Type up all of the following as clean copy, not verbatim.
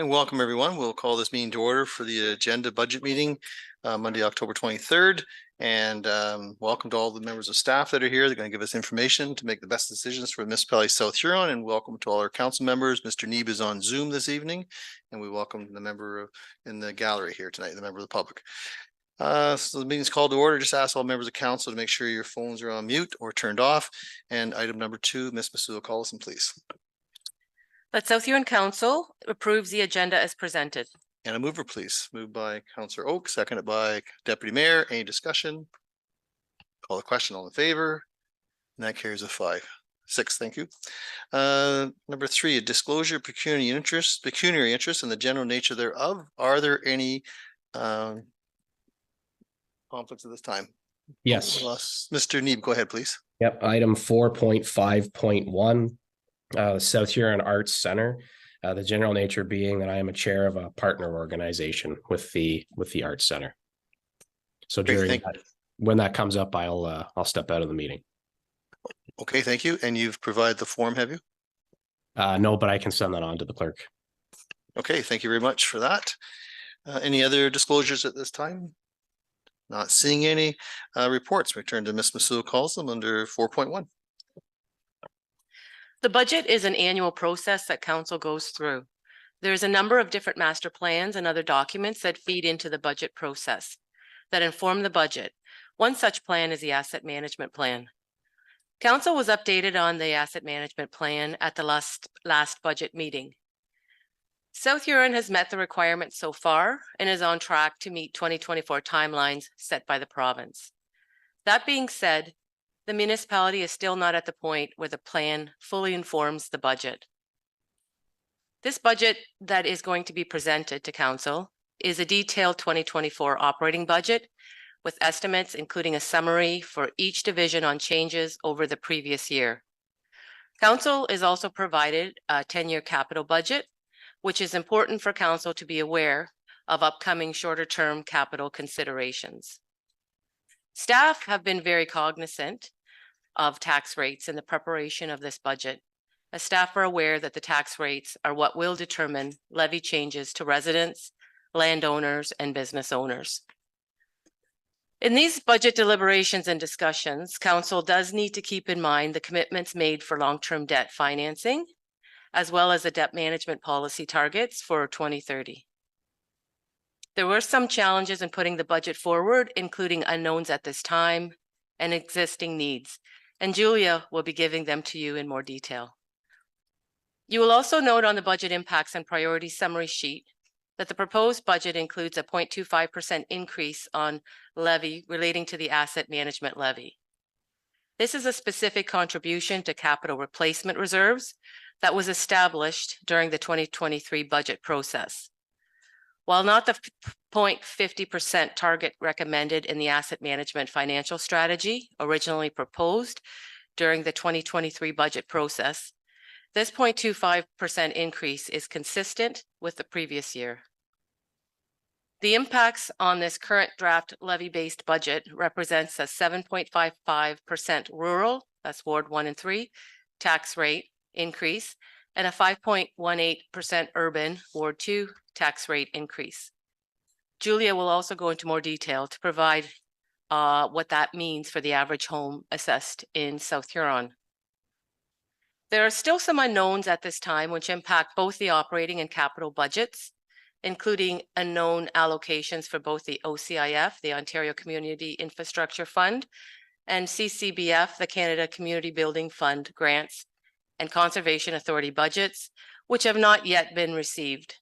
And welcome, everyone. We'll call this meeting to order for the agenda budget meeting, Monday, October 23rd. And welcome to all the members of staff that are here. They're going to give us information to make the best decisions for the municipality of South Huron. And welcome to all our council members. Mr. Neeb is on Zoom this evening, and we welcome the member in the gallery here tonight, the member of the public. So the meeting's called to order. Just ask all members of council to make sure your phones are on mute or turned off. And item number 2, Ms. Masuda Collison, please. That South Huron Council approves the agenda as presented. And a mover, please. Moved by Councillor Oak, seconded by Deputy Mayor. Any discussion? Call the question. All in favor? And that carries a 5-6. Thank you. Number 3, a disclosure of pecuniary interest and the general nature thereof. Are there any conflicts at this time? Yes. Mr. Neeb, go ahead, please. Yep. Item 4.5.1. South Huron Arts Center, the general nature being that I am a chair of a partner organization with the Arts Center. So when that comes up, I'll step out of the meeting. Okay, thank you. And you've provided the form, have you? No, but I can send that on to the clerk. Okay, thank you very much for that. Any other disclosures at this time? Not seeing any reports. We turn to Ms. Masuda Collison under 4.1. The budget is an annual process that council goes through. There's a number of different master plans and other documents that feed into the budget process that inform the budget. One such plan is the asset management plan. Council was updated on the asset management plan at the last budget meeting. South Huron has met the requirements so far and is on track to meet 2024 timelines set by the province. That being said, the municipality is still not at the point where the plan fully informs the budget. This budget that is going to be presented to council is a detailed 2024 operating budget with estimates, including a summary for each division on changes over the previous year. Council is also provided a 10-year capital budget, which is important for council to be aware of upcoming shorter-term capital considerations. Staff have been very cognizant of tax rates in the preparation of this budget, as staff are aware that the tax rates are what will determine levy changes to residents, landowners, and business owners. In these budget deliberations and discussions, council does need to keep in mind the commitments made for long-term debt financing, as well as the debt management policy targets for 2030. There were some challenges in putting the budget forward, including unknowns at this time and existing needs, and Julia will be giving them to you in more detail. You will also note on the budget impacts and priority summary sheet that the proposed budget includes a 0.25% increase on levy relating to the asset management levy. This is a specific contribution to capital replacement reserves that was established during the 2023 budget process. While not the 0.50% target recommended in the asset management financial strategy originally proposed during the 2023 budget process, this 0.25% increase is consistent with the previous year. The impacts on this current draft levy-based budget represents a 7.55% rural, that's Ward 1 and 3, tax rate increase, and a 5.18% urban, Ward 2, tax rate increase. Julia will also go into more detail to provide what that means for the average home assessed in South Huron. There are still some unknowns at this time which impact both the operating and capital budgets, including unknown allocations for both the OCIF, the Ontario Community Infrastructure Fund, and CCBF, the Canada Community Building Fund grants and Conservation Authority budgets, which have not yet been received.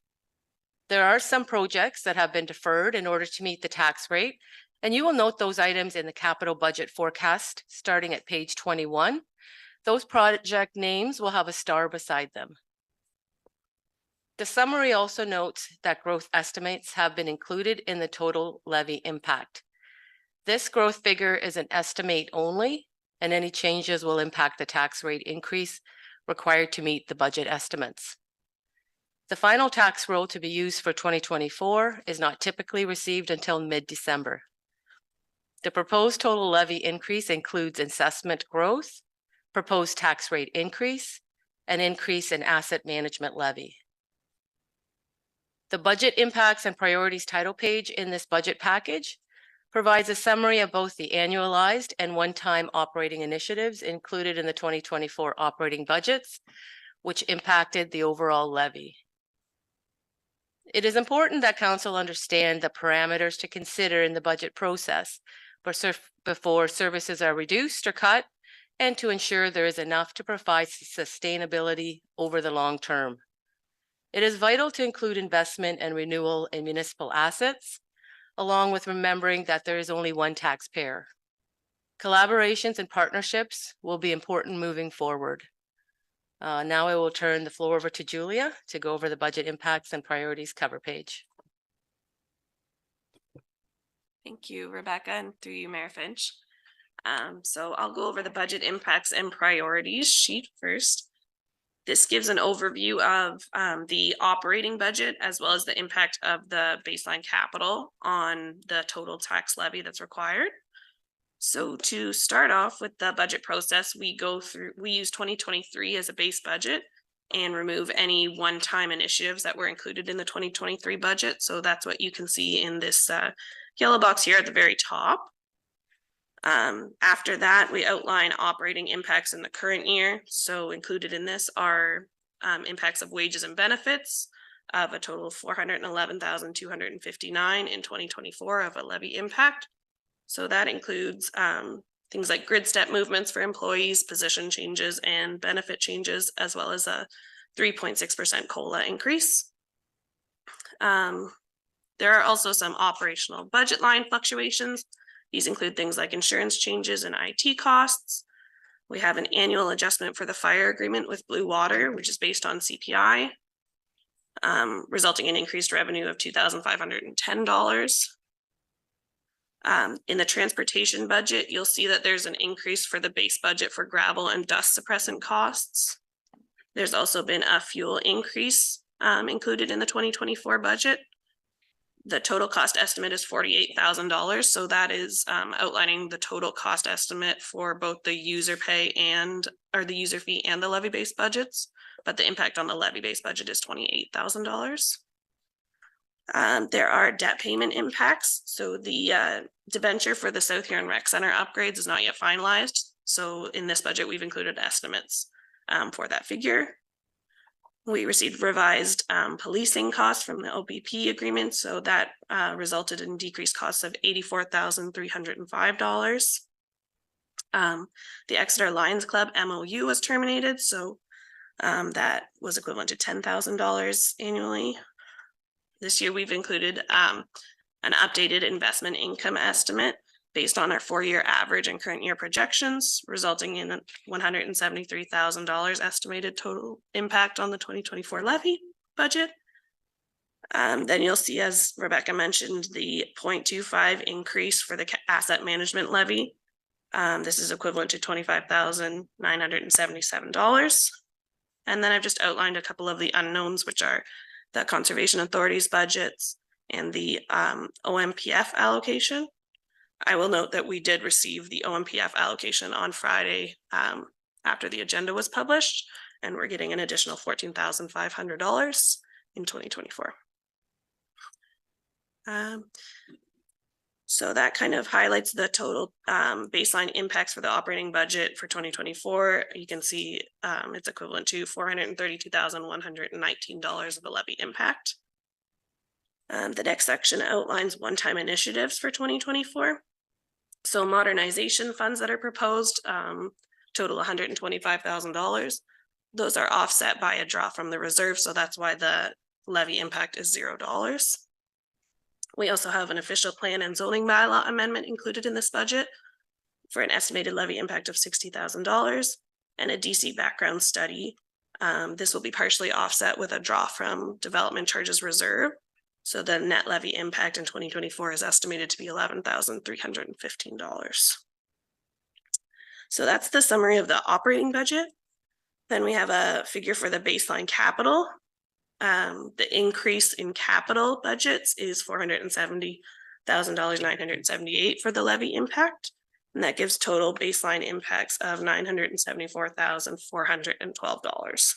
There are some projects that have been deferred in order to meet the tax rate, and you will note those items in the capital budget forecast starting at page 21. Those project names will have a star beside them. The summary also notes that growth estimates have been included in the total levy impact. This growth figure is an estimate only, and any changes will impact the tax rate increase required to meet the budget estimates. The final tax roll to be used for 2024 is not typically received until mid-December. The proposed total levy increase includes assessment growth, proposed tax rate increase, and increase in asset management levy. The budget impacts and priorities title page in this budget package provides a summary of both the annualized and one-time operating initiatives included in the 2024 operating budgets, which impacted the overall levy. It is important that council understand the parameters to consider in the budget process before services are reduced or cut, and to ensure there is enough to provide sustainability over the long term. It is vital to include investment and renewal in municipal assets, along with remembering that there is only one taxpayer. Collaborations and partnerships will be important moving forward. Now I will turn the floor over to Julia to go over the budget impacts and priorities cover page. Thank you, Rebecca, and through you, Mayor Finch. So I'll go over the budget impacts and priorities sheet first. This gives an overview of the operating budget as well as the impact of the baseline capital on the total tax levy that's required. So to start off with the budget process, we use 2023 as a base budget and remove any one-time initiatives that were included in the 2023 budget. So that's what you can see in this yellow box here at the very top. After that, we outline operating impacts in the current year. So included in this are impacts of wages and benefits of a total of $411,259 in 2024 of a levy impact. So that includes things like grid step movements for employees, position changes, and benefit changes, as well as a 3.6% COLA increase. There are also some operational budget line fluctuations. These include things like insurance changes and IT costs. We have an annual adjustment for the fire agreement with Blue Water, which is based on CPI, resulting in increased revenue of $2,510. In the transportation budget, you'll see that there's an increase for the base budget for gravel and dust suppressant costs. There's also been a fuel increase included in the 2024 budget. The total cost estimate is $48,000. So that is outlining the total cost estimate for both the user pay or the user fee and the levy based budgets. But the impact on the levy based budget is $28,000. There are debt payment impacts. So the debenture for the South Huron Rec Center upgrades is not yet finalized. So in this budget, we've included estimates for that figure. We received revised policing costs from the OPP agreement. So that resulted in decreased costs of $84,305. The Exeter Lions Club MOU was terminated. So that was equivalent to $10,000 annually. This year, we've included an updated investment income estimate based on our 4-year average and current year projections, resulting in a $173,000 estimated total impact on the 2024 levy budget. Then you'll see, as Rebecca mentioned, the 0.25 increase for the asset management levy. This is equivalent to $25,977. And then I've just outlined a couple of the unknowns, which are the Conservation Authority's budgets and the OMPF allocation. I will note that we did receive the OMPF allocation on Friday after the agenda was published, and we're getting an additional $14,500 in 2024. So that kind of highlights the total baseline impacts for the operating budget for 2024. You can see it's equivalent to $432,119 of a levy impact. The next section outlines one-time initiatives for 2024. So modernization funds that are proposed total $125,000. Those are offset by a draw from the reserve, so that's why the levy impact is $0. We also have an official plan and zoning bylaw amendment included in this budget for an estimated levy impact of $60,000 and a DC background study. This will be partially offset with a draw from development charges reserve. So the net levy impact in 2024 is estimated to be $11,315. So that's the summary of the operating budget. Then we have a figure for the baseline capital. The increase in capital budgets is $470,978 for the levy impact. And that gives total baseline impacts of $974,412.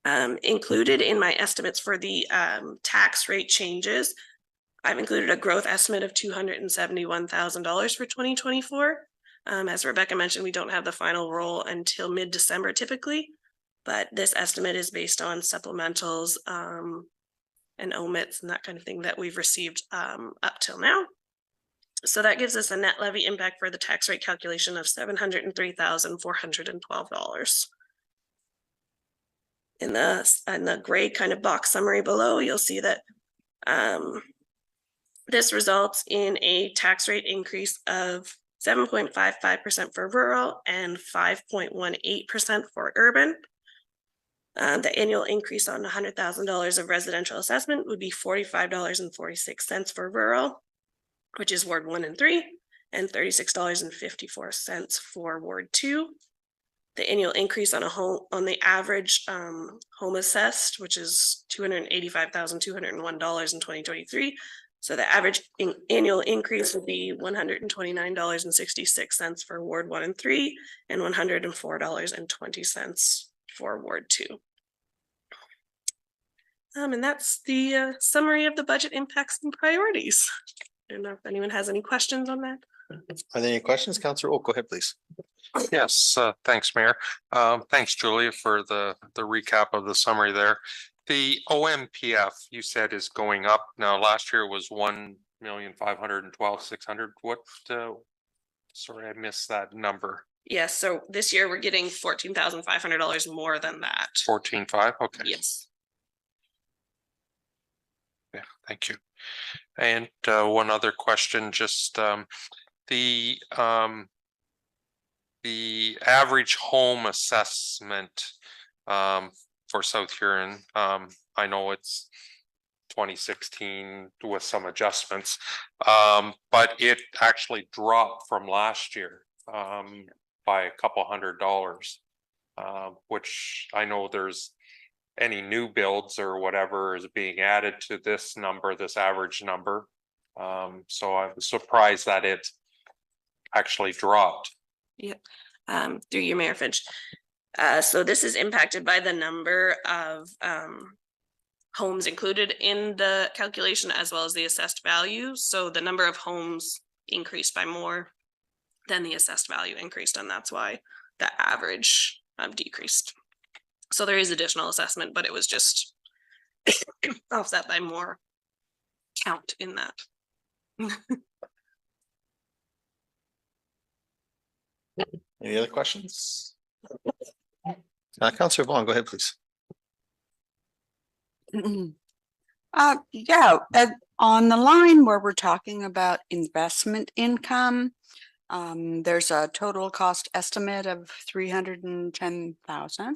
Included in my estimates for the tax rate changes, I've included a growth estimate of $271,000 for 2024. As Rebecca mentioned, we don't have the final roll until mid-December typically, but this estimate is based on supplementals and omits and that kind of thing that we've received up till now. So that gives us a net levy impact for the tax rate calculation of $703,412. In the gray kind of box summary below, you'll see that this results in a tax rate increase of 7.55% for rural and 5.18% for urban. The annual increase on $100,000 of residential assessment would be $45.46 for rural, which is Ward 1 and 3, and $36.54 for Ward 2. The annual increase on the average home assessed, which is $285,201 in 2023. So the average annual increase would be $129.66 for Ward 1 and 3, and $104.20 for Ward 2. And that's the summary of the budget impacts and priorities. I don't know if anyone has any questions on that. Are there any questions? Councillor Oak, go ahead, please. Yes, thanks, Mayor. Thanks, Julia, for the recap of the summary there. The OMPF you said is going up. Now, last year was 1,512,600. What? Sorry, I missed that number. Yes, so this year we're getting $14,500 more than that. 14,500. Okay. Yes. Yeah, thank you. And one other question, just the average home assessment for South Huron. I know it's 2016 with some adjustments, but it actually dropped from last year by a couple $100, which I know there's any new builds or whatever is being added to this number, this average number. So I was surprised that it actually dropped. Yep. Through you, Mayor Finch. So this is impacted by the number of homes included in the calculation as well as the assessed value. So the number of homes increased by more than the assessed value increased, and that's why the average decreased. So there is additional assessment, but it was just offset by more count in that. Any other questions? Councillor Vaughn, go ahead, please. Yeah, on the line where we're talking about investment income, there's a total cost estimate of $310,000,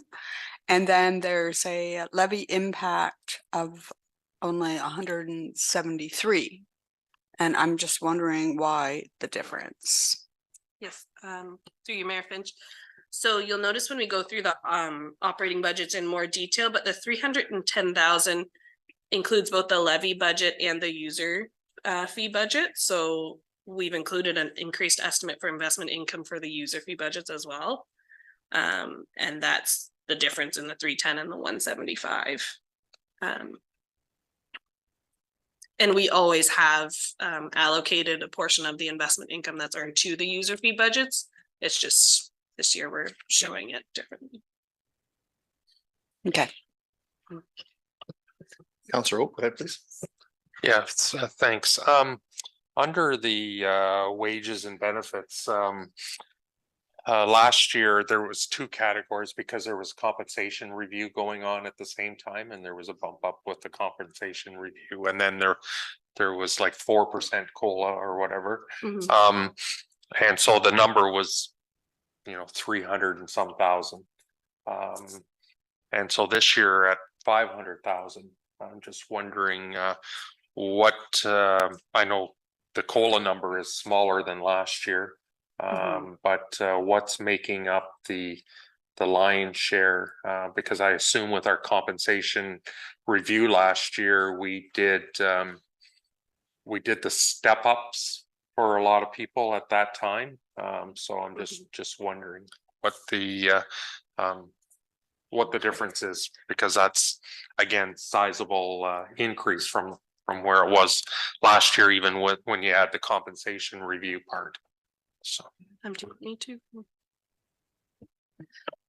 and then there's a levy impact of only 173, and I'm just wondering why the difference. Yes, through you, Mayor Finch. So you'll notice when we go through the operating budgets in more detail, but the 310,000 includes both the levy budget and the user fee budget. So we've included an increased estimate for investment income for the user fee budgets as well. And that's the difference in the 310 and the 175. And we always have allocated a portion of the investment income that's earned to the user fee budgets. It's just this year we're showing it differently. Okay. Councillor Oak, go ahead, please. Yeah, thanks. Under the wages and benefits, last year there was two categories because there was compensation review going on at the same time, and there was a bump up with the compensation review, and then there was like 4% COLA or whatever. Mm-hmm. And so the number was 300 and some thousand, and so this year at 500,000. I'm just wondering what I know the COLA number is smaller than last year, but what's making up the lion's share? Because I assume with our compensation review last year, we did the step ups for a lot of people at that time. So I'm just wondering what the what the difference is, because that's, again, sizable increase from where it was last year, even with, when you add the compensation review part. So. Do you need to?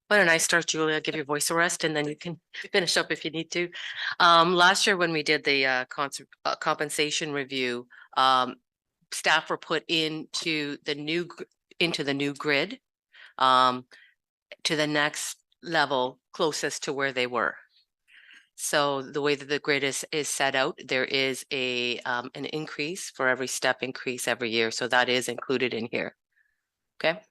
Why don't I start, Julia, give your voice a rest and then you can finish up if you need to. Last year when we did the compensation review, staff were put into the new grid, to the next level closest to where they were. So the way that the grid is set out, there is an increase for every step increase every year. So that is included in here. Okay.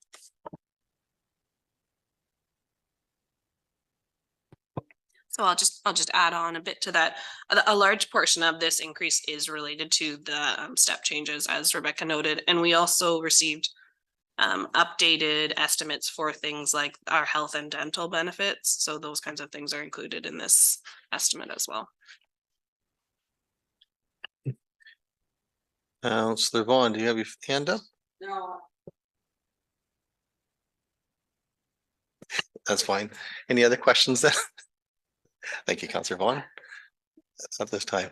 So I'll just add on a bit to that. A large portion of this increase is related to the step changes, as Rebecca noted, and we also received updated estimates for things like our health and dental benefits. So those kinds of things are included in this estimate as well. Councillor Vaughn, do you have your hand up? No. That's fine. Any other questions then? Thank you, Councillor Vaughn. At this time.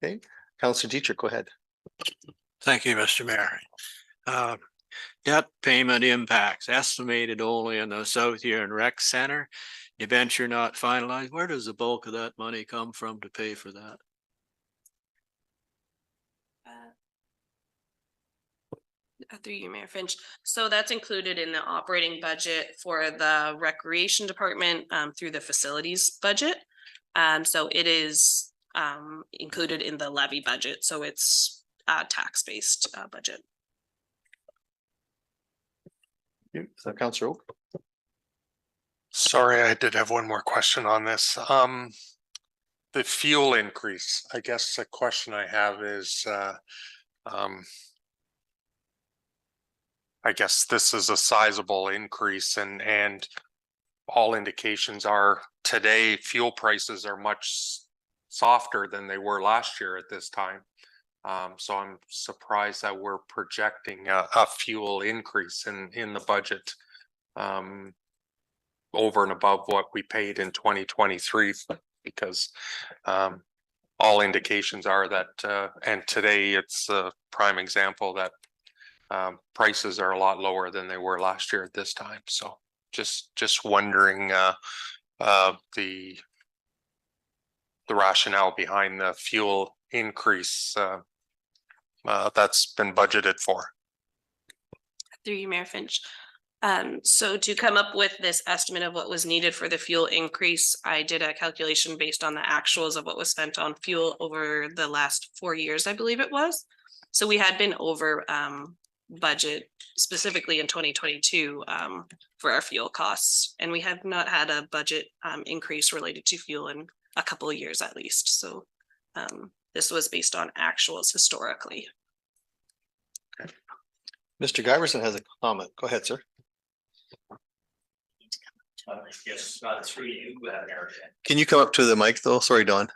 Okay, Councillor Dietrich, go ahead. Thank you, Mr. Mayor. Debt payment impacts estimated only in the South Huron Rec Center. Debenture not finalized. Where does the bulk of that money come from to pay for that? Through you, Mayor Finch. So that's included in the operating budget for the recreation department through the facilities budget. So it is included in the levy budget. So it's a tax-based budget. So Councillor Oak. Sorry, I did have one more question on this. The fuel increase, I guess the question I have is, I guess this is a sizable increase and all indications are today fuel prices are much softer than they were last year at this time. So I'm surprised that we're projecting a fuel increase in the budget over and above what we paid in 2023, because all indications are that, and today it's a prime example that prices are a lot lower than they were last year at this time. So just wondering the rationale behind the fuel increase that's been budgeted for. Through you, Mayor Finch. So to come up with this estimate of what was needed for the fuel increase, I did a calculation based on the actuals of what was spent on fuel over the last 4 years, I believe it was. So we had been over budget specifically in 2022 for our fuel costs, and we have not had a budget increase related to fuel in a couple of years at least. So this was based on actuals historically. Mr. Giverson has a comment. Go ahead, sir. Yes, through you, Eric. Can you come up to the mic though? Sorry, Don.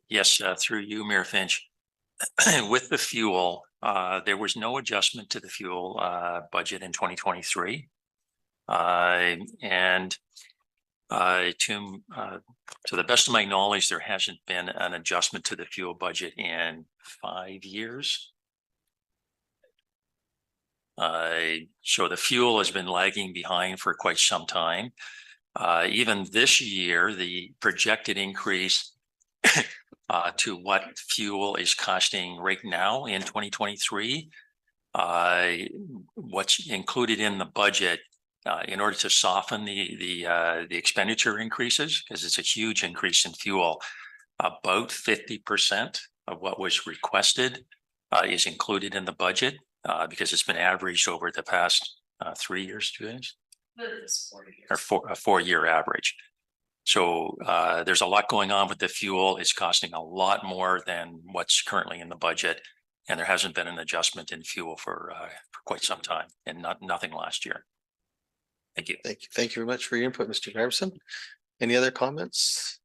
Yes, through you, Mayor Finch. With the fuel, there was no adjustment to the fuel budget in 2023. And to the best of my knowledge, there hasn't been an adjustment to the fuel budget in 5 years. So the fuel has been lagging behind for quite some time. Even this year, the projected increase to what fuel is costing right now in 2023, what's included in the budget in order to soften the expenditure increases, because it's a huge increase in fuel. About 50% of what was requested is included in the budget because it's been averaged over the past 3 years, 2 years, or a 4-year average. So there's a lot going on with the fuel. It's costing a lot more than what's currently in the budget, and there hasn't been an adjustment in fuel for quite some time, and nothing last year. Thank you. Thank you. Thank you very much for your input, Mr. Harrison. Any other comments?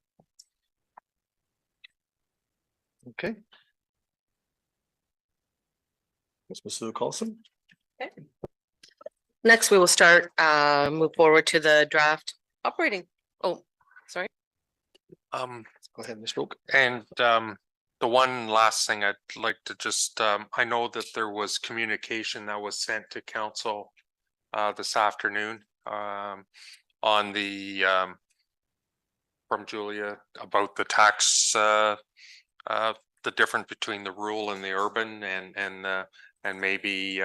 Okay. Mr. Carlson? Next, we will start, move forward to the draft operating. Oh, sorry. Go ahead, Mr. Oak. And the one last thing I'd like to just, I know that there was communication that was sent to council this afternoon on the from Julia about the tax, the difference between the rural and the urban, and maybe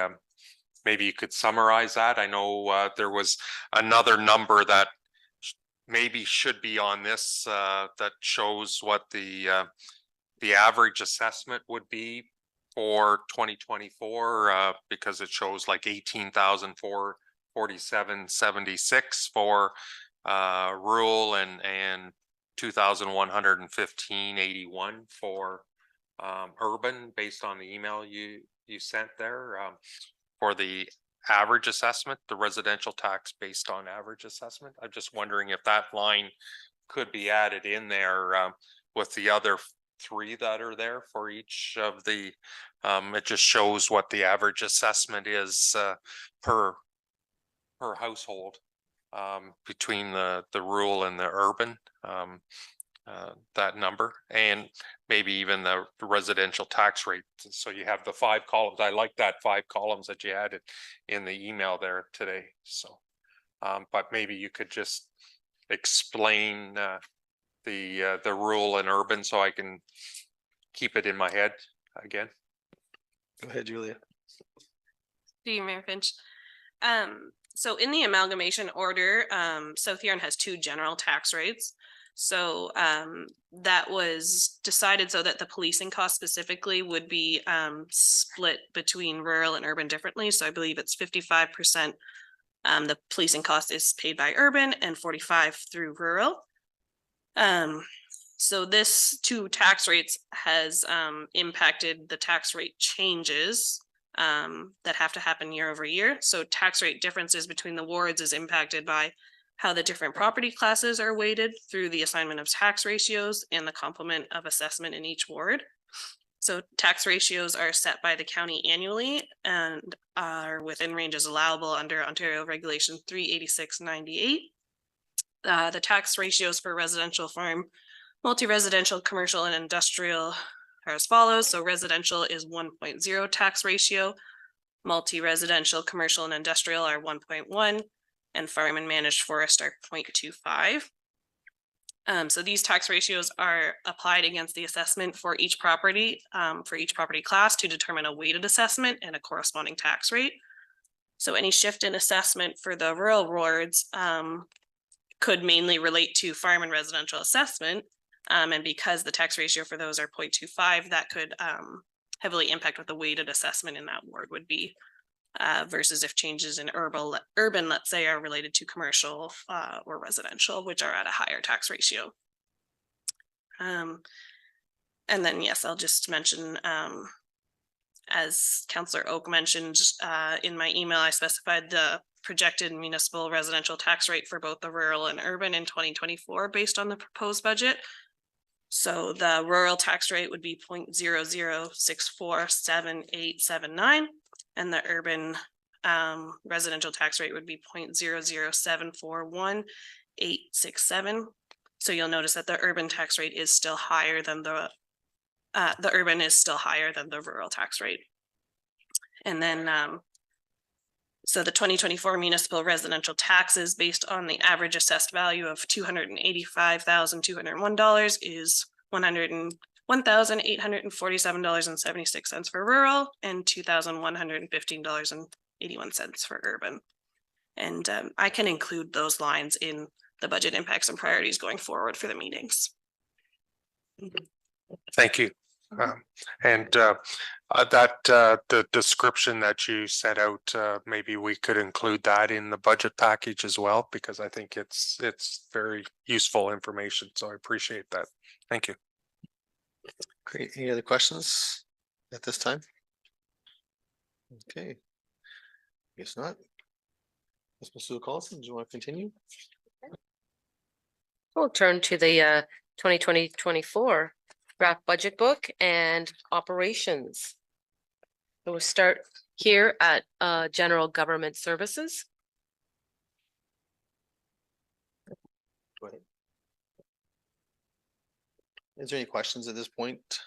maybe you could summarize that. I know there was another number that maybe should be on this that shows what the average assessment would be for 2024 because it shows like 18,447.76 for rural and 2,115.81 for urban, based on the email you sent there for the average assessment, the residential tax based on average assessment. I'm just wondering if that line could be added in there with the other three that are there for each of the, it just shows what the average assessment is per household between the rural and the urban, that number, and maybe even the residential tax rate. So you have the 5 columns. I like that 5 columns that you added in the email there today. So, but maybe you could just explain the rural and urban so I can keep it in my head again. Go ahead, Julia. Do you, Mayor Finch? So in the amalgamation order, South Huron has 2 general tax rates. So that was decided so that the policing cost specifically would be split between rural and urban differently. So I believe it's 55%. The policing cost is paid by urban and 45 through rural. So this 2 tax rates has impacted the tax rate changes that have to happen year over year. So tax rate differences between the wards is impacted by how the different property classes are weighted through the assignment of tax ratios and the complement of assessment in each ward. So tax ratios are set by the county annually and are within ranges allowable under Ontario Regulation 386/98. The tax ratios for residential, farm, multi-residential, commercial, and industrial are as follows. So residential is 1.0 tax ratio, multi-residential, commercial, and industrial are 1.1, and farm and managed forest are 0.25. So these tax ratios are applied against the assessment for each property class to determine a weighted assessment and a corresponding tax rate. So any shift in assessment for the rural wards could mainly relate to farm and residential assessment. And because the tax ratio for those are 0.25, that could heavily impact what the weighted assessment in that ward would be. Versus if changes in urban, let's say, are related to commercial or residential, which are at a higher tax ratio. And then, yes, I'll just mention, as Councillor Oak mentioned in my email, I specified the projected municipal residential tax rate for both the rural and urban in 2024 based on the proposed budget. So the rural tax rate would be 0.00647879. And the urban residential tax rate would be 0.00741867. So you'll notice that the urban tax rate is still higher than the urban is still higher than the rural tax rate. And then so the 2024 municipal residential taxes based on the average assessed value of $285,201 is $1,847.76 for rural and $2,115.81 for urban. And I can include those lines in the budget impacts and priorities going forward for the meetings. Thank you. And the description that you set out, maybe we could include that in the budget package as well, because I think it's very useful information. So I appreciate that. Thank you. Great. Any other questions at this time? Okay. Guess not. Ms. Collison, do you want to continue? We'll turn to the 2024 draft budget book and operations. So we'll start here at General Government Services. Go ahead. Is there any questions at this point?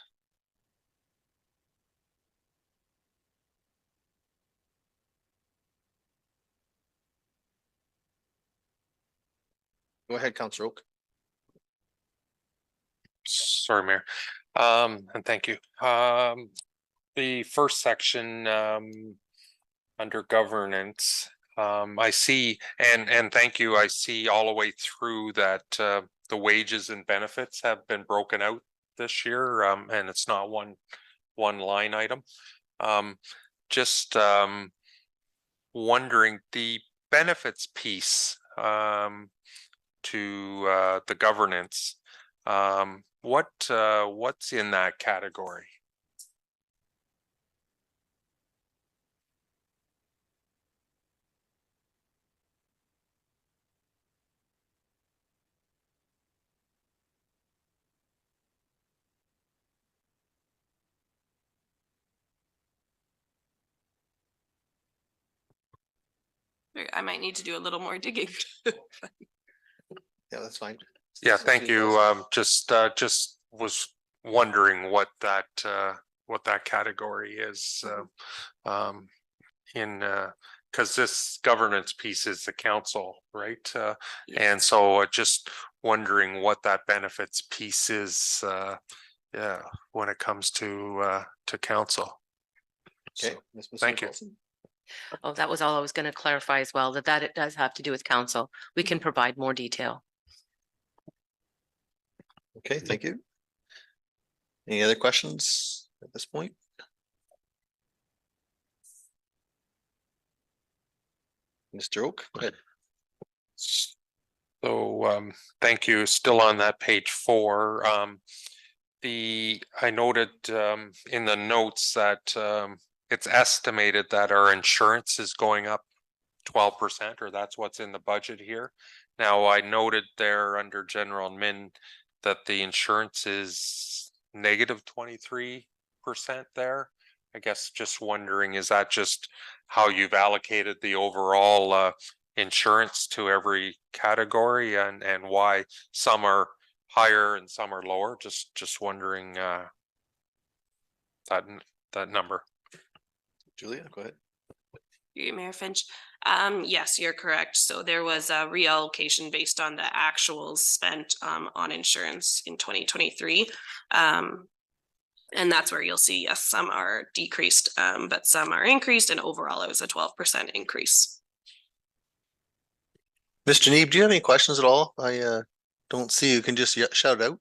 Go ahead, Councillor Oak. Sorry, Mayor. And thank you. The first section, under governance, I see, and thank you, I see all the way through that, the wages and benefits have been broken out this year, and it's not one line item. Just, wondering the benefits piece, to, the governance, what's in that category? I might need to do a little more digging. Yeah, that's fine. Yeah, thank you. Just was wondering what that category is, in, because this governance piece is the council, right? And so just wondering what that benefits piece is, yeah, when it comes to council. Okay. So, Ms. thank you. Collison. Oh, that was all I was going to clarify as well, that it does have to do with council. We can provide more detail. Okay, thank you. Any other questions at this point? Mr. Oak, go ahead. So, thank you. Still on that page 4. I noted, in the notes that, it's estimated that our insurance is going up 12%, or that's what's in the budget here. Now, I noted there under general admin that the insurance is negative 23% there. I guess just wondering, is that just how you've allocated the overall insurance to every category, and why some are higher and some are lower? Just wondering that number. Julia, go ahead. Mayor Finch. Yes, you're correct. So there was a reallocation based on the actuals spent on insurance in 2023. And that's where you'll see, yes, some are decreased, but some are increased, and overall it was a 12% increase. Mr. Neeb, do you have any questions at all? I don't see you. Can just shout out.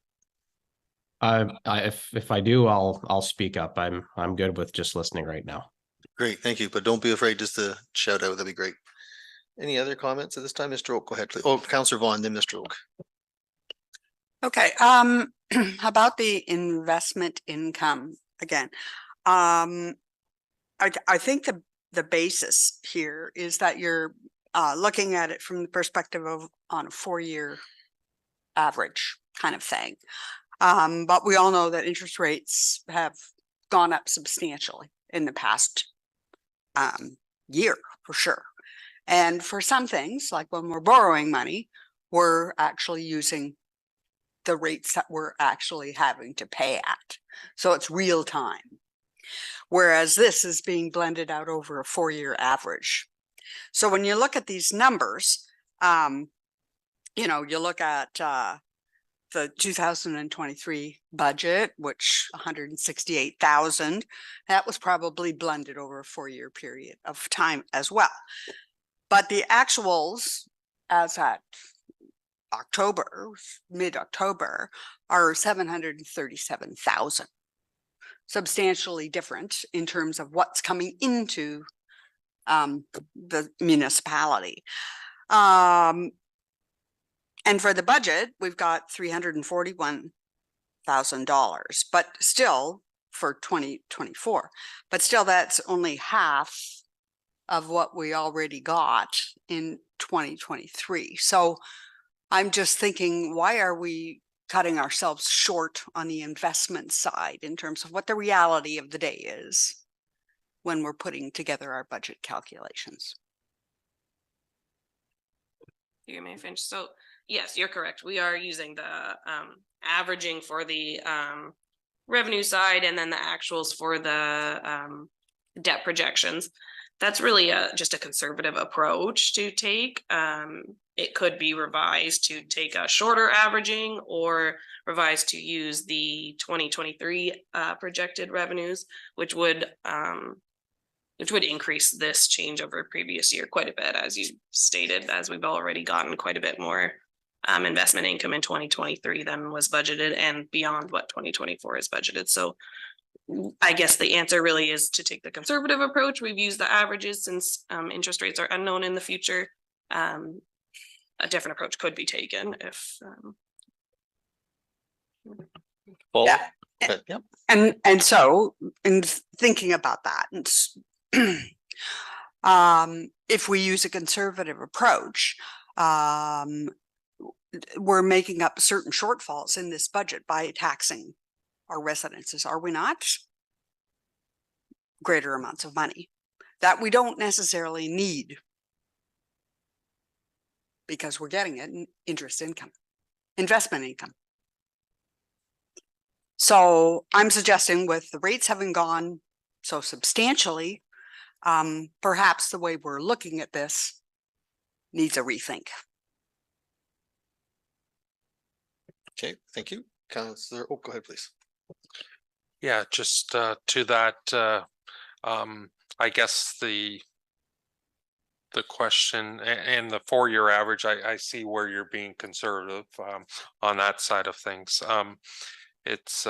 If I do, I'll speak up. I'm good with just listening right now. Great, thank you. But don't be afraid just to shout out. That'd be great. Any other comments at this time? Mr. Oak, go ahead, please. Oh, Councillor Vaughn, then Mr. Oak. Okay, about the investment income again. I think the basis here is that you're looking at it from the perspective of on a 4-year average kind of thing. But we all know that interest rates have gone up substantially in the past year for sure. And for some things, like when we're borrowing money, we're actually using the rates that we're actually having to pay at. So it's real time. Whereas this is being blended out over a 4-year average. So when you look at these numbers, you know, you look at the 2023 budget, which 168,000, that was probably blended over a 4-year period of time as well. But the actuals as at October, mid-October, are 737,000. Substantially different in terms of what's coming into the municipality. And for the budget, we've got $341,000, but still for 2024, but still that's only half of what we already got in 2023. So I'm just thinking, why are we cutting ourselves short on the investment side in terms of what the reality of the day is when we're putting together our budget calculations? You may finish. So yes, you're correct. We are using the averaging for the revenue side and then the actuals for the debt projections. That's really just a conservative approach to take. It could be revised to take a shorter averaging or revised to use the 2023 projected revenues, which would increase this change over previous year quite a bit, as you stated, as we've already gotten quite a bit more investment income in 2023 than was budgeted and beyond what 2024 is budgeted. So I guess the answer really is to take the conservative approach. We've used the averages since interest rates are unknown in the future. A different approach could be taken if. Paul? Yeah. Yep. And so in thinking about that, and if we use a conservative approach, we're making up certain shortfalls in this budget by taxing our residences, are we not? Greater amounts of money that we don't necessarily need because we're getting it in interest income, investment income. So I'm suggesting with the rates having gone so substantially, perhaps the way we're looking at this needs a rethink. Okay, thank you. Councillor, oh, go ahead, please. Yeah, just to that, I guess the question and the 4-year average, I see where you're being conservative on that side of things. It's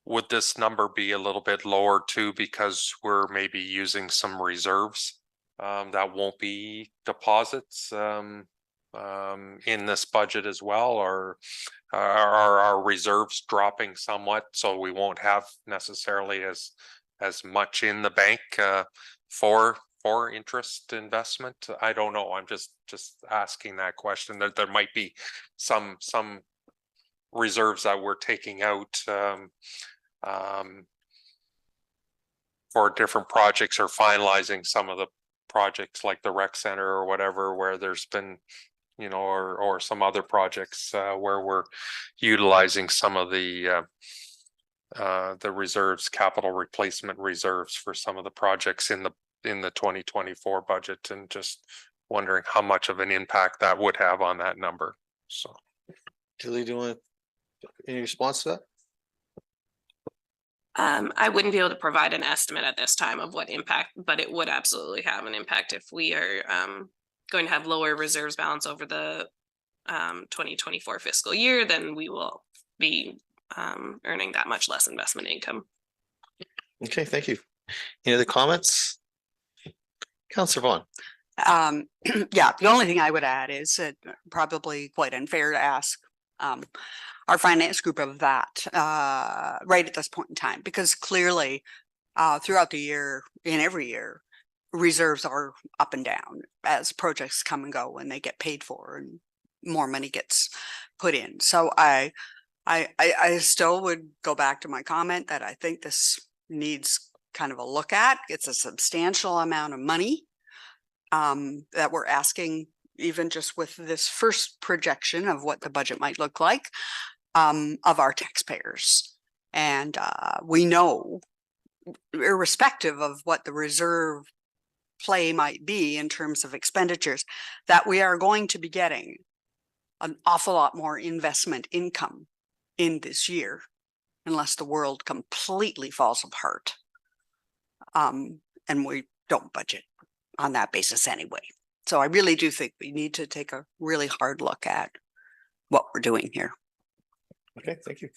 would this number be a little bit lower too, because we're maybe using some reserves that won't be deposits in this budget as well, or are our reserves dropping somewhat so we won't have necessarily as much in the bank for interest investment? I don't know. I'm just asking that question. There might be some reserves that we're taking out for different projects, or finalizing some of the projects like the rec center or whatever, where there's been, you know, or some other projects where we're utilizing some of the reserves, capital replacement reserves for some of the projects in the 2024 budget, and just wondering how much of an impact that would have on that number. So Julie, do you want any response to that? I wouldn't be able to provide an estimate at this time of what impact, but it would absolutely have an impact if we are going to have lower reserves balance over the 2024 fiscal year. Then we will be earning that much less investment income. Okay, thank you. Any other comments? Councillor Vaughan. Yeah, the only thing I would add is probably quite unfair to ask our finance group of that right at this point in time, because clearly throughout the year, in every year, reserves are up and down as projects come and go and they get paid for and more money gets put in. So I still would go back to my comment that I think this needs kind of a look at. It's a substantial amount of money that we're asking, even just with this first projection of what the budget might look like of our taxpayers. And we know, irrespective of what the reserve play might be in terms of expenditures, that we are going to be getting an awful lot more investment income in this year, unless the world completely falls apart. And we don't budget on that basis anyway. So I really do think we need to take a really hard look at what we're doing here. Okay, thank you.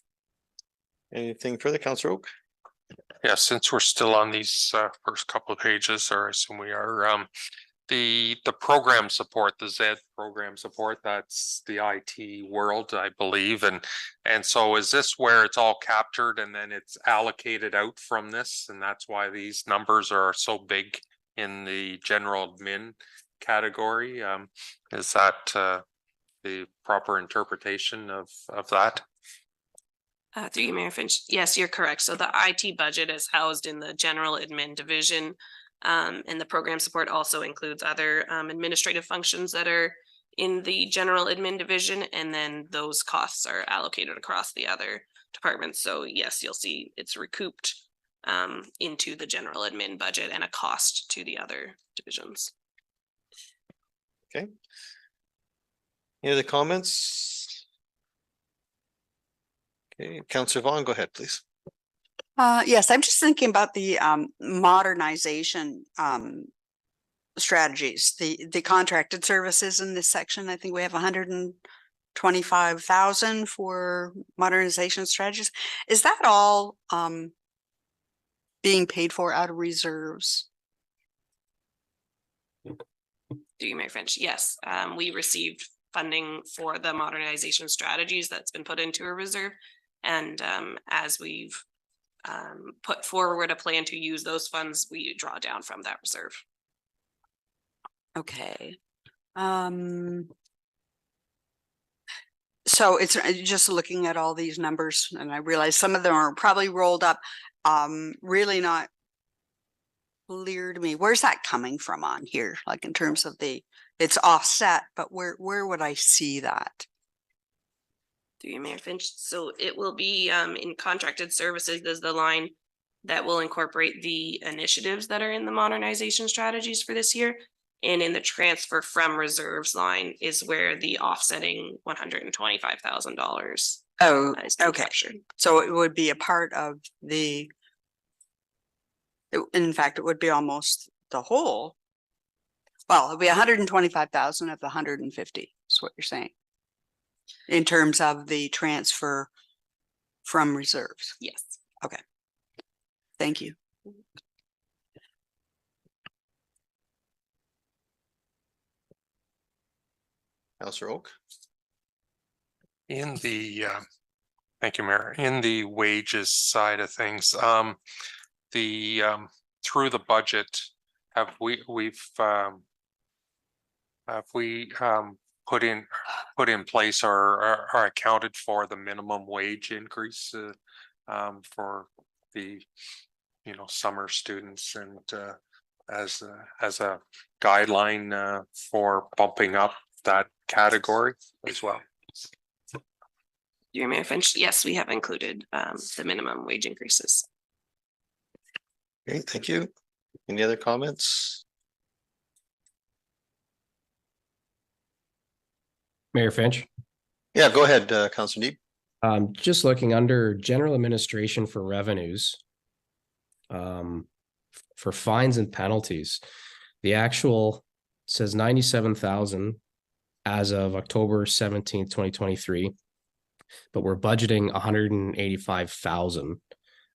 Anything further, Councillor Oak? yeah, since we're still on these first couple of pages, or I assume we are, the program support, the Z program support, that's the IT world, I believe. And so is this where it's all captured and then it's allocated out from this? And that's why these numbers are so big in the general admin category. Is that the proper interpretation of that? Through you, Mayor Finch. Yes, you're correct. So the IT budget is housed in the general admin division. And the program support also includes other administrative functions that are in the general admin division. And then those costs are allocated across the other departments. So yes, you'll see it's recouped into the general admin budget and a cost to the other divisions. Okay. Any other comments? Okay, Councillor Vaughn, go ahead, please. Yes, I'm just thinking about the modernization strategies, the contracted services in this section. I think we have 125,000 for modernization strategies. Is that all being paid for out of reserves? Do you, Mayor Finch? Yes, we received funding for the modernization strategies that's been put into a reserve. And as we've put forward a plan to use those funds, we draw down from that reserve. Okay. So it's just looking at all these numbers, and I realize some of them are probably rolled up. Really not clear to me. Where's that coming from on here? Like in terms of it's offset, but where would I see that? Through you, Mayor Finch. So it will be in contracted services is the line that will incorporate the initiatives that are in the modernization strategies for this year. And in the transfer from reserves line is where the offsetting $125,000 Oh, is okay. captured. So it would be a part of in fact, it would be almost the whole. Well, it'd be 125,000 of the 150 is what you're saying. In terms of the transfer from reserves. Yes. Okay. Thank you. Councillor Oak. In the thank you, Mayor. In the wages side of things, through the budget, have we put in place or accounted for the minimum wage increase for the summer students, and as a guideline for bumping up that category as well? Your Mayor Finch, yes, we have included the minimum wage increases. Okay, thank you. Any other comments? Mayor Finch. Yeah, go ahead, Councillor Neep. Just looking under general administration for revenues. For fines and penalties, the actual says 97,000 as of October 17th, 2023. But we're budgeting 185,000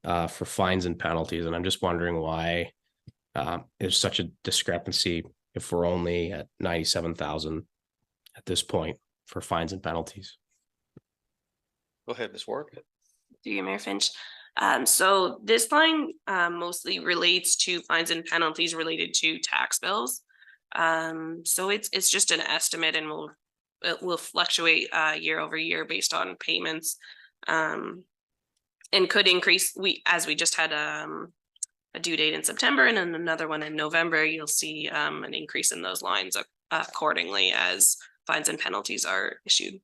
for fines and penalties. And I'm just wondering why there's such a discrepancy if we're only at 97,000 at this point for fines and penalties. Go ahead, Ms. Warwick. Through you, Mayor Finch. So this line mostly relates to fines and penalties related to tax bills. So it's just an estimate, and it will fluctuate year over year based on payments, and could increase. As we just had a due date in September and then another one in November, you'll see an increase in those lines accordingly as fines and penalties are issued.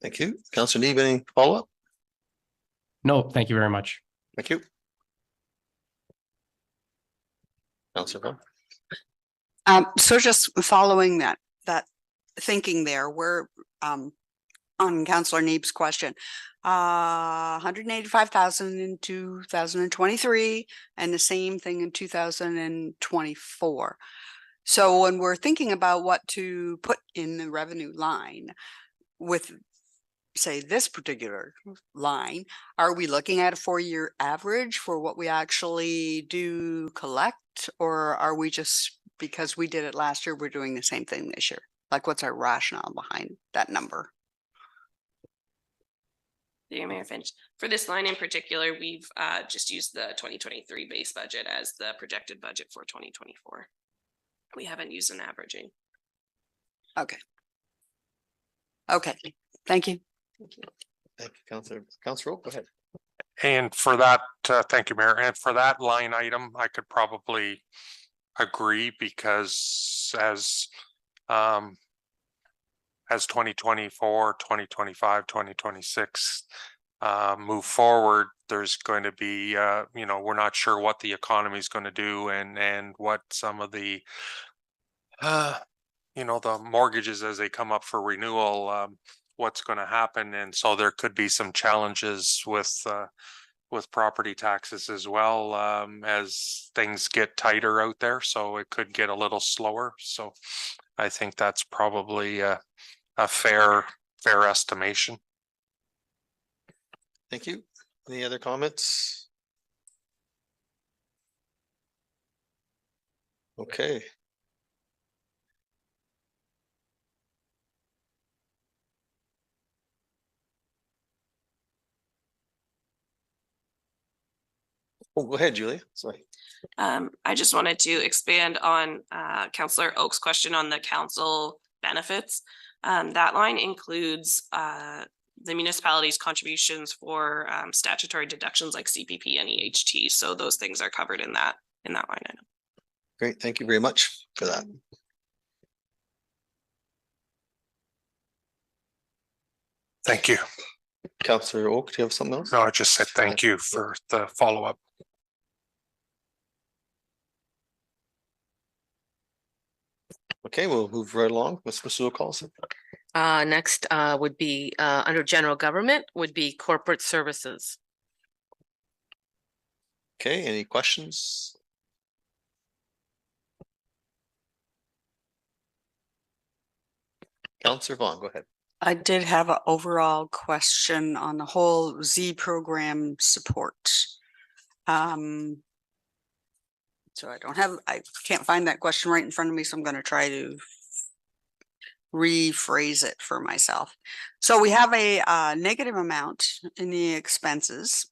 Thank you. Councillor Neep, any follow-up? No, thank you very much. Thank you. Councillor Vaughn. So just following that thinking there, we're on Councillor Neep's question, 185,000 in 2023 and the same thing in 2024. So when we're thinking about what to put in the revenue line with, say, this particular line, are we looking at a 4-year average for what we actually do collect, or are we just, because we did it last year, we're doing the same thing this year? Like, what's our rationale behind that number? Through you, Mayor Finch. For this line in particular, we've just used the 2023 base budget as the projected budget for 2024. We haven't used an averaging. Okay. Okay, thank you. Thank you, Counselor Oak, go ahead. And for that, thank you, Mayor. And for that line item, I could probably agree because as 2024, 2025, 2026 move forward, there's going to be, we're not sure what the economy is going to do and what some of the, the mortgages as they come up for renewal, what's going to happen. And so there could be some challenges with property taxes as well, as things get tighter out there. So it could get a little slower. So I think that's probably a fair estimation. Thank you. Any other comments? Okay. Oh, go ahead, Julia. Sorry. I just wanted to expand on Councillor Oak's question on the council benefits. That line includes the municipality's contributions for statutory deductions like CPP and EHT. So those things are covered in that line item. Great. Thank you very much for that. Thank you. Councillor Oak, do you have something else? No, I just said thank you for the follow-up. Okay, we'll move right along. Ms. Sewell Carlson. Next would be under general government would be corporate services. Okay, any questions? Councillor Vaughn, go ahead. I did have an overall question on the whole Z program support. So I can't find that question right in front of me, so I'm going to try to rephrase it for myself. So we have a negative amount in the expenses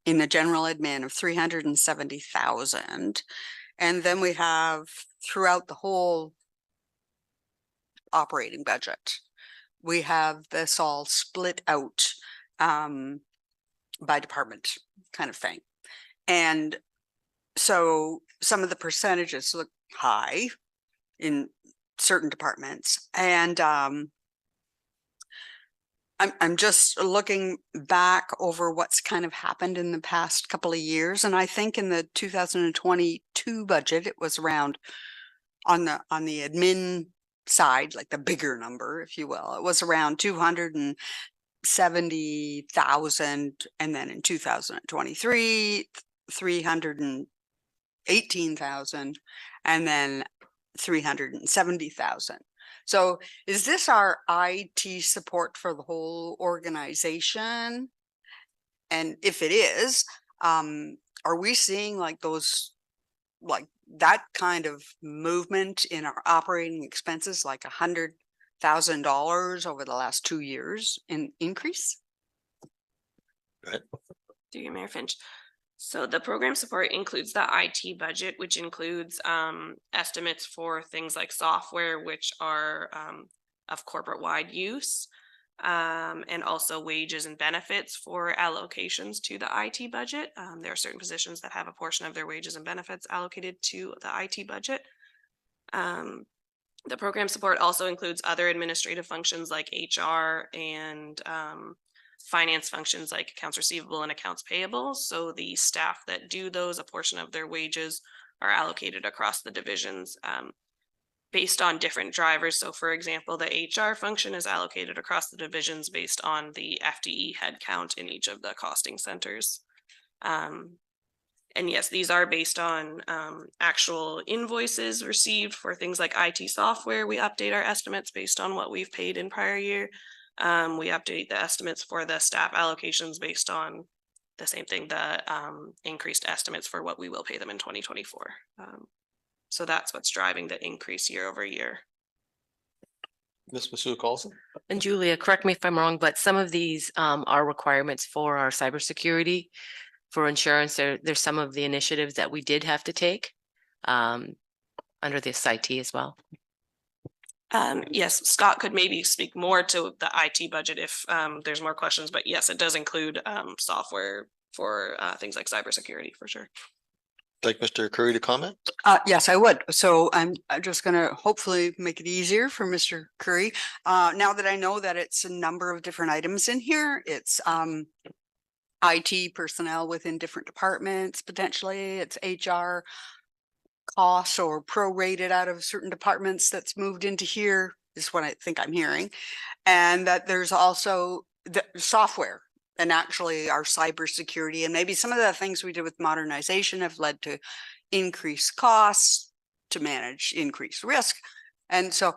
in the general admin of 370,000. And then we have throughout the whole operating budget, we have this all split out by department kind of thing. And so some of the percentages look high in certain departments. And I'm just looking back over what's kind of happened in the past couple of years. And I think in the 2022 budget, it was around on the admin side, like the bigger number, if you will, it was around 270,000. And then in 2023, 318,000, and then 370,000. So is this our IT support for the whole organization? And if it is, are we seeing like those, like that kind of movement in our operating expenses, like $100,000 over the last 2 years in increase? Go ahead. Through you, Mayor Finch. So the program support includes the IT budget, which includes estimates for things like software, which are of corporate-wide use, and also wages and benefits for allocations to the IT budget. There are certain positions that have a portion of their wages and benefits allocated to the IT budget. The program support also includes other administrative functions like HR and finance functions like accounts receivable and accounts payable. So the staff that do those, a portion of their wages are allocated across the divisions based on different drivers. So for example, the HR function is allocated across the divisions based on the FTE headcount in each of the costing centers. And yes, these are based on actual invoices received for things like IT software. We update our estimates based on what we've paid in prior year. We update the estimates for the staff allocations based on the same thing, the increased estimates for what we will pay them in 2024. So that's what's driving the increase year over year. Ms. Sewell Carlson. And Julia, correct me if I'm wrong, but some of these are requirements for our cybersecurity. For insurance, there's some of the initiatives that we did have to take under this IT as well. Yes, Scott could maybe speak more to the IT budget if there's more questions, but yes, it does include software for things like cybersecurity for sure. Like Mr. Curry to comment? Yes, I would. So I'm just gonna hopefully make it easier for Mr. Curry. Now that I know that it's a number of different items in here, it's IT personnel within different departments, potentially it's HR costs or prorated out of certain departments that's moved into here is what I think I'm hearing. And that there's also the software and actually our cybersecurity and maybe some of the things we did with modernization have led to increased costs to manage increased risk. And so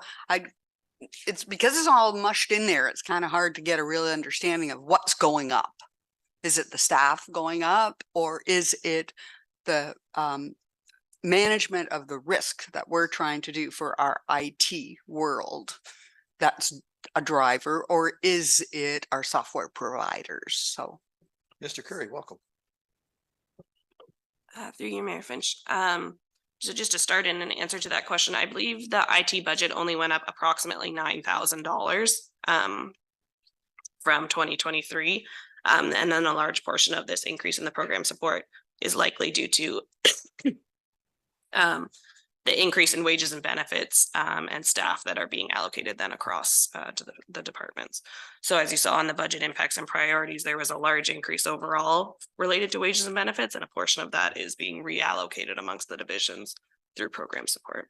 it's because it's all mushed in there, it's kind of hard to get a real understanding of what's going up. Is it the staff going up or is it the management of the risk that we're trying to do for our IT world? That's a driver, or is it our software providers? So, Mr. Curry, welcome. Through you, Mayor Finch. So just to start in an answer to that question, I believe the IT budget only went up approximately $9,000 from 2023. And then a large portion of this increase in the program support is likely due to the increase in wages and benefits and staff that are being allocated then across to the departments. So as you saw on the budget impacts and priorities, there was a large increase overall related to wages and benefits, and a portion of that is being reallocated amongst the divisions through program support.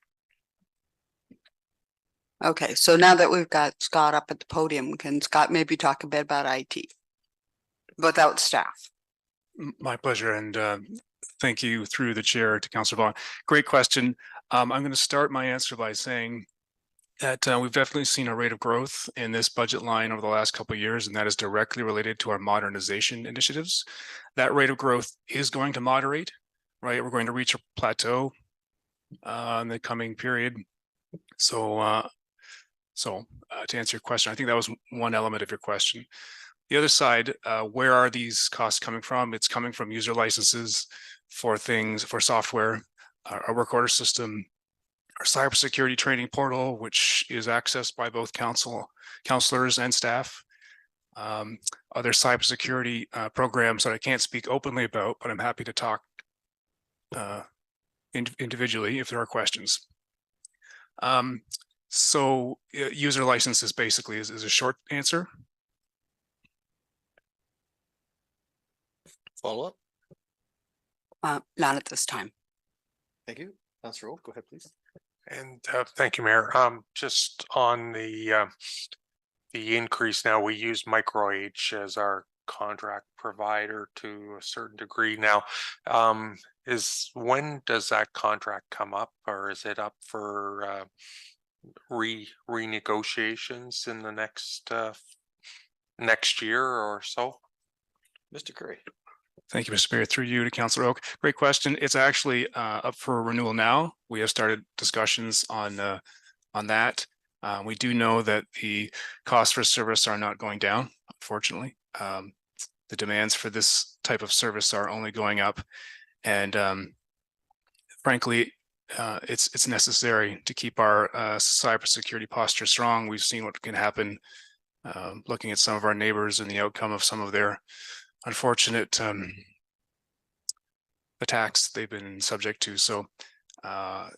okay, so now that we've got Scott up at the podium, can Scott maybe talk a bit about IT without staff? My pleasure, and thank you through the chair to Councillor Vaughn. Great question. I'm going to start my answer by saying that we've definitely seen a rate of growth in this budget line over the last couple of years, and that is directly related to our modernization initiatives. That rate of growth is going to moderate, right? We're going to reach a plateau in the coming period. So, to answer your question, I think that was one element of your question. The other side, where are these costs coming from? It's coming from user licenses for things, for software, our work order system, our cybersecurity training portal, which is accessed by both counselors and staff. Other cybersecurity programs that I can't speak openly about, but I'm happy to talk individually if there are questions. So user licenses basically is a short answer. Follow up? Not at this time. Thank you. Councillor Oak, go ahead, please. And thank you, Mayor. Just on the increase now, we use MicroH as our contract provider to a certain degree now. When does that contract come up, or is it up for renegotiations in the next year or so? Mr. Curry. Thank you, Mr. Mayor. Through you to Councillor Oak. Great question. It's actually up for renewal now. We have started discussions on that. We do know that the costs for service are not going down, unfortunately. The demands for this type of service are only going up, and frankly, it's necessary to keep our cybersecurity posture strong. We've seen what can happen looking at some of our neighbors and the outcome of some of their unfortunate attacks they've been subject to. So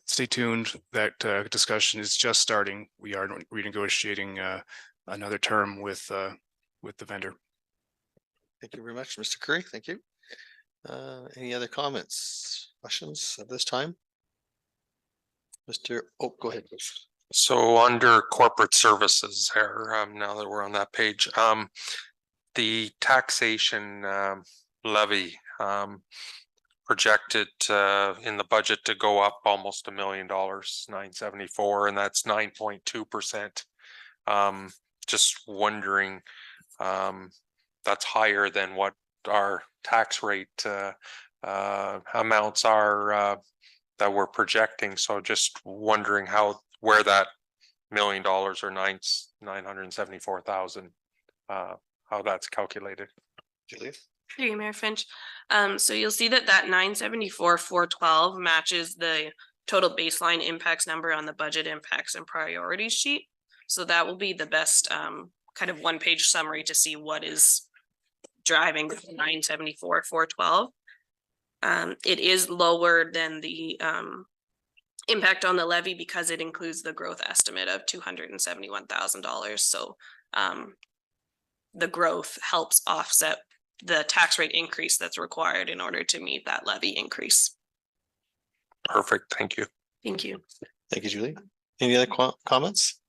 stay tuned. That discussion is just starting. We are renegotiating another term with the vendor. Thank you very much, Mr. Curry. Thank you. Any other comments, questions at this time? Mr. Oak, go ahead, please. So under corporate services there, now that we're on that page, the taxation levy projected in the budget to go up almost $1 million, 974, and that's 9.2%. Just wondering, that's higher than what our tax rate amounts are that we're projecting. So just wondering where that $1 million or 974,000, how that's calculated. Julia? Through you, Mayor Finch. So you'll see that 974,412 matches the total baseline impacts number on the budget impacts and priorities sheet. So that will be the best kind of one-page summary to see what is driving 974,412. It is lower than the impact on the levy because it includes the growth estimate of $271,000. So the growth helps offset the tax rate increase that's required in order to meet that levy increase. Perfect, thank you. Thank you. Thank you, Julie. Any other comments?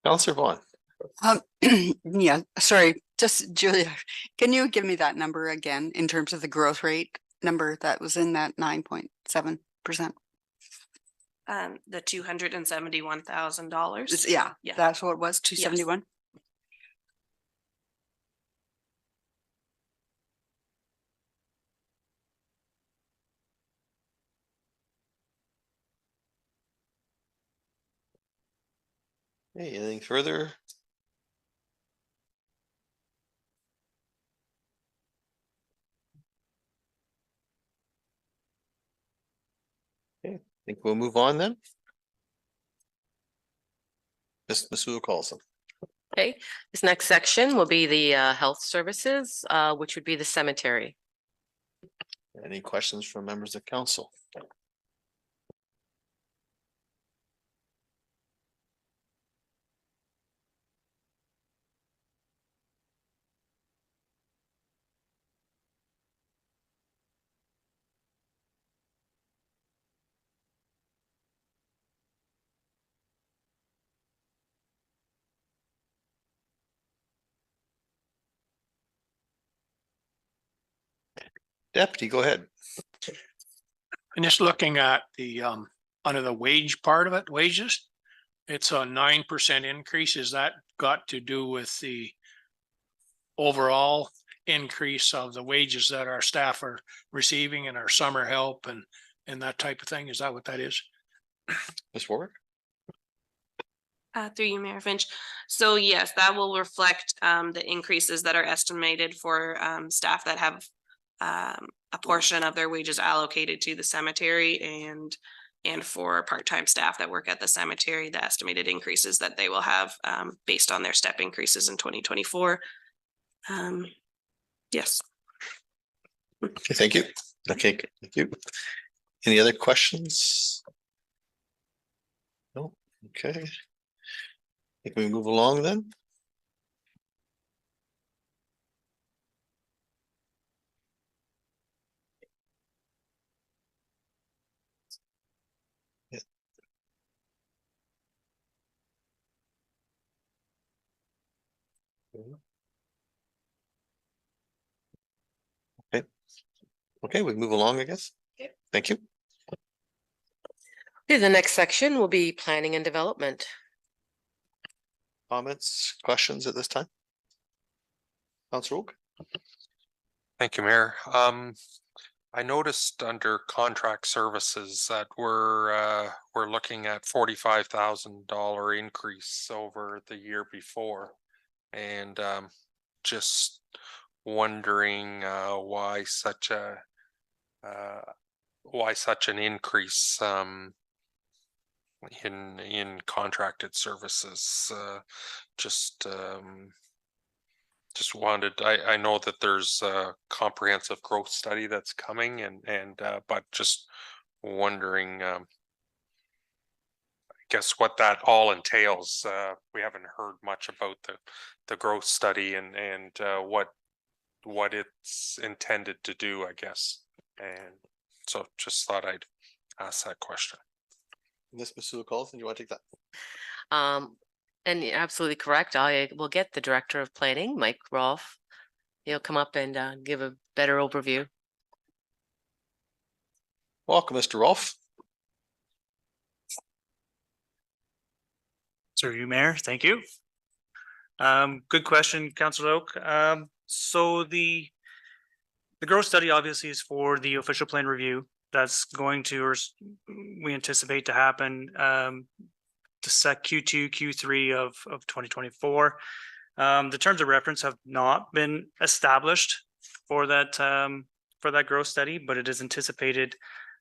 Counselor Vaughn? Yeah, sorry, just Julia, can you give me that number again in terms of the growth rate number that was in that 9.7%? The $271,000. Yeah, Yeah. that's what it was, 271? Hey, anything further? Okay, I think we'll move on then. Ms. Carlson. Okay, this next section will be the health services, which would be the cemetery. Any questions from members of council? Deputy, go ahead. And just looking at the under the wage part of it, wages, it's a 9% increase. Is that got to do with the overall increase of the wages that our staff are receiving and our summer help and that type of thing? Is that what that is? Ms. Warwick? Through you, Mayor Finch. So yes, that will reflect the increases that are estimated for staff that have a portion of their wages allocated to the cemetery and for part-time staff that work at the cemetery, the estimated increases that they will have based on their step increases in 2024. Yes. Okay, thank you. Okay, thank you. Any other questions? No, okay. I think we move along then. Yeah. Okay. Okay, we move along, I guess. Okay. Thank you. Okay, the next section will be planning and development. Comments, questions at this time? Councilor Oak? Thank you, Mayor. I noticed under contract services that we're looking at $45,000 increase over the year before, and just wondering why such an increase in contracted services. Just wanted, I know that there's a comprehensive growth study that's coming and but just wondering I guess what that all entails. We haven't heard much about the growth study and what it's intended to do, I guess. And so just thought I'd ask that question. Ms. Masula Carlson, do you want to take that? And you're absolutely correct. I will get the Director of Planning, Mike Rolfe. He'll come up and give a better overview. Welcome, Mr. Rolfe. Through you, Mayor. Thank you. Good question, Councillor Oak. So the growth study obviously is for the official plan review. That's going to, or we anticipate to happen to set Q2, Q3 of 2024. The terms of reference have not been established for that growth study, but it is anticipated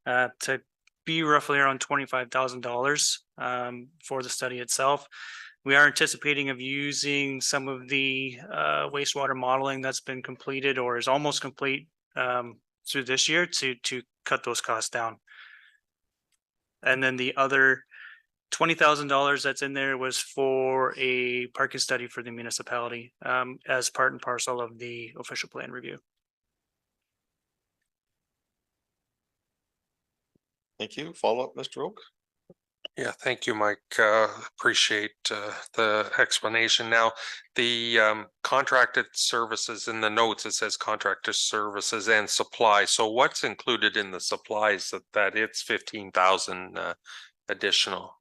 to be roughly around $25,000 for the study itself. We are anticipating of using some of the wastewater modeling that's been completed or is almost complete through this year to cut those costs down. And then the other $20,000 that's in there was for a parking study for the municipality as part and parcel of the official plan review. Thank you. Follow up, Mr. Oak? Yeah, thank you, Mike. Appreciate the explanation. Now, the contracted services in the notes, it says contracted services and supply. So what's included in the supplies that it's 15,000 additional?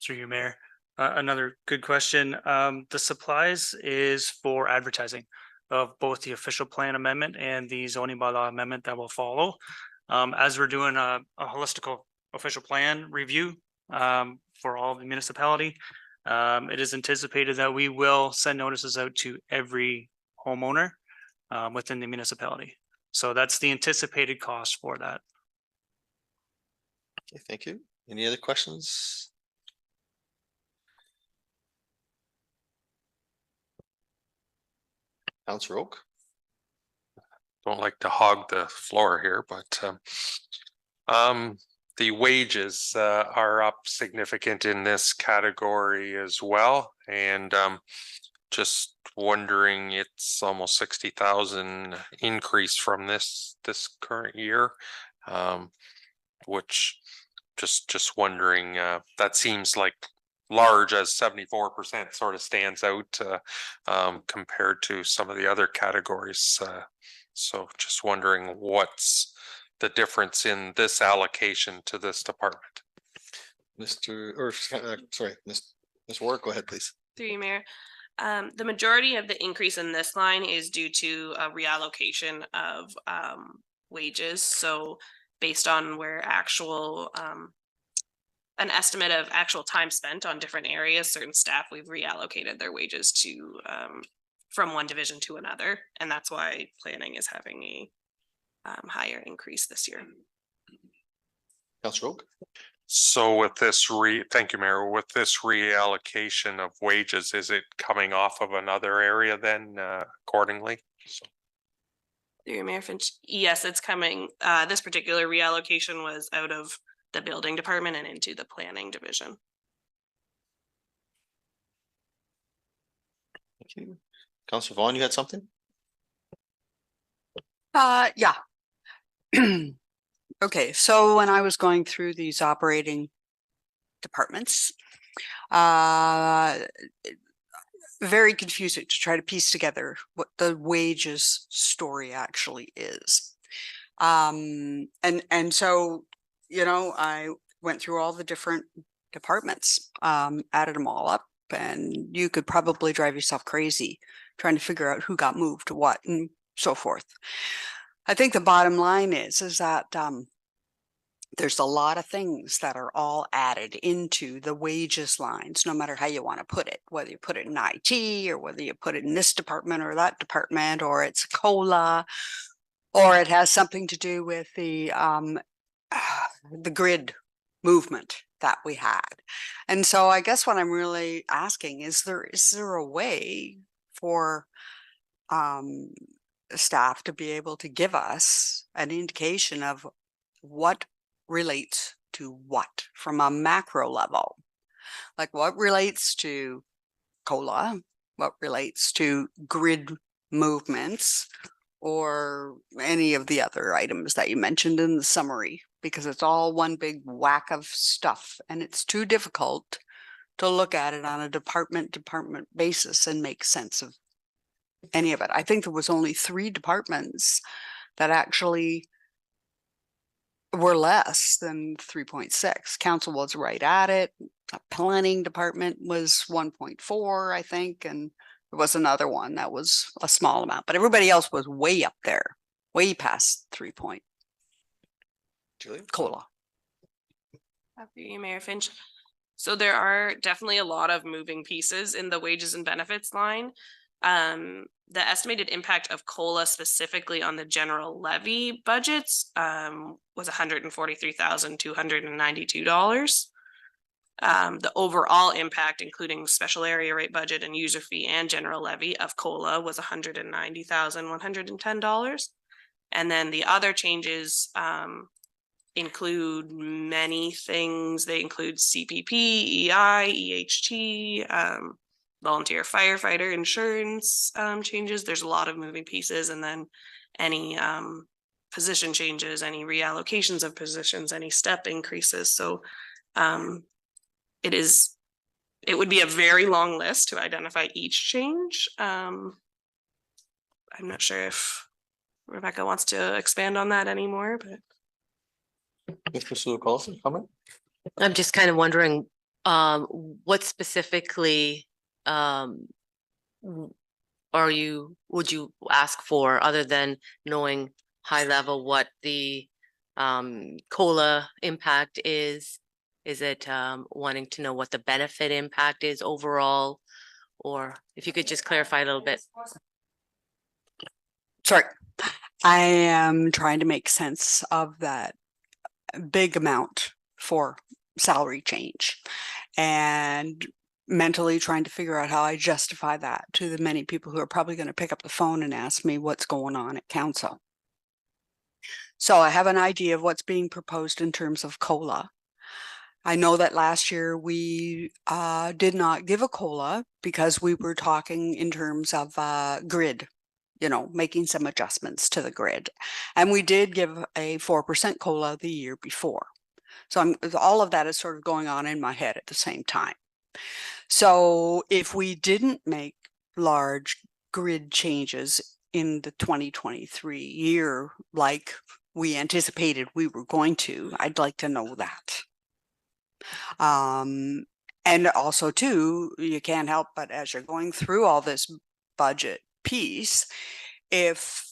Through you, Mayor. Another good question. The supplies is for advertising of both the official plan amendment and the zoning bylaw amendment that will follow. As we're doing a holistic official plan review for all of the municipality, it is anticipated that we will send notices out to every homeowner within the municipality. So that's the anticipated cost for that. Okay, thank you. Any other questions? Councillor Oak? Don't like to hog the floor here, but the wages are up significant in this category as well. And just wondering, it's almost 60,000 increase from this current year, which just wondering, that seems like large, as 74% sort of stands out compared to some of the other categories. So just wondering what's the difference in this allocation to this department. Ms. Ward, go ahead, please. Through you, Mayor. The majority of the increase in this line is due to a reallocation of wages. So based on where actual an estimate of actual time spent on different areas, certain staff, we've reallocated their wages to from one division to another. And that's why planning is having a higher increase this year. Councillor Oak? So with this thank you, Mayor, with this reallocation of wages, is it coming off of another area then accordingly? Through Mayor Finch, yes, it's coming. This particular reallocation was out of the building department and into the planning division. Thank you. Councillor Vaughn, you had something? Yeah. Okay, so when I was going through these operating departments, very confusing to try to piece together what the wages story actually is. And so, you know, I went through all the different departments, added them all up, and you could probably drive yourself crazy trying to figure out who got moved to what and so forth. I think the bottom line is that there's a lot of things that are all added into the wages lines, no matter how you want to put it, whether you put it in IT or whether you put it in this department or that department, or it's COLA, or it has something to do with the grid movement that we had. And so I guess what I'm really asking is there a way for staff to be able to give us an indication of what relates to what from a macro level, like what relates to COLA, what relates to grid movements, or any of the other items that you mentioned in the summary, because it's all one big whack of stuff and it's too difficult to look at it on a department basis and make sense of any of it. I think there was only 3 departments that actually were less than 3.6. Council was right at it. Planning department was 1.4, I think, and there was another one that was a small amount, but everybody else was way up there, way past 3 point. Julie? COLA. After you, Mayor Finch. So there are definitely a lot of moving pieces in the wages and benefits line. The estimated impact of COLA specifically on the general levy budgets was $143,292. The overall impact, including special area rate budget and user fee and general levy of COLA, was $190,110. And then the other changes include many things. They include CPP, EI, EHT, volunteer firefighter insurance changes. There's a lot of moving pieces, and then any position changes, any reallocations of positions, any step increases. So it would be a very long list to identify each change. I'm not sure if Rebecca wants to expand on that anymore, but. Mr. Sue Carlson, comment? I'm just kind of wondering, what specifically would you ask for, other than knowing high level what the COLA impact is? Is it wanting to know what the benefit impact is overall? Or if you could just clarify a little bit. Sorry, I am trying to make sense of that big amount for salary change and mentally trying to figure out how I justify that to the many people who are probably going to pick up the phone and ask me what's going on at council. So I have an idea of what's being proposed in terms of COLA. I know that last year we did not give a COLA because we were talking in terms of grid, you know, making some adjustments to the grid. And we did give a 4% COLA the year before. So all of that is sort of going on in my head at the same time. So if we didn't make large grid changes in the 2023 year, like we anticipated we were going to, I'd like to know that. And also too, you can't help but as you're going through all this budget piece, if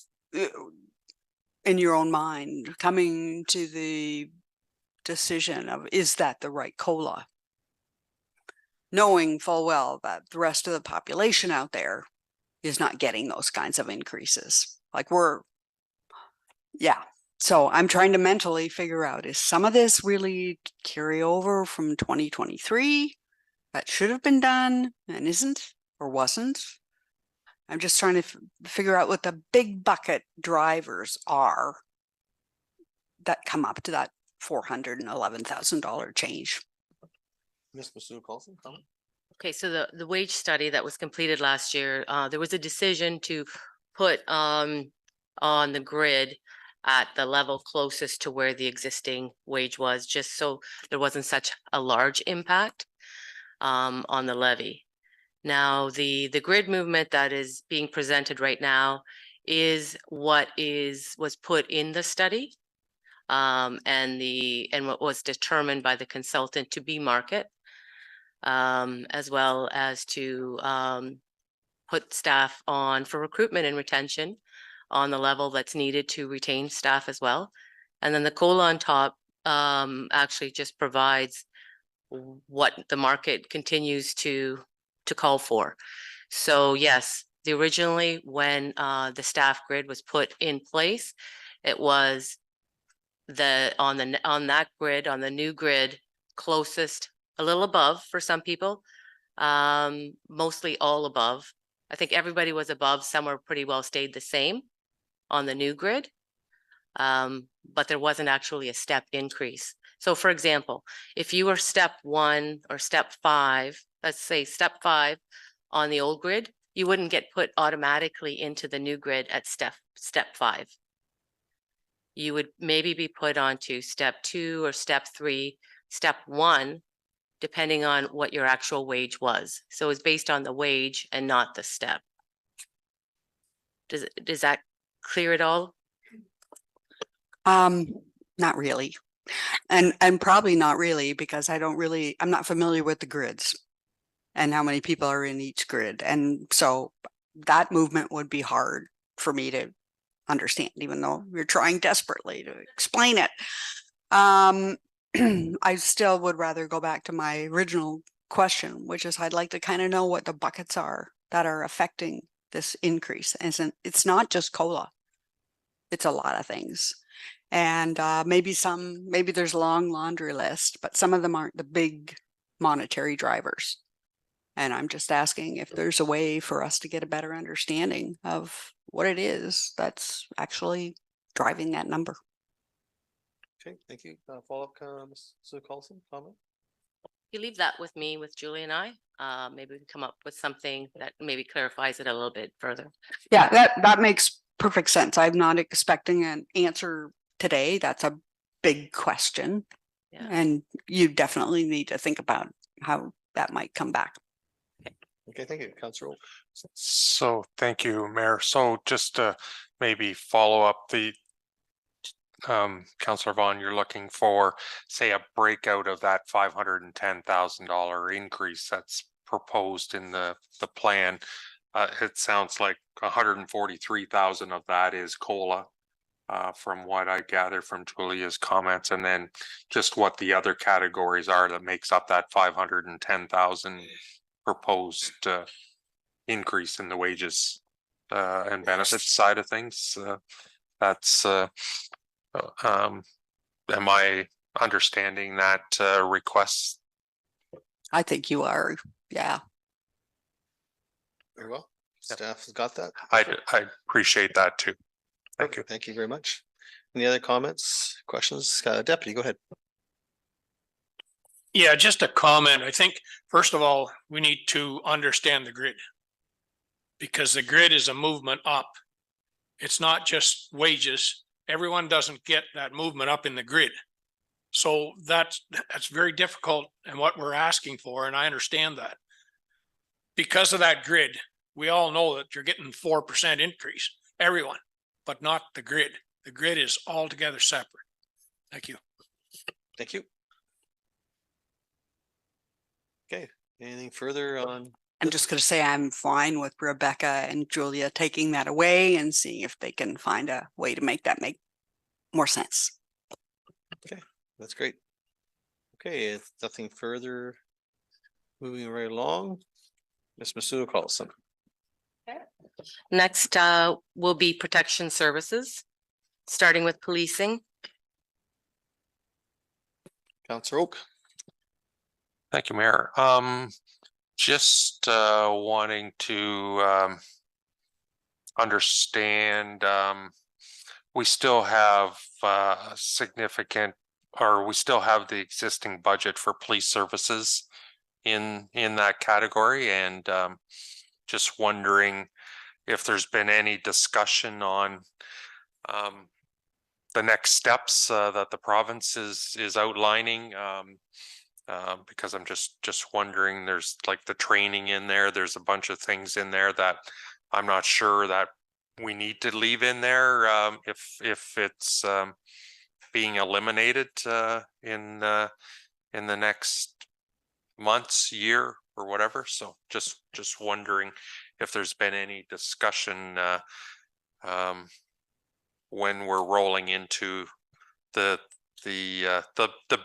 in your own mind coming to the decision of, is that the right COLA? Knowing full well that the rest of the population out there is not getting those kinds of increases. Like so I'm trying to mentally figure out, is some of this really carry over from 2023 that should have been done and isn't or wasn't? I'm just trying to figure out what the big bucket drivers are that come up to that $411,000 change. Ms. Sue Carlson, comment? Okay, so the wage study that was completed last year, there was a decision to put on the grid at the level closest to where the existing wage was, just so there wasn't such a large impact on the levy. Now, the grid movement that is being presented right now is what was put in the study, and what was determined by the consultant to be market, as well as to put staff on for recruitment and retention on the level that's needed to retain staff as well. And then the COLA on top actually just provides what the market continues to call for. So yes, originally when the staff grid was put in place, it was on that grid, on the new grid, closest, a little above for some people, mostly all above. I think everybody was above. Some were pretty well stayed the same on the new grid, but there wasn't actually a step increase. So for example, if you were step 1 or step 5, let's say step 5 on the old grid, you wouldn't get put automatically into the new grid at step 5. You would maybe be put onto step 2 or step 3, step 1, depending on what your actual wage was. So it's based on the wage and not the step. Does that clear it all? not really. And probably not really because I'm not familiar with the grids and how many people are in each grid. And so that movement would be hard for me to understand, even though you're trying desperately to explain it. I still would rather go back to my original question, which is I'd like to kind of know what the buckets are that are affecting this increase. And it's not just COLA. It's a lot of things. And maybe there's a long laundry list, but some of them aren't the big monetary drivers. And I'm just asking if there's a way for us to get a better understanding of what it is that's actually driving that number. Okay, thank you. Follow-up, Ms. Carlson, comment? You leave that with me, with Julie and I. Maybe we can come up with something that maybe clarifies it a little bit further. Yeah, that makes perfect sense. I'm not expecting an answer today. That's a big question. Yeah. And you definitely need to think about how that might come back. Okay, thank you, Councillor Oak. So thank you, Mayor. So just to maybe follow up the Councillor Vaughn, you're looking for, say, a breakout of that $510,000 increase that's proposed in the plan. It sounds like 143,000 of that is COLA, from what I gather from Julia's comments, and then just what the other categories are that makes up that 510,000 proposed increase in the wages and benefits side of things. That's am I understanding that request? I think you are. Yeah. Very well. Staff has got that. I appreciate that too. Thank you. Thank you very much. Any other comments, questions? Deputy, go ahead. Yeah, just a comment. I think, first of all, we need to understand the grid. Because the grid is a movement up. It's not just wages. Everyone doesn't get that movement up in the grid. So that's very difficult and what we're asking for, and I understand that. Because of that grid, we all know that you're getting 4% increase, everyone, but not the grid. The grid is altogether separate. Thank you. Thank you. Okay, anything further on? I'm just going to say I'm fine with Rebecca and Julia taking that away and seeing if they can find a way to make that make more sense. Okay, that's great. Okay, if nothing further, moving right along. Ms. Masuda Carlson. Next will be protection services, starting with policing. Councillor Oak. Thank you, Mayor. Just wanting to understand, we still have significant, or we still have the existing budget for police services in that category, and just wondering if there's been any discussion on the next steps that the province is outlining. Because I'm just wondering, there's like the training in there, there's a bunch of things in there that I'm not sure that we need to leave in there if it's being eliminated in the next months, year, or whatever. So just wondering if there's been any discussion when we're rolling into the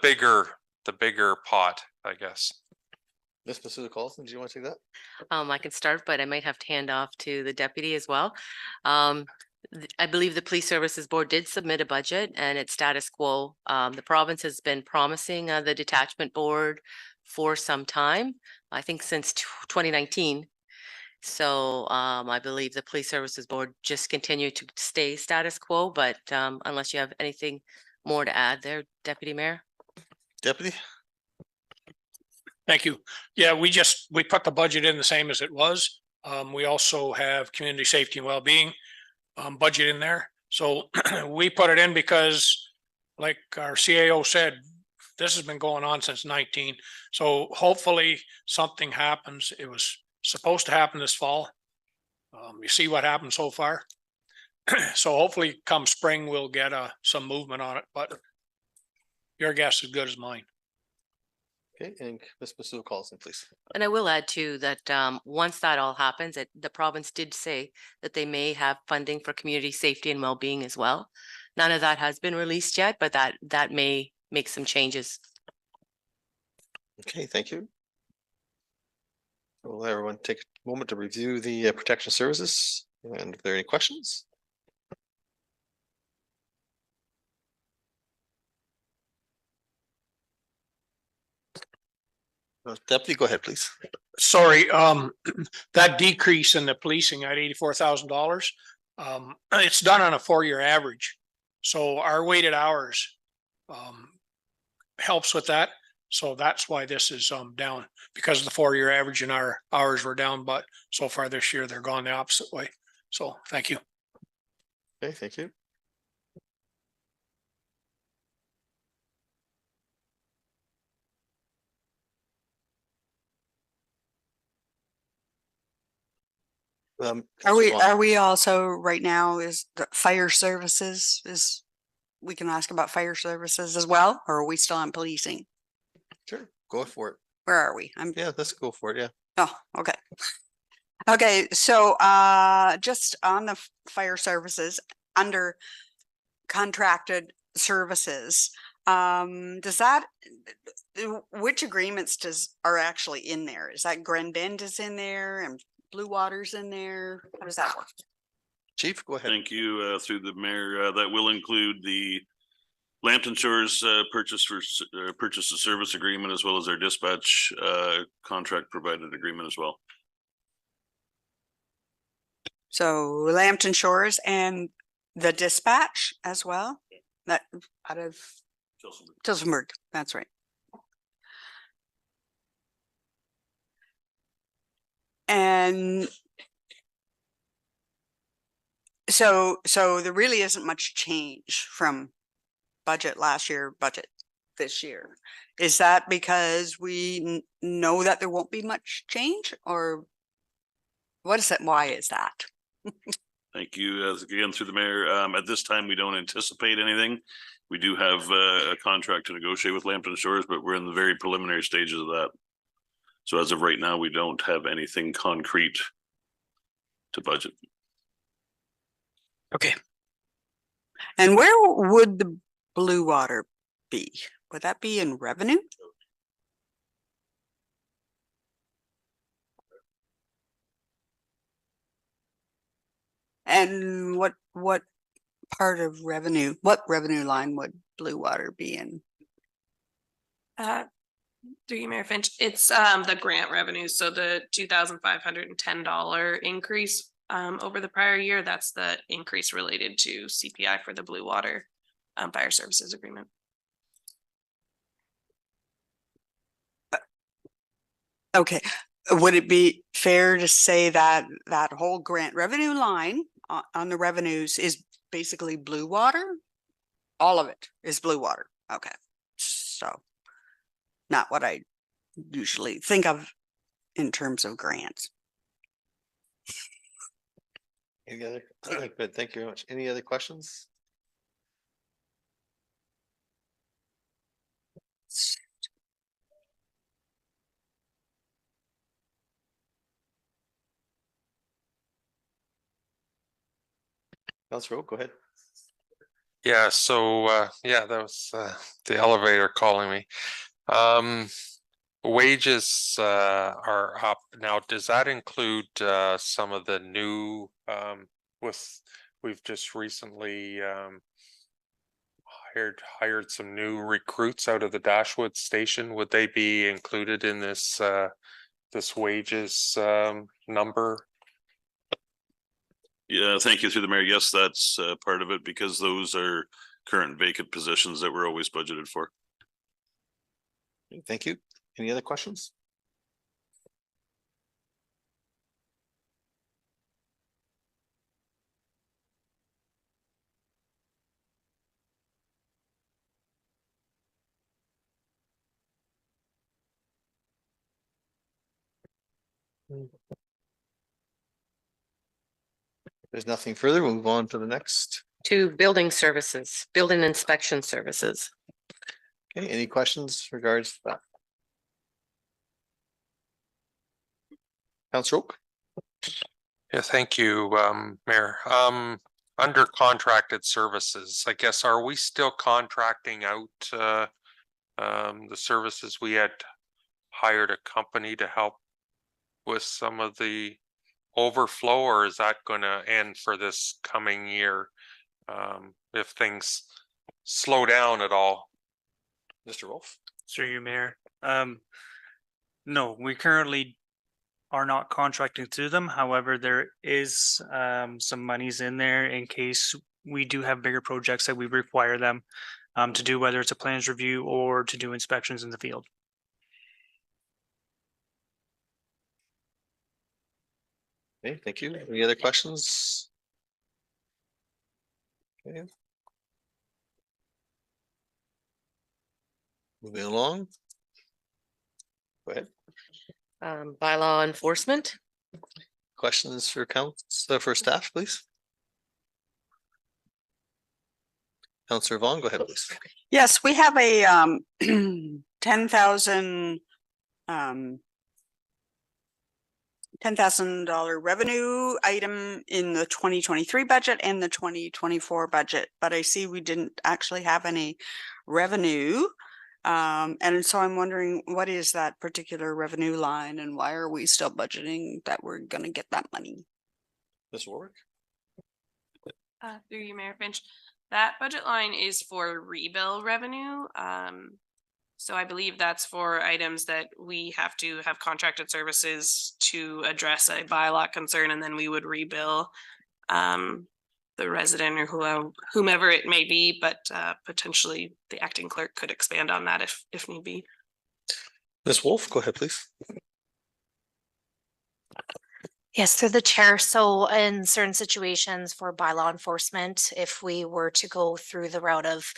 bigger pot, I guess. Ms. Masuda Carlson, do you want to take that? I can start, but I might have to hand off to the deputy as well. I believe the Police Services Board did submit a budget and it's status quo. The province has been promising the detachment board for some time, I think since 2019. So I believe the Police Services Board just continued to stay status quo, but unless you have anything more to add there, Deputy Mayor. Deputy? Thank you. Yeah, we put the budget in the same as it was. We also have community safety and well-being budget in there. So we put it in because, like our CAO said, this has been going on since 19. So hopefully something happens. It was supposed to happen this fall. You see what happened so far. So hopefully come spring, we'll get some movement on it, but your guess is as good as mine. Okay, and Ms. Masul Collison, please. And I will add too that once that all happens, the province did say that they may have funding for community safety and well-being as well. None of that has been released yet, but that may make some changes. Okay, thank you. Will everyone take a moment to review the protection services? And if there are any questions? Deputy, go ahead, please. Sorry, that decrease in the policing at $84,000, it's done on a 4-year average. So our weighted hours helps with that. So that's why this is down, because of the 4-year average and our hours were down, but so far this year they're gone the opposite way. So thank you. Okay, thank you. Are we also right now is the fire services is, we can ask about fire services as well, or are we still on policing? Sure, go for it. Where are we? Yeah, let's go for it. Yeah. Oh, okay. Okay, so just on the fire services under contracted services, does that, which agreements are actually in there? Is that Grand Bend is in there and Blue Water's in there? How does that work? Chief, go ahead. Thank you, through the mayor. That will include the Lambton Shores purchase of service agreement, as well as our dispatch contract provided agreement as well. So Lambton Shores and the dispatch as well, that out of Tillsonburg, that's right. And so there really isn't much change from budget last year, budget this year. Is that because we know that there won't be much change, or what is it? Why is that? Thank you. Again, through the mayor, at this time, we don't anticipate anything. We do have a contract to negotiate with Lambton Shores, but we're in the very preliminary stages of that. So as of right now, we don't have anything concrete to budget. Okay. And where would the Blue Water be? Would that be in revenue? And what part of revenue, what revenue line would Blue Water be in? Through you, Mayor Finch, it's the grant revenue. So the $2,510 increase over the prior year, that's the increase related to CPI for the Blue Water fire services agreement. Okay, would it be fair to say that that whole grant revenue line on the revenues is basically Blue Water? All of it is Blue Water. Okay, so not what I usually think of in terms of grants. Any other? Good, thank you very much. Any other questions? Councilor Rowe, go ahead. Yeah, so yeah, that was the elevator calling me. Wages are up now. Does that include some of the new we've just recently hired some new recruits out of the Dashwood station? Would they be included in this this wages number? Yeah, thank you, through the mayor. Yes, that's part of it, because those are current vacant positions that we're always budgeted for. Thank you. Any other questions? There's nothing further. We'll move on to the next. To building services, building inspection services. Okay, any questions regards to that? Councillor Oak? Yeah, thank you, Mayor. Under contracted services, I guess, are we still contracting out the services? We had hired a company to help with some of the overflow, or is that gonna end for this coming year? If things slow down at all? Mr. Wolf? Through you, Mayor. No, we currently are not contracting to them. However, there is some monies in there in case we do have bigger projects that we require them to do, whether it's a plans review or to do inspections in the field. Okay, thank you. Any other questions? Okay. Moving along. Go ahead. Bylaw enforcement. Questions for council, for staff, please? Councillor Vaughn, go ahead, please. Yes, we have a 10,000 $10,000 revenue item in the 2023 budget and the 2024 budget, but I see we didn't actually have any revenue. And so I'm wondering, what is that particular revenue line and why are we still budgeting that we're going to get that money? Ms. Warwick? Through you, Mayor Finch, that budget line is for rebill revenue. So I believe that's for items that we have to have contracted services to address a bylaw concern, and then we would rebill the resident or whomever it may be, but potentially the acting clerk could expand on that if need be. Ms. Wolf, go ahead, please. Yes, through the chair. So in certain situations for bylaw enforcement, if we were to go through the route of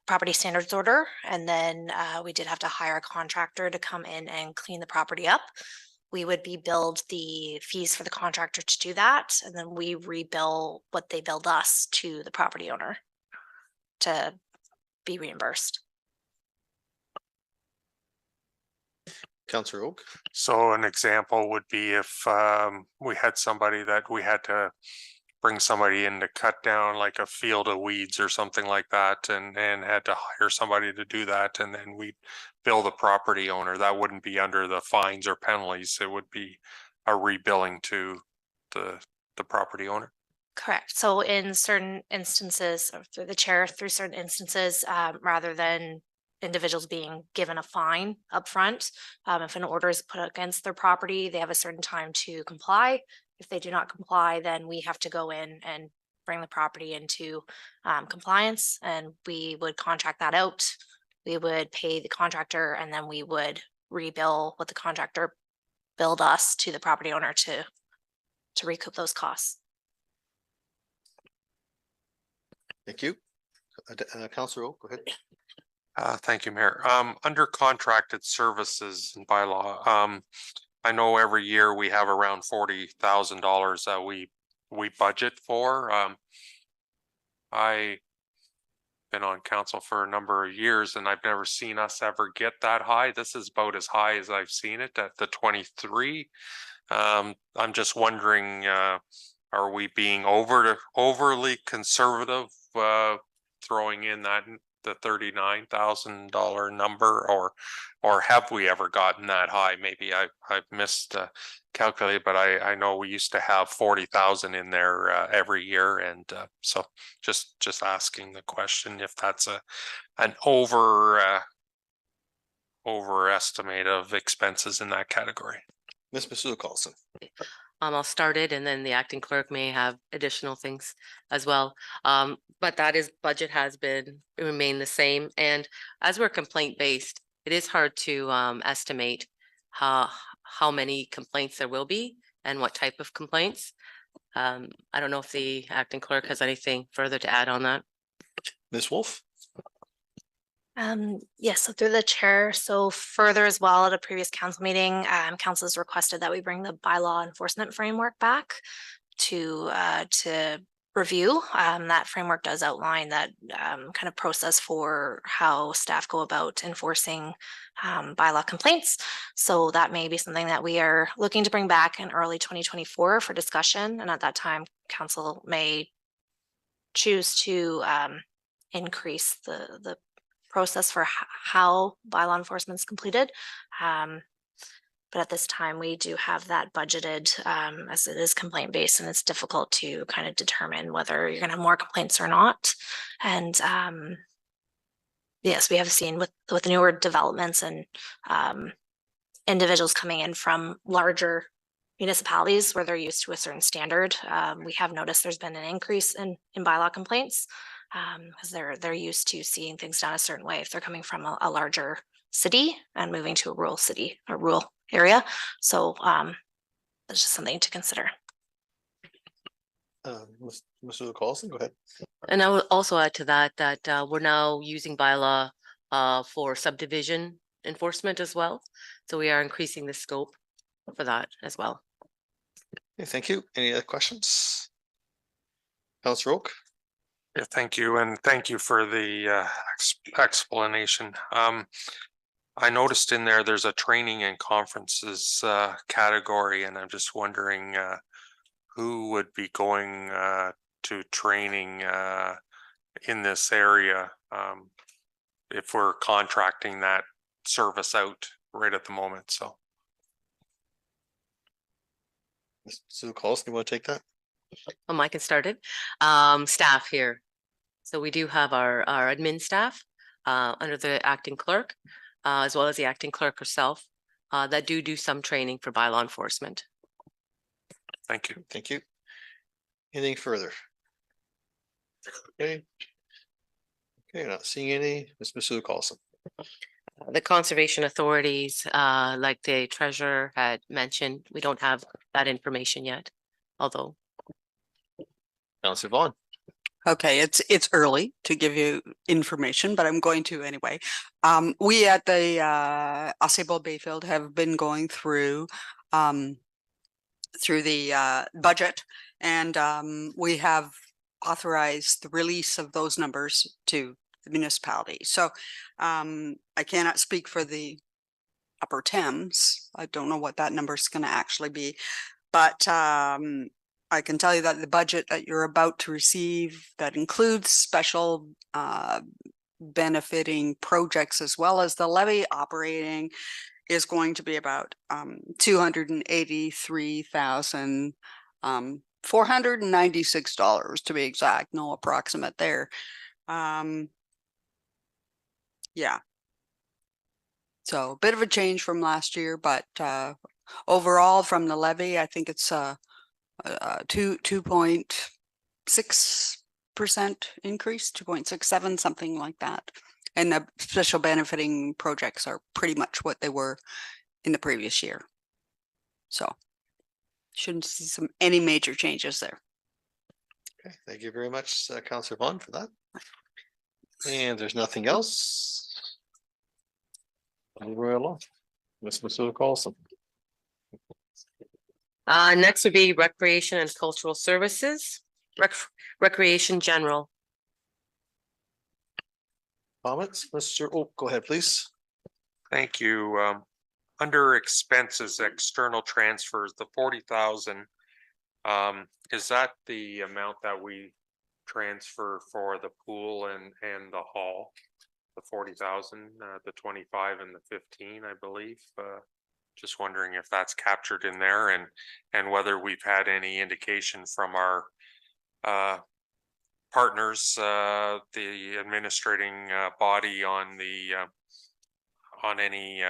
property standards order, and then we did have to hire a contractor to come in and clean the property up, we would be billed the fees for the contractor to do that, and then we rebill what they billed us to the property owner to be reimbursed. Councillor Oak? So an example would be if we had somebody that we had to bring somebody in to cut down like a field of weeds or something like that, and had to hire somebody to do that, and then we bill the property owner. That wouldn't be under the fines or penalties. It would be a rebilling to the property owner. Correct. So in certain instances, or through the chair, through certain instances, rather than individuals being given a fine upfront, if an order is put against their property, they have a certain time to comply. If they do not comply, then we have to go in and bring the property into compliance, and we would contract that out. We would pay the contractor, and then we would rebill what the contractor billed us to the property owner to recoup those costs. Thank you. Councillor Oak, go ahead. Thank you, Mayor. Under contracted services and bylaw, I know every year we have around $40,000 that we budget for. I've been on council for a number of years and I've never seen us ever get that high. This is about as high as I've seen it at the 23. I'm just wondering, are we being overly conservative, throwing in the $39,000 number, or have we ever gotten that high? Maybe I've missed calculate, but I know we used to have 40,000 in there every year, and so just asking the question if that's an overestimate of expenses in that category. Ms. Masuda Carlson. I'll start it, and then the acting clerk may have additional things as well. But that is, budget has remained the same. And as we're complaint based, it is hard to estimate how many complaints there will be and what type of complaints. I don't know if the acting clerk has anything further to add on that. Ms. Wolf? Yes, so through the chair. So further as well, at a previous council meeting, council has requested that we bring the bylaw enforcement framework back to review. That framework does outline that kind of process for how staff go about enforcing bylaw complaints. So that may be something that we are looking to bring back in early 2024 for discussion. And at that time, council may choose to increase the process for how bylaw enforcement is completed. But at this time, we do have that budgeted as it is complaint based, and it's difficult to kind of determine whether you're going to have more complaints or not. And yes, we have seen with newer developments and individuals coming in from larger municipalities where they're used to a certain standard. We have noticed there's been an increase in bylaw complaints because they're used to seeing things done a certain way if they're coming from a larger city and moving to a rural city or rural area. So that's just something to consider. Mr. Carlson, go ahead. And I would also add to that, we're now using bylaw for subdivision enforcement as well. So we are increasing the scope for that as well. Okay, thank you. Any other questions? Councilor Oak? Yeah, thank you. And thank you for the explanation. I noticed in there's a training and conferences category, and I'm just wondering who would be going to training in this area if we're contracting that service out right at the moment. So. Mr. Carlson, you want to take that? I can start it. Staff here. So we do have our admin staff under the acting clerk, as well as the acting clerk herself, that do some training for bylaw enforcement. Thank you. Thank you. Anything further? Okay. Okay, not seeing any. Mr. Carlson. The conservation authorities, like the treasurer had mentioned, we don't have that information yet, although. Councilor Vaughn. Okay, it's early to give you information, but I'm going to anyway. We at the Ausable Bayfield have been going through the budget, and we have authorized the release of those numbers to the municipality. So I cannot speak for the Upper Thames. I don't know what that number is going to actually be, but I can tell you that the budget that you're about to receive, that includes special benefiting projects as well as the levy operating, is going to be about $283,496 to be exact. No approximate there. Yeah. So a bit of a change from last year, but overall from the levy, I think it's 2.6% increase, 2.67, something like that. And the special benefiting projects are pretty much what they were in the previous year. So shouldn't see any major changes there. Okay, thank you very much, Councilor Vaughn, for that. And there's nothing else. Right along. Mr. Carlson. Next would be recreation and cultural services, recreation general. Comments, Mr. Oh, go ahead, please. Thank you. Under expenses, external transfers, the 40,000, is that the amount that we transfer for the pool and the hall? The 40,000, the 25 and the 15, I believe. Just wondering if that's captured in there, and whether we've had any indication from our partners, the administrating body on any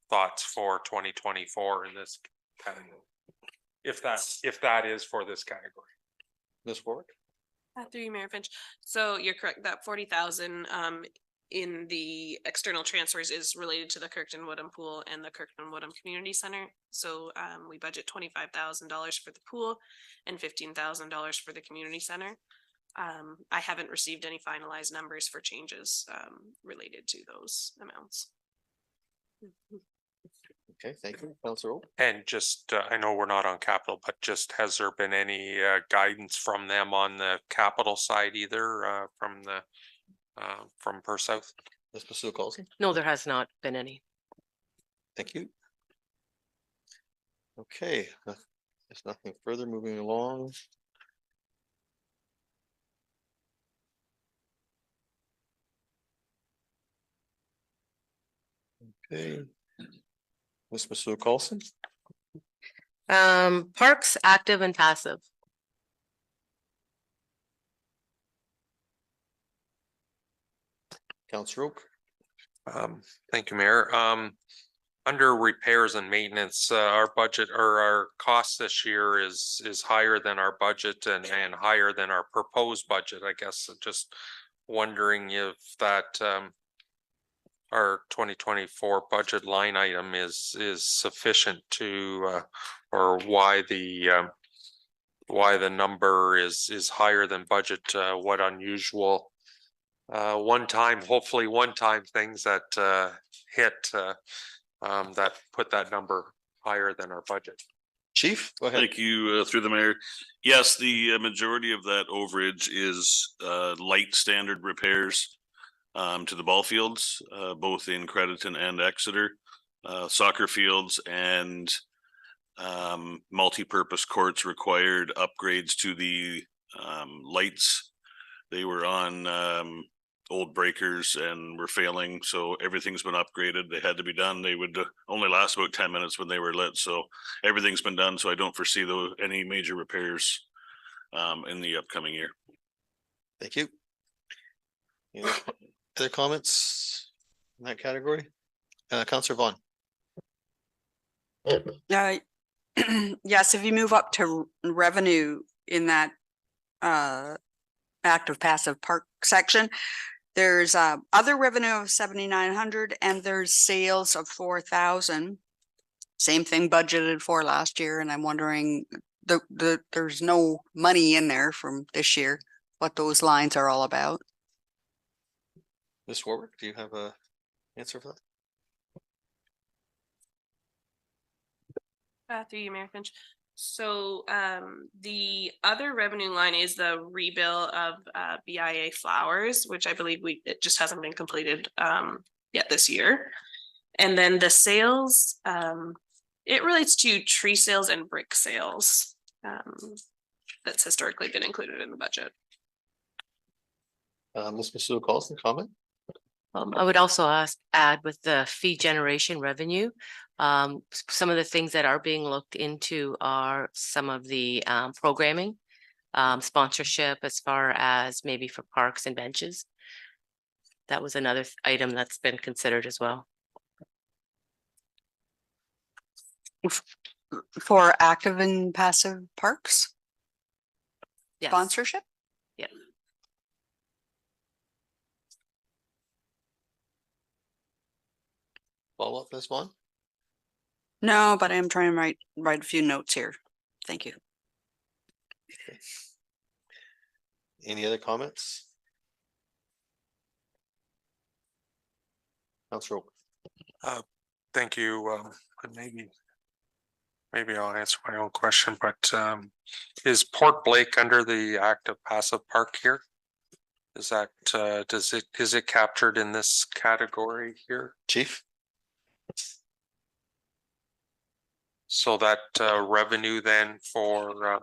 thoughts for 2024 in this category, if that is for this category. Ms. Warwick. Through you, Mayor Finch. So you're correct, that 40,000 in the external transfers is related to the Kirkton Woodham Pool and the Kirkton Woodham Community Center. So we budget $25,000 for the pool and $15,000 for the community center. I haven't received any finalized numbers for changes related to those amounts. Okay, thank you, Councilor Oak. And just, I know we're not on capital, but just has there been any guidance from them on the capital side either, from Per South? Ms. Pursuit Carlson, No, there has not been any. thank you. Okay, there's nothing further moving along. Okay. Ms. Pursuit Carlson, Parks, active and passive. Councilor Oak, Thank you, Mayor. Under repairs and maintenance, our budget or our cost this year is higher than our budget and higher than our proposed budget, I guess. Just wondering if that our 2024 budget line item is sufficient to or why the number is higher than budget, what unusual hopefully one-time things that hit that put that number higher than our budget. Chief, go ahead. Thank you, through the mayor. Yes, the majority of that overage is light standard repairs to the ball fields, both in Crediton and Exeter, soccer fields and multi-purpose courts required upgrades to the lights. They were on old breakers and were failing, so everything's been upgraded. They had to be done. They would only last about 10 minutes when they were lit, so everything's been done. So I don't foresee any major repairs in the upcoming year. Thank you. Any other comments in that category? Councilor Vaughn. Yes, if you move up to revenue in that active passive park section, there's other revenue of 7,900 and there's sales of 4,000. Same thing budgeted for last year, and I'm wondering there's no money in there from this year, what those lines are all about. Ms. Warwick, do you have a answer for that? Through you, Mayor Finch. So the other revenue line is the rebill of BIA Flowers, which I believe it just hasn't been completed yet this year. And then the sales, it relates to tree sales and brick sales. That's historically been included in the budget. Ms. Pursuit Carlson, comment? I would also add with the fee generation revenue, some of the things that are being looked into are some of the programming, sponsorship as far as maybe for parks and benches. That was another item that's been considered as well. For active and passive parks? Yes. Sponsorship? Yeah. Follow up, Ms. Vaughn? No, but I am trying to write a few notes here. Thank you. Okay. Any other comments? Councilor Oak. Thank you. Maybe I'll answer my own question, but is Port Blake under the active passive park here? Is that is it captured in this category here? Chief? So that revenue then for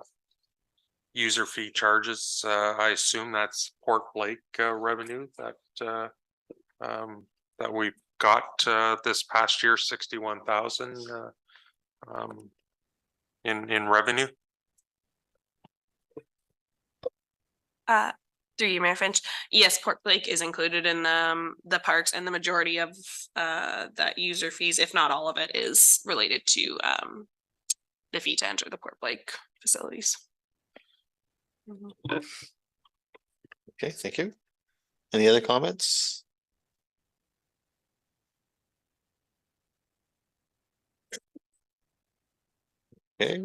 user fee charges, I assume that's Port Blake revenue that that we got this past year, 61,000 in revenue. Through you, Mayor Finch. Yes, Port Blake is included in the parks, and the majority of that user fees, if not all of it, is related to the fee to enter the Port Blake facilities. Okay, thank you. Any other comments? Okay.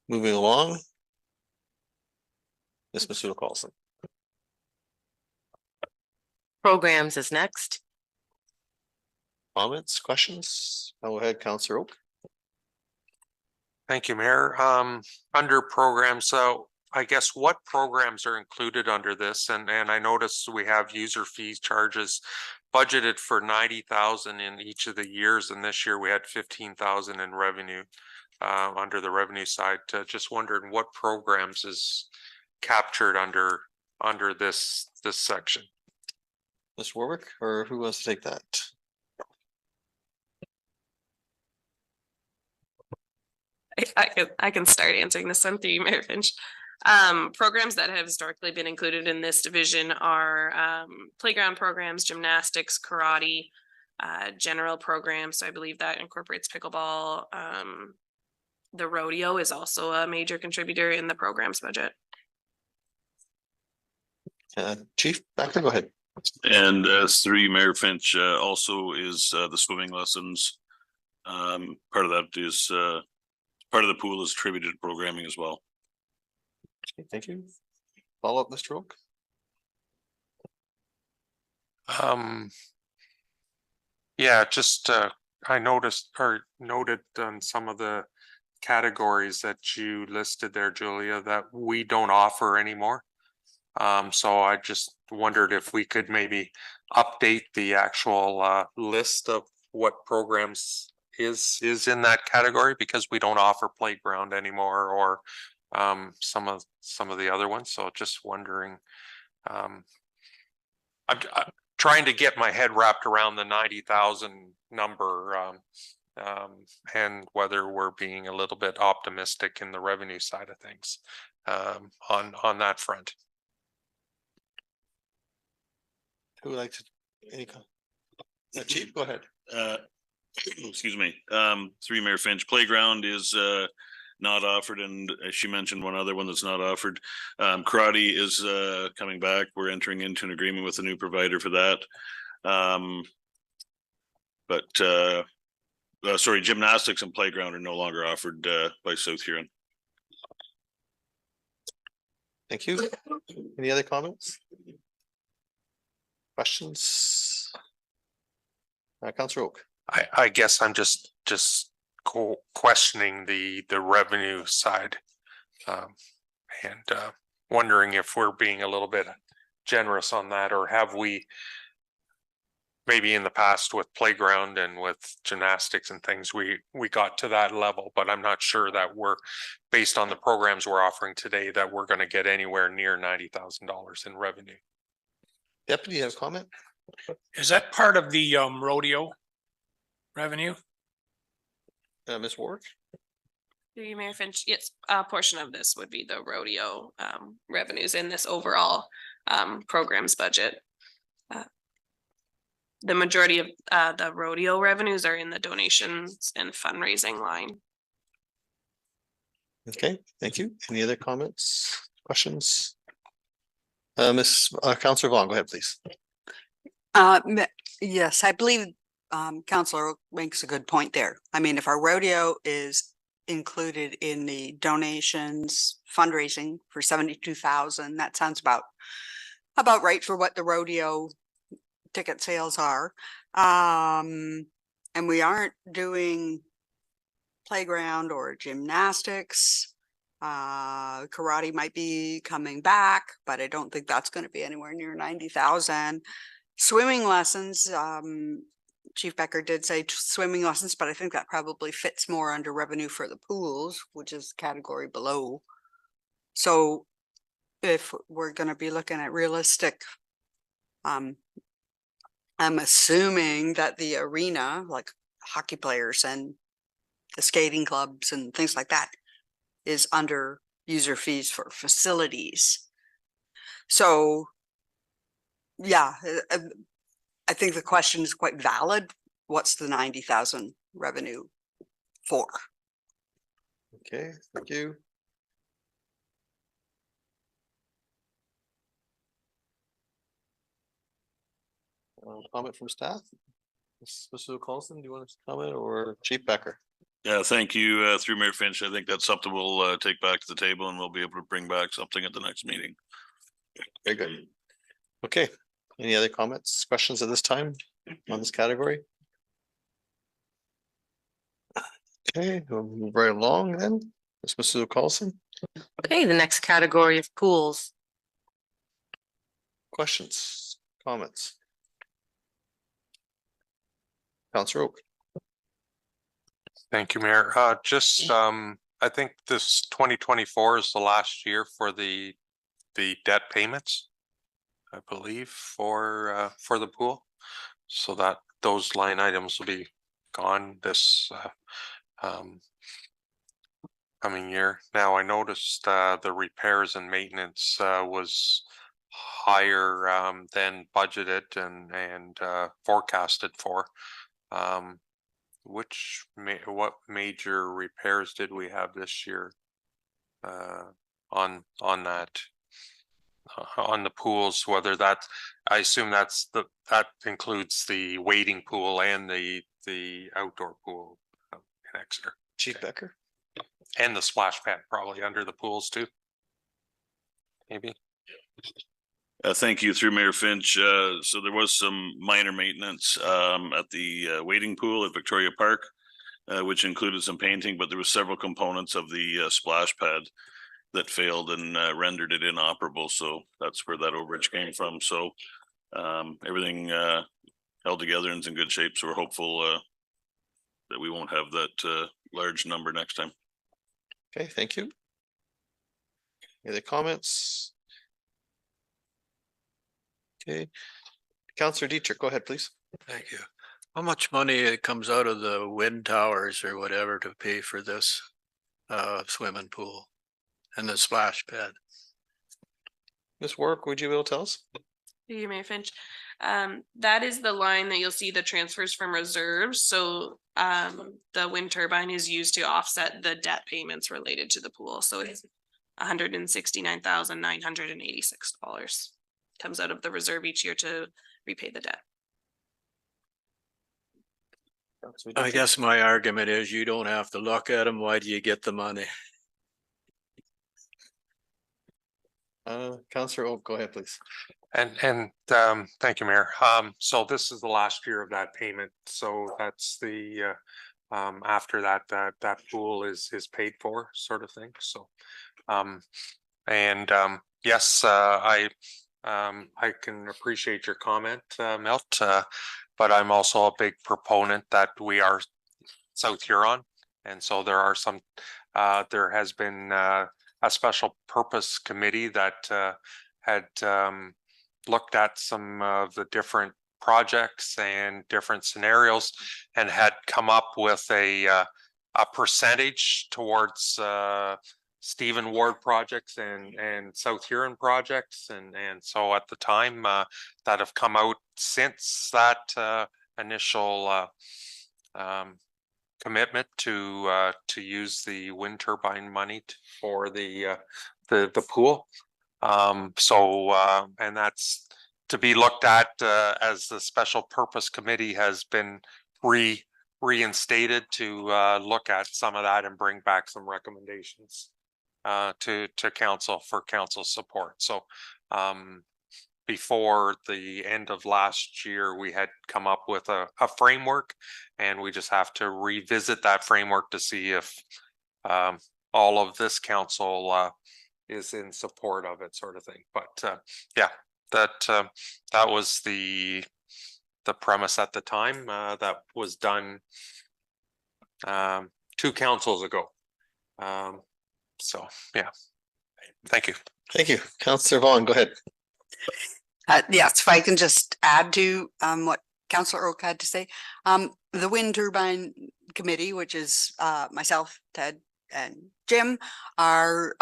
Moving along. Ms. Pursuit Carlson. Programs is next. Comments, questions? Go ahead, Counselor Oak. Thank you, Mayor. Under programs, so I guess what programs are included under this? And I noticed we have user fees charges budgeted for 90,000 in each of the years, and this year we had 15,000 in revenue under the revenue side. Just wondered what programs is captured under this section. Mr. Warwick, or who wants to take that? I can start answering this one through you, Mayor Finch. Programs that have historically been included in this division are playground programs, gymnastics, karate, general programs. So I believe that incorporates pickleball. The rodeo is also a major contributor in the programs budget. Chief Becker, go ahead. And through you, Mayor Finch, also is the swimming lessons. Part of that is part of the pool is attributed programming as well. Okay, thank you. Follow up, Mr. Oak. Yeah, just I noticed or noted on some of the categories that you listed there, Julia, that we don't offer anymore. So I just wondered if we could maybe update the actual list of what programs is in that category, because we don't offer playground anymore, or some of the other ones. So just wondering, I'm trying to get my head wrapped around the 90,000 number, and whether we're being a little bit optimistic in the revenue side of things on that front. Who would like to, Chief, go ahead. Excuse me, through Mayor Finch, playground is not offered, and as she mentioned, one other one that's not offered. Karate is coming back. We're entering into an agreement with a new provider for that. Sorry, gymnastics and playground are no longer offered by South Huron. Thank you. Any other comments? Questions? Councillor Oak. I guess I'm just questioning the revenue side, and wondering if we're being a little bit generous on that, or have we maybe in the past with playground and with gymnastics and things, we got to that level, but I'm not sure that we're, based on the programs we're offering today, that we're going to get anywhere near $90,000 in revenue. Deputy, you have a comment? Is that part of the rodeo revenue? Ms. Warwick? Through you, Mayor Finch, yes, a portion of this would be the rodeo revenues in this overall programs budget. The majority of the rodeo revenues are in the donations and fundraising line. Okay, thank you. Any other comments, questions? Councillor Vaughn, go ahead, please. Yes, I believe Councillor makes a good point there. I mean, if our rodeo is included in the donations fundraising for 72,000, that sounds about right for what the rodeo ticket sales are. And we aren't doing playground or gymnastics. Karate might be coming back, but I don't think that's going to be anywhere near 90,000. Swimming lessons, Chief Becker did say swimming lessons, but I think that probably fits more under revenue for the pools, which is category below. So if we're going to be looking at realistic, I'm assuming that the arena, like hockey players and the skating clubs and things like that, is under user fees for facilities. So yeah, I think the question is quite valid. What's the 90,000 revenue for? Okay, thank you. Comment from staff? Mr. Colson, do you want to comment, or Chief Becker? Yeah, thank you. Through Mayor Finch, I think that's something we'll take back to the table, and we'll be able to bring back something at the next meeting. Very good. Okay, any other comments, questions at this time on this category? Okay, we'll move right along then. Ms. Masuda Carlson, Okay, the next category is pools. questions, comments? Counselor Oak. Thank you, Mayor. I think this 2024 is the last year for the debt payments, I believe, for the pool. So that those line items will be gone this coming year. Now, I noticed the repairs and maintenance was higher than budgeted and forecasted for. What major repairs did we have this year on that? On the pools, whether that, I assume that includes the wading pool and the outdoor pool in Exeter. Chief Becker. And the splash pad probably under the pools too. Maybe. Thank you through Mayor Finch. So there was some minor maintenance at the wading pool at Victoria Park, which included some painting, but there were several components of the splash pad that failed and rendered it inoperable. So that's where that overage came from. So everything held together and is in good shape. So we're hopeful that we won't have that large number next time. Okay, thank you. Any other comments? Okay, Counselor Dietrich, go ahead, please. Thank you. How much money comes out of the wind towers or whatever to pay for this swimming pool and the splash pad? Ms. Warwick, would you be able to tell us? Thank you, Mayor Finch. That is the line that you'll see the transfers from reserves. So the wind turbine is used to offset the debt payments related to the pool. So it's $169,986 comes out of the reserve each year to repay the debt. I guess my argument is you don't have to look at them. Why do you get the money? Counselor Oak, go ahead, please. And thank you, Mayor. So this is the last year of that payment. So that's the after that pool is paid for, sort of thing. So yes, I can appreciate your comment, Milt, but I'm also a big proponent that we are South Huron, and so there are some. There has been a special purpose committee that had looked at some of the different projects and different scenarios, and had come up with a percentage towards Stephen Ward projects and South Huron projects, and so at the time that have come out since that initial commitment to use the wind turbine money for the pool. And that's to be looked at as the special purpose committee has been reinstated to look at some of that and bring back some recommendations to council for council support. So before the end of last year, we had come up with a framework, and we just have to revisit that framework to see if all of this council is in support of it, sort of thing. But yeah, that was the premise at the time. That was done 2 councils ago. So yeah, thank you. Thank you. Counselor Vaughn, go ahead. Yes, if I can just add to what Councillor Oak had to say. The wind turbine committee, which is myself, Ted, and Jim, are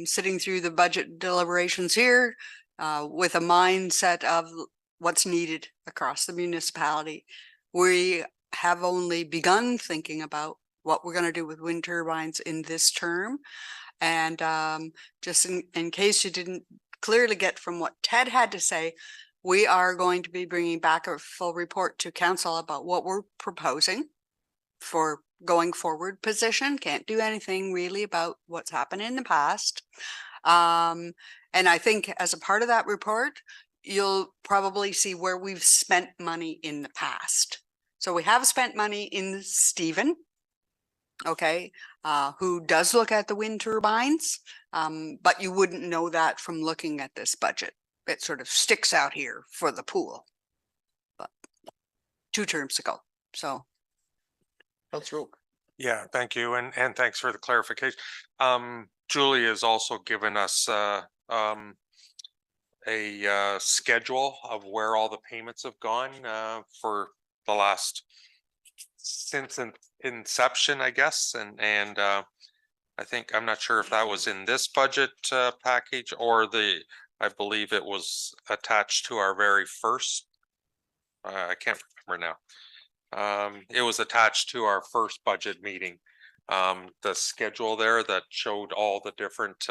sitting through the budget deliberations here with a mindset of what's needed across the municipality. We have only begun thinking about what we're going to do with wind turbines in this term. And just in case you didn't clearly get from what Ted had to say, we are going to be bringing back a full report to council about what we're proposing for going forward position. Can't do anything really about what's happened in the past. And I think as a part of that report, you'll probably see where we've spent money in the past. So we have spent money in Stephen. okay, who does look at the wind turbines. But you wouldn't know that from looking at this budget. It sort of sticks out here for the pool. But 2 terms ago, so. Councillor Oak. Yeah, thank you, and thanks for the clarification. Julie has also given us a schedule of where all the payments have gone for the last since inception, I guess, and I think I'm not sure if that was in this budget package or I believe it was attached to our very first. I can't remember now. It was attached to our first budget meeting. The schedule there that showed all the different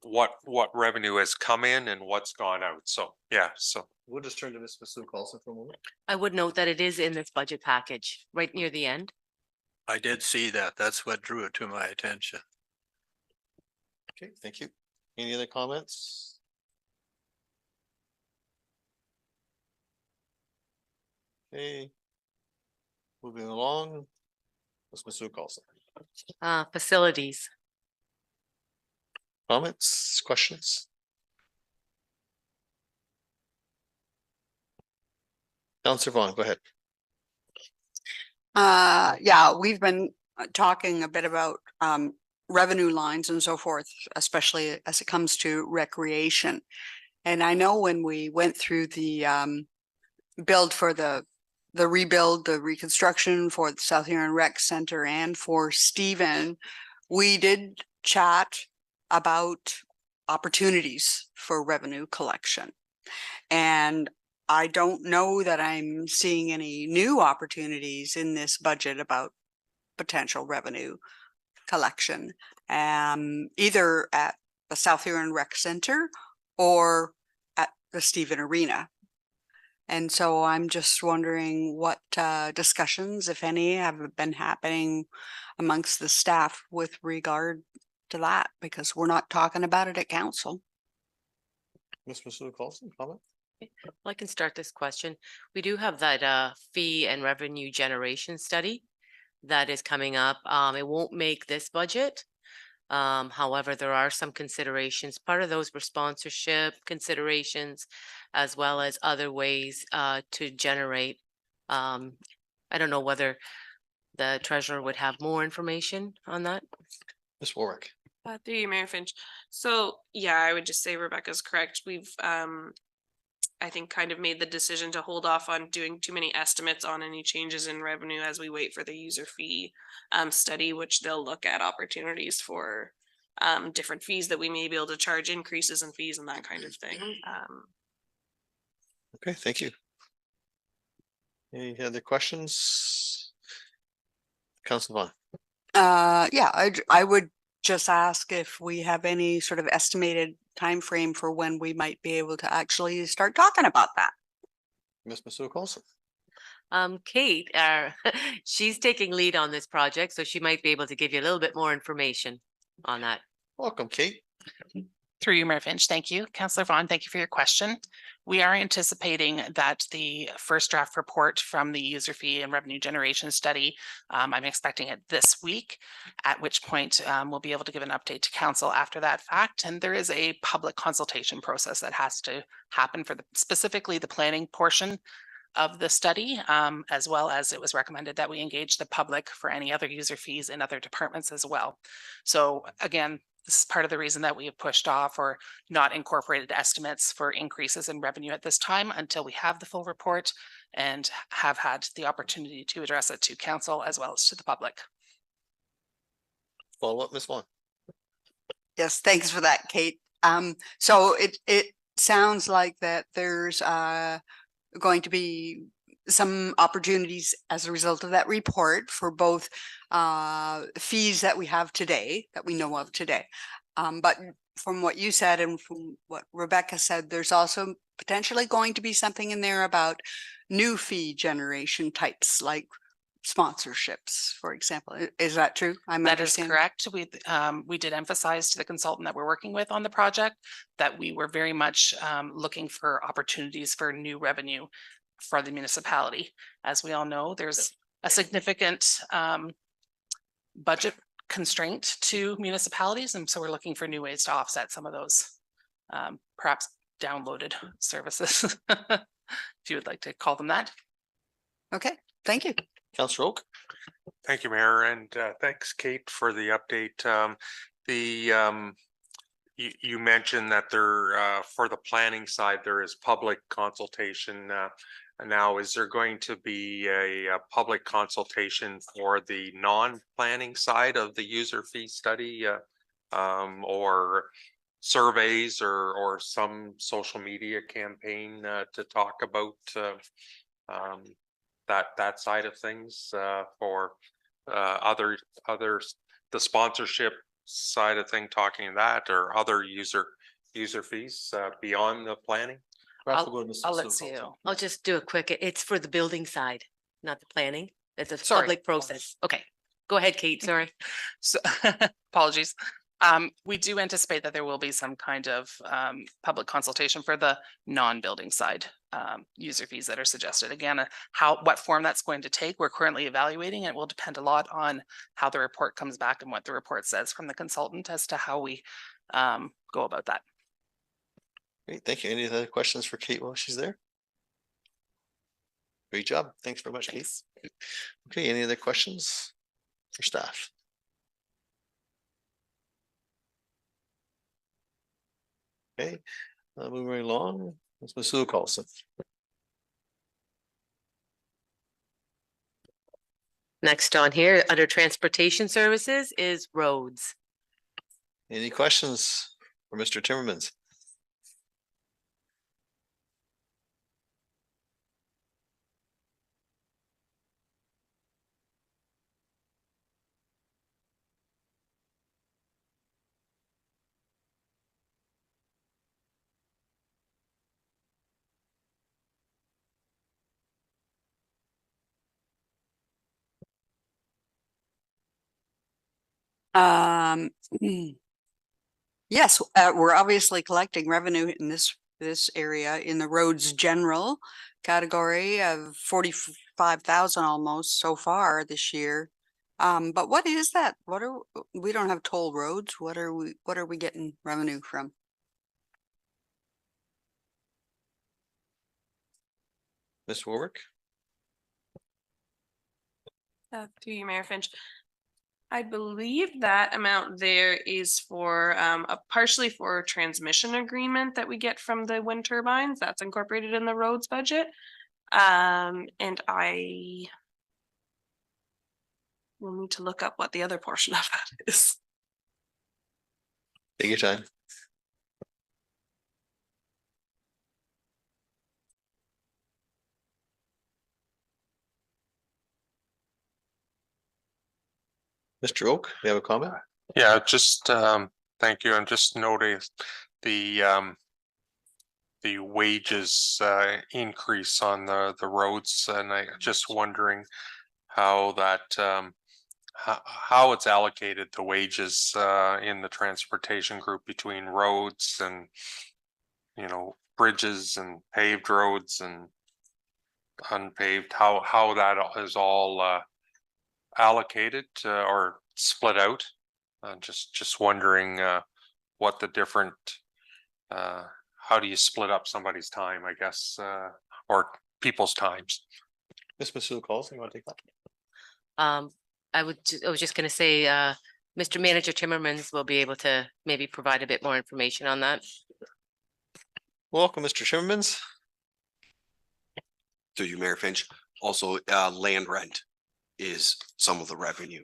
what revenue has come in and what's gone out. So yeah, so We'll just turn to Ms. Sue Carlson for a moment. I would note that it is in this budget package, right near the end. I did see that. That's what drew it to my attention. Okay, thank you. Any other comments? Okay. Moving along. Ms. Sue Carlson. Facilities. Comments, questions? Councillor Vaughn, go ahead. Yeah, we've been talking a bit about revenue lines and so forth, especially as it comes to recreation. And I know when we went through the build for the rebuild, the reconstruction for the South Huron Rec Center and for Stephen, we did chat about opportunities for revenue collection. And I don't know that I'm seeing any new opportunities in this budget about potential revenue collection, either at the South Huron Rec Center or at the Stephen Arena. And so I'm just wondering what discussions, if any, have been happening amongst the staff with regard to that, because we're not talking about it at council. Ms. Sue Carlson, comment? Well, I can start this question. We do have that fee and revenue generation study that is coming up. It won't make this budget. However, there are some considerations. Part of those were sponsorship considerations, as well as other ways to generate. I don't know whether the treasurer would have more information on that. Ms. Warwick. Through you, Mayor Finch. So yeah, I would just say Rebecca's correct. We've I think kind of made the decision to hold off on doing too many estimates on any changes in revenue as we wait for the user fee study, which they'll look at opportunities for different fees that we may be able to charge, increases in fees and that kind of thing. Okay, thank you. Any other questions? Councilor Vaughn. Yeah, I would just ask if we have any sort of estimated time frame for when we might be able to actually start talking about that. Ms. Sue Carlson. Kate, she's taking lead on this project, so she might be able to give you a little bit more information on that. Welcome, Kate. Through you, Mayor Finch. Thank you. Councillor Vaughn, thank you for your question. We are anticipating that the first draft report from the user fee and revenue generation study, I'm expecting it this week, at which point we'll be able to give an update to council after that fact. And there is a public consultation process that has to happen for specifically the planning portion of the study, as well as it was recommended that we engage the public for any other user fees in other departments as well. So again, this is part of the reason that we have pushed off or not incorporated estimates for increases in revenue at this time until we have the full report and have had the opportunity to address it to council as well as to the public. Follow up, Ms. Vaughn. Yes, thanks for that, Kate. So it sounds like that there's going to be some opportunities as a result of that report for both fees that we have today, that we know of today. But from what you said and from what Rebecca said, there's also potentially going to be something in there about new fee generation types like sponsorships, for example. Is that true? That is correct. We did emphasize to the consultant that we're working with on the project that we were very much looking for opportunities for new revenue for the municipality. As we all know, there's a significant budget constraint to municipalities. And so we're looking for new ways to offset some of those perhaps downloaded services, if you would like to call them that. Okay, thank you. Councillor Oak? Thank you, Mayor, and thanks, Kate, for the update. You mentioned that there, for the planning side, there is public consultation. Now, is there going to be a public consultation for the non-planning side of the user fee study, or surveys or some social media campaign to talk about that side of things for the sponsorship side of thing, talking that, or other user fees beyond the planning? I'll let you. I'll just do a quick, it's for the building side, not the planning. It's a Sorry. public process. Okay, go ahead, Kate, sorry. So apologies. We do anticipate that there will be some kind of public consultation for the non-building side user fees that are suggested. Again, what form that's going to take, we're currently evaluating. It will depend a lot on how the report comes back and what the report says from the consultant as to how we go about that. Great, thank you. Any other questions for Kate while she's there? Great job. Thanks very much, Kate. Okay, any other questions for staff? Okay, moving right along. Ms. Sue Carlson. Next on here, under transportation services is roads. Any questions for Mr. Timmermans? Yes, we're obviously collecting revenue in this area in the roads general category of 45,000 almost so far this year. But what is that? We don't have toll roads. What are we getting revenue from? Ms. Warwick? Through you, Mayor Finch. I believe that amount there is for partially for a transmission agreement that we get from the wind turbines. That's incorporated in the roads budget. And I will need to look up what the other portion of that is. Take your time. Mr. Oak, you have a comment? Yeah, just thank you. And just noticed the wages increase on the roads, and I just wondering how that how it's allocated, the wages in the transportation group between roads and, you know, bridges and paved roads and unpaved, how that is all allocated or split out. Just wondering what the different how do you split up somebody's time, I guess, or people's times? Ms. Masul calls, you want to take that? I was just gonna say, Mr. Manager Timmermans will be able to maybe provide a bit more information on that. Welcome, Mr. Timmermans. Through you, Mayor Finch. Also, land rent is some of the revenue.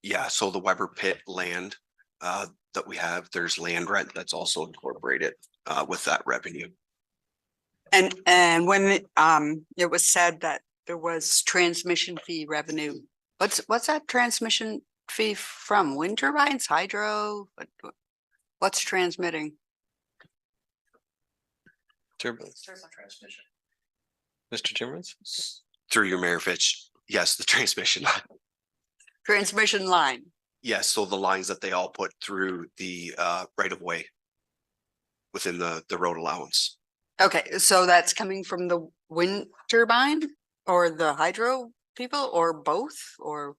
Yeah, so the Weber Pit land that we have, there's land rent that's also incorporated with that revenue. And when it was said that there was transmission fee revenue, what's that transmission fee from? Wind turbines, hydro? What's transmitting? Transmission. Mr. Timmermans? Through your, Mayor Fitch, yes, the transmission line. Transmission line. Yes, so the lines that they all put through the right of way within the road allowance. Okay, so that's coming from the wind turbine or the hydro people or both or?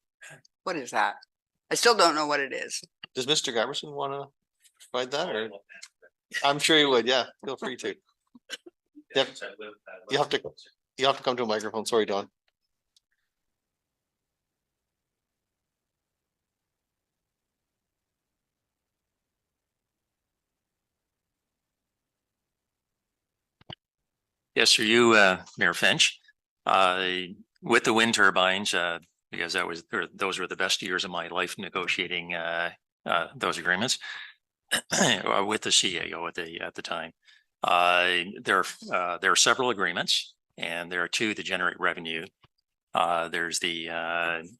What is that? I still don't know what it is. Does Mr. Giverson want to provide that or? I'm sure you would. Yeah, feel free to. Yep. You have to come to a microphone. Sorry, Don. Yes, through you, Mayor Finch. With the wind turbines, because those were the best years of my life negotiating those agreements with the CAO at the time. There are several agreements, and there are two that generate revenue. There's the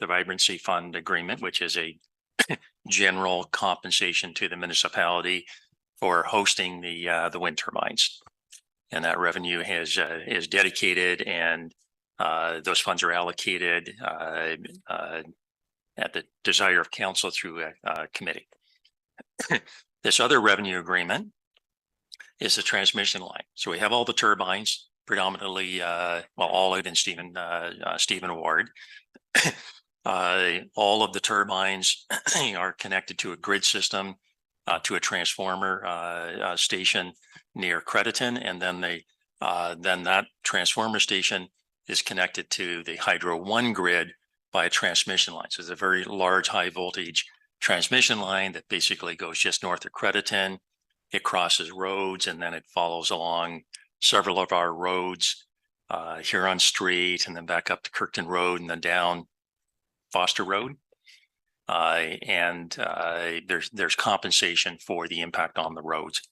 Vibrancy Fund agreement, which is a general compensation to the municipality for hosting the wind turbines. And that revenue is dedicated, and those funds are allocated at the desire of council through a committee. This other revenue agreement is the transmission line. So we have all the turbines, predominantly, all out in Stephen Ward. All of the turbines are connected to a grid system, to a transformer station near Crediton, and then then that transformer station is connected to the Hydro One grid by a transmission line. So it's a very large, high voltage transmission line that basically goes just north of Crediton. It crosses roads, and then it follows along several of our roads, Huron Street, and then back up to Kirkton Road, and then down Foster Road. There's compensation for the impact on the roads.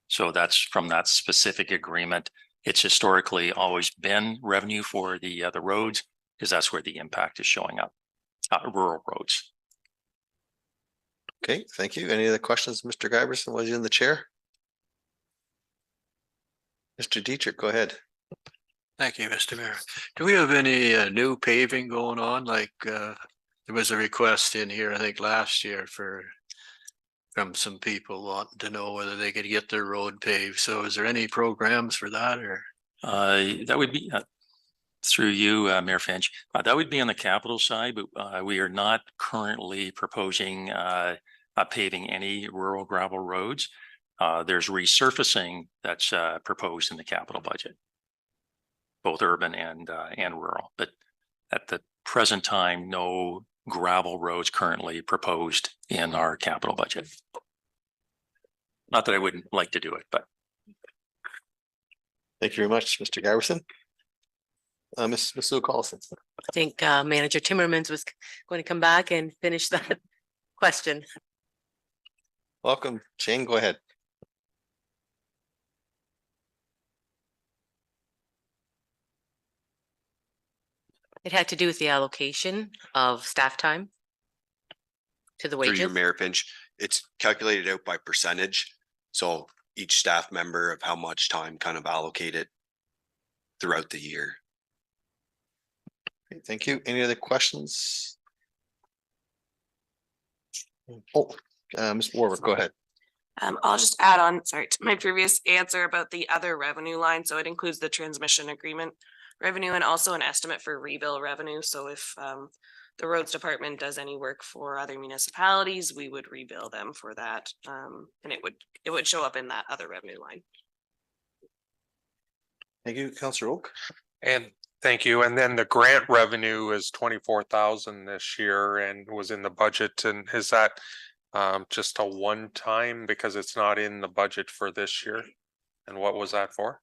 So that's from that specific agreement. It's historically always been revenue for the roads, because that's where the impact is showing up, rural roads. Okay, thank you. Any other questions, Mr. Giverson? Was you in the chair? Mr. Dietrich, go ahead. Thank you, Mr. Mayor. Do we have any new paving going on? Like there was a request in here, I think last year from some people wanting to know whether they could get their road paved. So is there any programs for that, or? That would be through you, Mayor Finch. That would be on the capital side, but we are not currently proposing paving any rural gravel roads. There's resurfacing that's proposed in the capital budget, both urban and rural. But at the present time, no gravel roads currently proposed in our capital budget. Not that I wouldn't like to do it, but. Thank you very much, Mr. Giverson. Ms. Sue Collison. I think Manager Timmermans was going to come back and finish that question. Welcome, Shane, go ahead. It had to do with the allocation of staff time to the Through your wages. Mayor Finch, it's calculated out by percentage. So each staff member of how much time kind of allocated throughout the year. Okay, thank you. Any other questions? Oh, Ms. Warwick, go ahead. I'll just add on, sorry, to my previous answer about the other revenue line. So it includes the transmission agreement revenue and also an estimate for rebill revenue. So if the roads department does any work for other municipalities, we would rebill them for that. And it would show up in that other revenue line. Thank you, Councillor Oak. And thank you. And then the grant revenue is 24,000 this year and was in the budget. And is that just a one time because it's not in the budget for this year? And what was that for?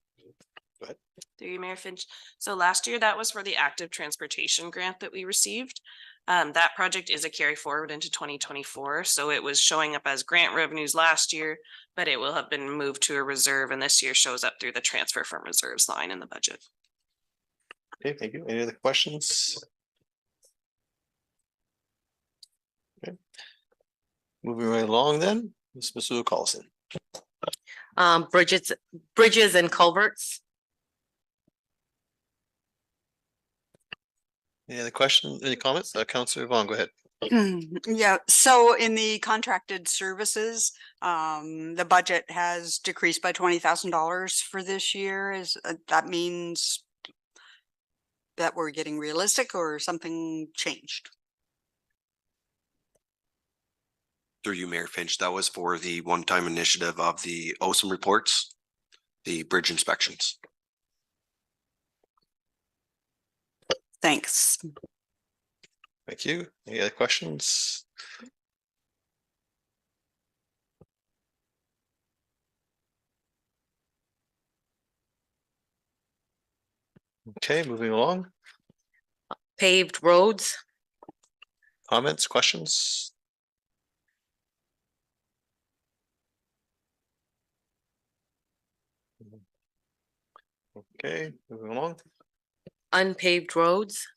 Go ahead. Through you, Mayor Finch. So last year that was for the active transportation grant that we received. That project is a carry forward into 2024. So it was showing up as grant revenues last year, but it will have been moved to a reserve, and this year shows up through the transfer from reserves line in the budget. Okay, thank you. Any other questions? Okay. Moving right along then, Ms. Sue Collison. Bridges and culverts. Any other questions, any comments? Councillor Vaughn, go ahead. Yeah, so in the contracted services, the budget has decreased by $20,000 for this year. Is that means that we're getting realistic or something changed? Through you, Mayor Finch, that was for the one-time initiative of the OSIM reports, the bridge inspections. Thanks. Thank you. Any other questions? Okay, moving along. Paved roads, Comments, questions? Okay, moving along. unpaved roads,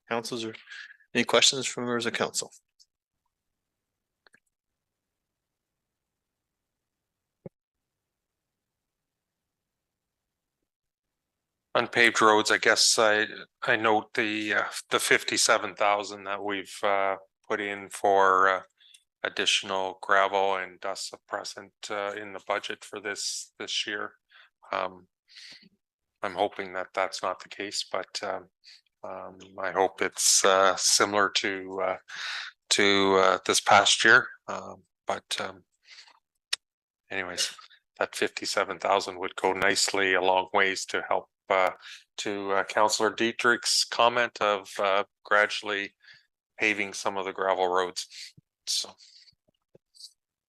Councils, or any questions from members of council? Unpaved roads, I guess I note the 57,000 that we've put in for additional gravel and dust suppressant in the budget for this year. I'm hoping that that's not the case, but I hope it's similar to this past year. Anyways, that 57,000 would go nicely a long ways to help to Councillor Dietrich's comment of gradually paving some of the gravel roads. So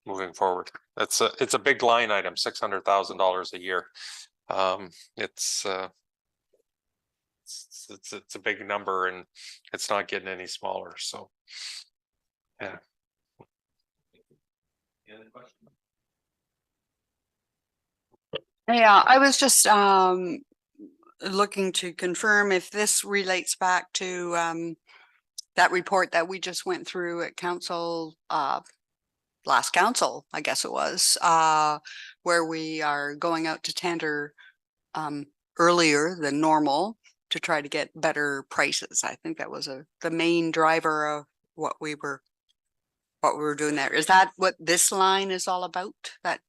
moving forward, it's a big line item, $600,000 a year. It's a big number, and it's not getting any smaller. So yeah. Yeah, I was just looking to confirm if this relates back to that report that we just went through at council last council, I guess it was, where we are going out to tender earlier than normal to try to get better prices. I think that was the main driver of what we were doing there. Is that what this line is all about? That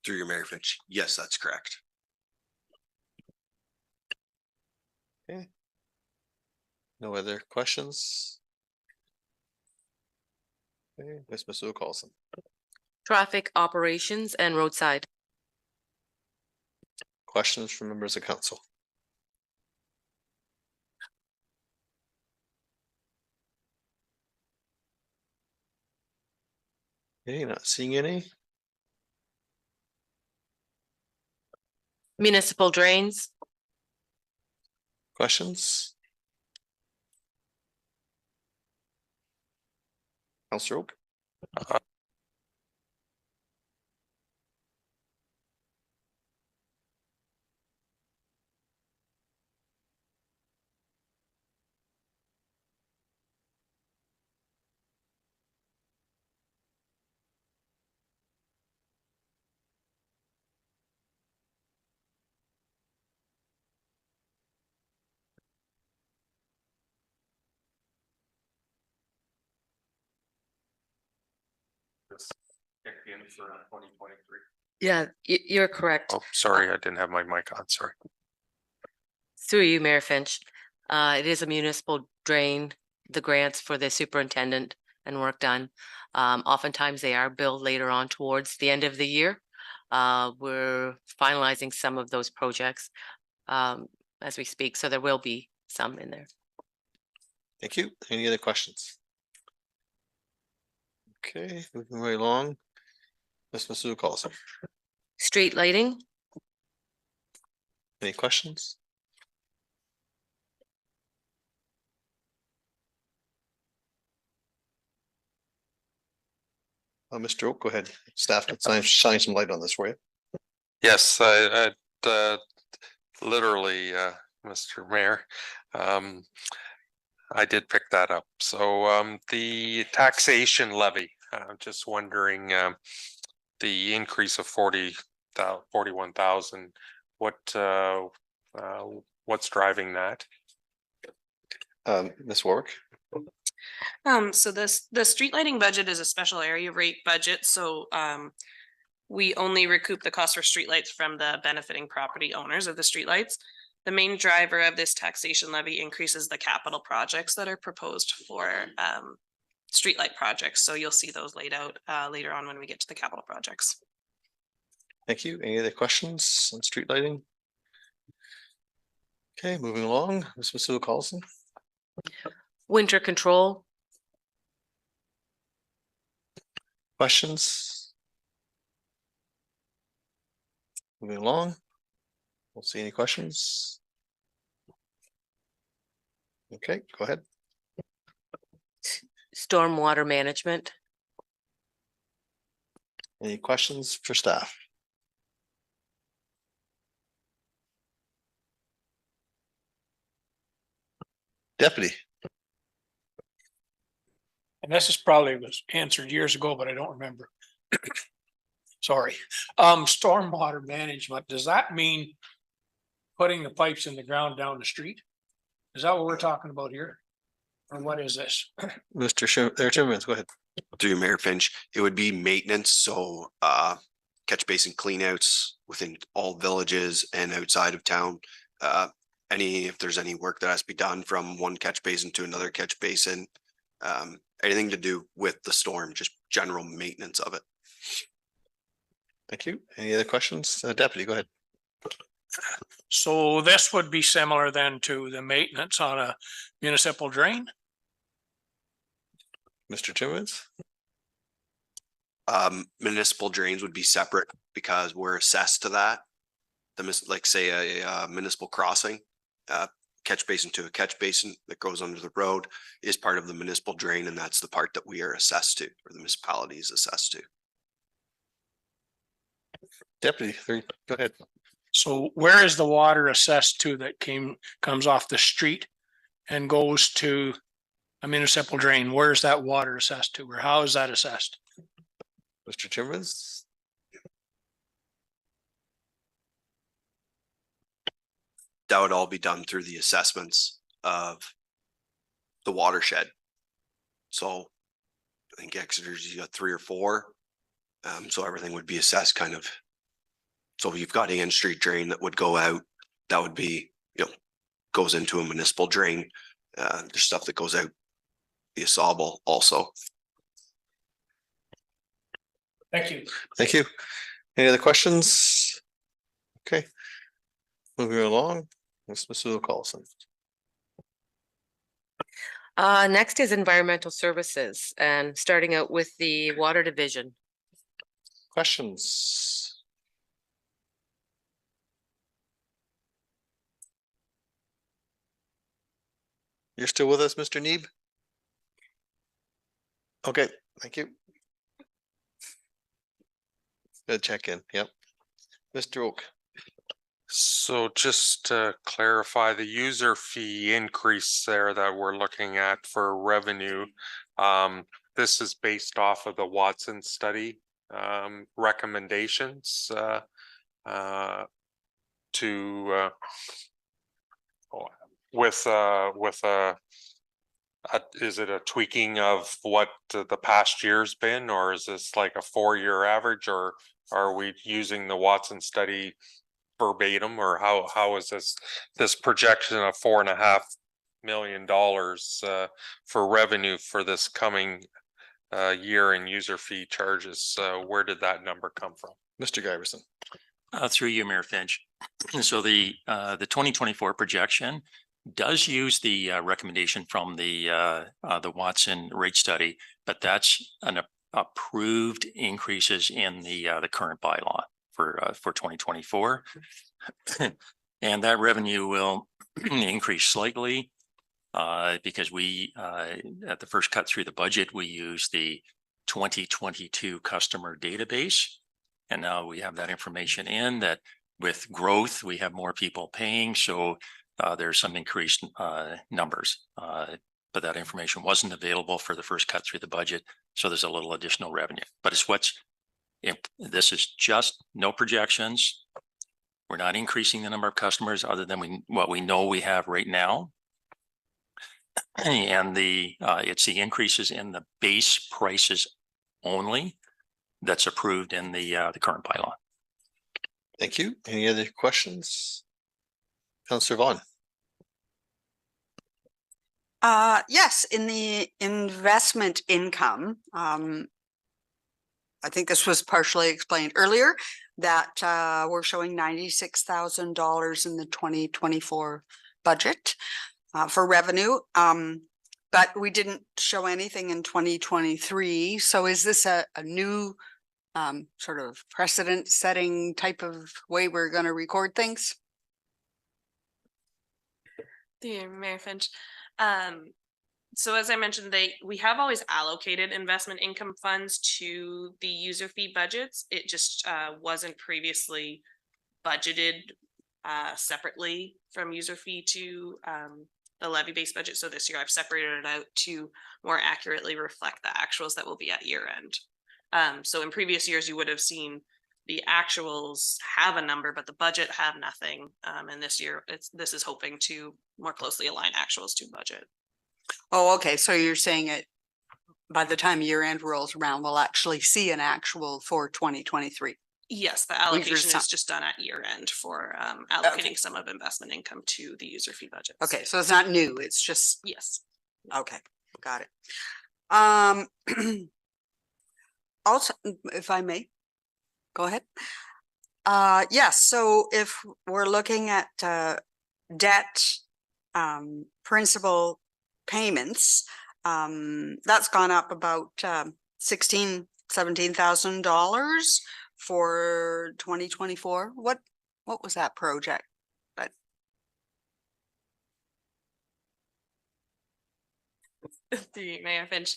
Through your, Mayor Finch. Yes, that's correct. Okay. No other questions? Okay, Ms. Masu Carlson. traffic operations and roadside. Questions from members of council? Okay, not seeing any. Municipal drains, Questions? Councillor Oak? In for 2023. yeah, you're correct. Oh, sorry, I didn't have my mic on. Sorry. Through you, Mayor Finch. It is a municipal drain, the grants for the superintendent and work done. Oftentimes they are billed later on towards the end of the year. We're finalizing some of those projects as we speak, so there will be some in there. Thank you. Any other questions? Okay, moving right along. Ms. Masu Carlson. Street lighting, Any questions? Mr. Oak, go ahead. Staff can shine some light on this for you. Yes, I literally, Mr. Mayor, I did pick that up. So the taxation levy, I'm just wondering the increase of 41,000, what's driving that? Ms. Warwick? So the street lighting budget is a special area rate budget, so we only recoup the cost for streetlights from the benefiting property owners of the streetlights. The main driver of this taxation levy increases the capital projects that are proposed for streetlight projects. So you'll see those laid out later on when we get to the capital projects. Thank you. Any other questions on street lighting? Okay, moving along, Ms. Masu Carlson. Winter control, Questions? Moving along. We'll see any questions. Okay, go ahead. stormwater management, Any questions for staff? Deputy, And this is probably was answered years ago, but I don't remember. Sorry. Stormwater management, does that mean putting the pipes in the ground down the street? Is that what we're talking about here? Or what is this? Mr. Timmermans, go ahead. Through Mayor Finch, it would be maintenance, so catch basin cleanouts within all villages and outside of town. If there's any work that has to be done from one catch basin to another catch basin. Anything to do with the storm, just general maintenance of it. Thank you. Any other questions? Deputy, go ahead. So this would be similar then to the maintenance on a municipal drain? Mr. Timmermans? Municipal drains would be separate because we're assessed to that. Like say a municipal crossing, catch basin to a catch basin that goes under the road is part of the municipal drain, and that's the part that we are assessed to, or the municipality is assessed to. Deputy, go ahead. So where is the water assessed to that comes off the street and goes to a municipal drain? Where is that water assessed to, or how is that assessed? Mr. Timmermans? That would all be done through the assessments of the watershed. So I think Exeter's, you got 3 or 4. So everything would be assessed kind of. So you've got Ann Street drain that would go out, that would be, goes into a municipal drain. There's stuff that goes out the Saubal also. Thank you. Thank you. Any other questions? Okay. Moving along, Ms. Masu Carlson. next is environmental services and starting out with the water division. Questions? You're still with us, Mr. Neeb? Okay, thank you. Good check in, yep. Mr. Oak. So just to clarify, the user fee increase there that we're looking at for revenue, this is based off of the Watson study recommendations is it a tweaking of what the past year's been, or is this like a 4-year average, or are we using the Watson study verbatim, or how is this projection of $4.5 million for revenue for this coming year in user fee charges? Where did that number come from? Mr. Giverson. Through you, Mayor Finch. So the 2024 projection does use the recommendation from the Watson rate study, but that's an approved increases in the current bylaw for 2024. And that revenue will increase slightly because we at the first cut through the budget, we use the 2022 customer database. And now we have that information in that with growth, we have more people paying. So there's some increased numbers, but that information wasn't available for the first cut through the budget. So there's a little additional revenue, but this is just no projections. We're not increasing the number of customers other than what we know we have right now. And it's the increases in the base prices only that's approved in the current bylaw. Thank you. Any other questions? Councillor Vaughn. Yes, in the investment income, I think this was partially explained earlier that we're showing $96,000 in the 2024 budget for revenue. But we didn't show anything in 2023. So is this a new sort of precedent setting type of way we're going to record things? Mayor Finch. So as I mentioned, we have always allocated investment income funds to the user fee budgets. It just wasn't previously budgeted separately from user fee to the levy-based budget. So this year I've separated it out to more accurately reflect the actuals that will be at year end. So in previous years, you would have seen the actuals have a number, but the budget have nothing. And this year, this is hoping to more closely align actuals to budget. Oh, okay. So you're saying it by the time year end rolls around, we'll actually see an actual for 2023. Yes, the allocation is just done at year end for allocating some of investment income to the user fee budget. Okay, so it's not new. It's just yes. Okay, got it. Also, if I may, go ahead. Yes, so if we're looking at debt principal payments, that's gone up about $17,000 for 2024. What was that project? But the Mayor Finch,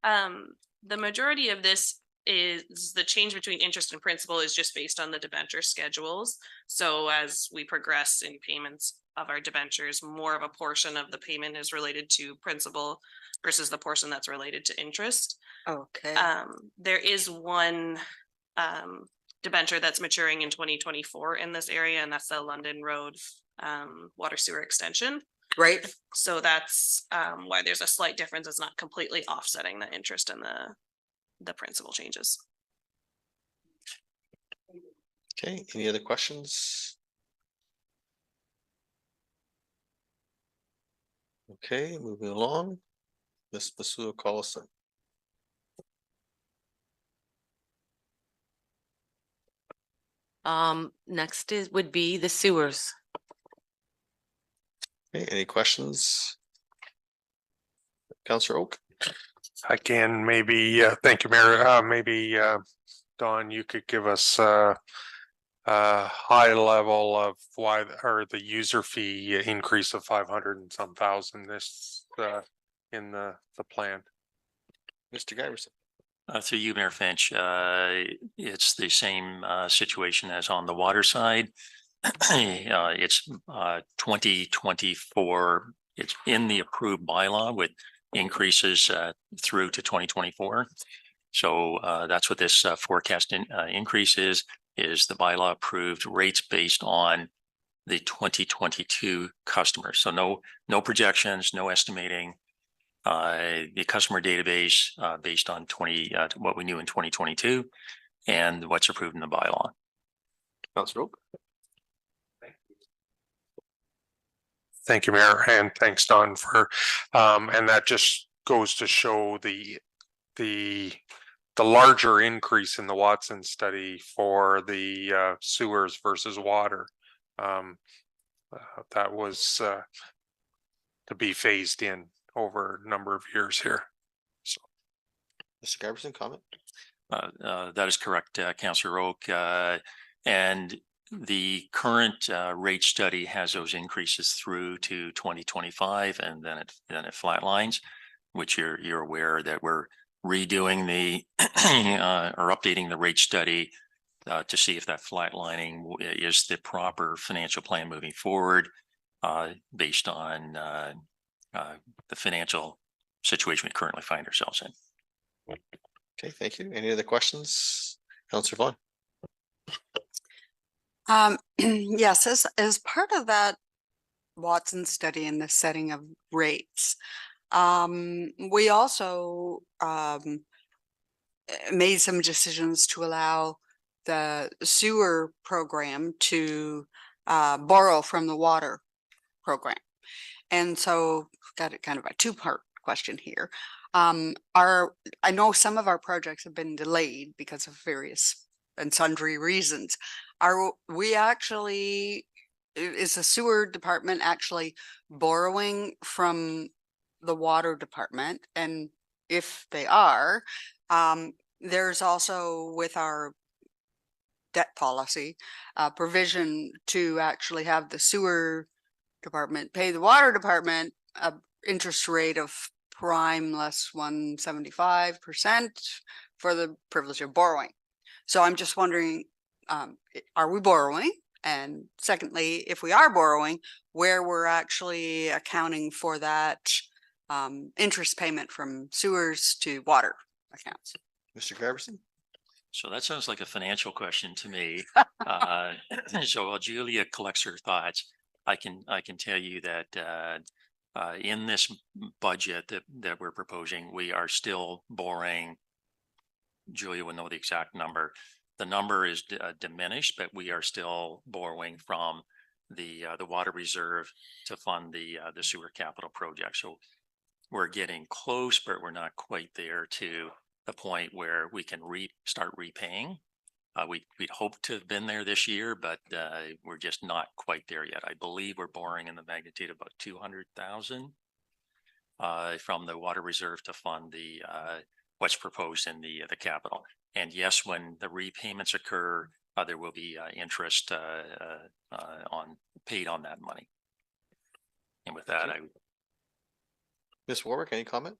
the majority of this is the change between interest and principal is just based on the debenture schedules. So as we progress in payments of our debentures, more of a portion of the payment is related to principal versus the portion that's related to interest. Okay. There is one debenture that's maturing in 2024 in this area, and that's the London Road water sewer extension. Right. So that's why there's a slight difference. It's not completely offsetting the interest and the principal changes. Okay, any other questions? Okay, moving along. Ms. Basua Collison. Next would be the sewers. Okay, any questions? Councillor Oak? Again, maybe, thank you, Mayor. Maybe, Don, you could give us a high level of why, or the user fee increase of 500 and some thousand this in the plan. Mr. Giverson. Through you, Mayor Finch, it's the same situation as on the water side. It's 2024. It's in the approved bylaw with increases through to 2024. So that's what this forecast increase is the bylaw approved rates based on the 2022 customers. So no projections, no estimating. The customer database based on what we knew in 2022 and what's approved in the bylaw. Councillor Oak. Thank you, Mayor, and thanks, Don, for and that just goes to show the larger increase in the Watson study for the sewers versus water. That was to be phased in over a number of years here. So, Mr. Giverson, comment? That is correct, Councillor Oak. And the current rate study has those increases through to 2025, and then it flatlines, which you're aware that we're redoing the or updating the rate study to see if that flatlining is the proper financial plan moving forward based on the financial situation we currently find ourselves in. Okay, thank you. Any other questions? Councillor Vaughn. Yes, as part of that Watson study in the setting of rates, we also made some decisions to allow the sewer program to borrow from the water program. And so got a kind of a two-part question here. I know some of our projects have been delayed because of various and sundry reasons. Are we actually, is the sewer department actually borrowing from the water department? And if they are, there's also with our debt policy, provision to actually have the sewer department pay the water department a interest rate of prime less 175% for the privilege of borrowing. So I'm just wondering, are we borrowing? And secondly, if we are borrowing, where we're actually accounting for that interest payment from sewers to water accounts. Mr. Garberson? So that sounds like a financial question to me. So while Julia collects her thoughts, I can tell you that in this budget that we're proposing, we are still borrowing. Julia will know the exact number. The number is diminished, but we are still borrowing from the water reserve to fund the sewer capital project. So we're getting close, but we're not quite there to the point where we can start repaying. We'd hope to have been there this year, but we're just not quite there yet. I believe we're borrowing in the magnitude of about 200,000 from the water reserve to fund the what's proposed in the capital. And yes, when the repayments occur, there will be interest paid on that money. And with that, Ms. Warwick, any comment?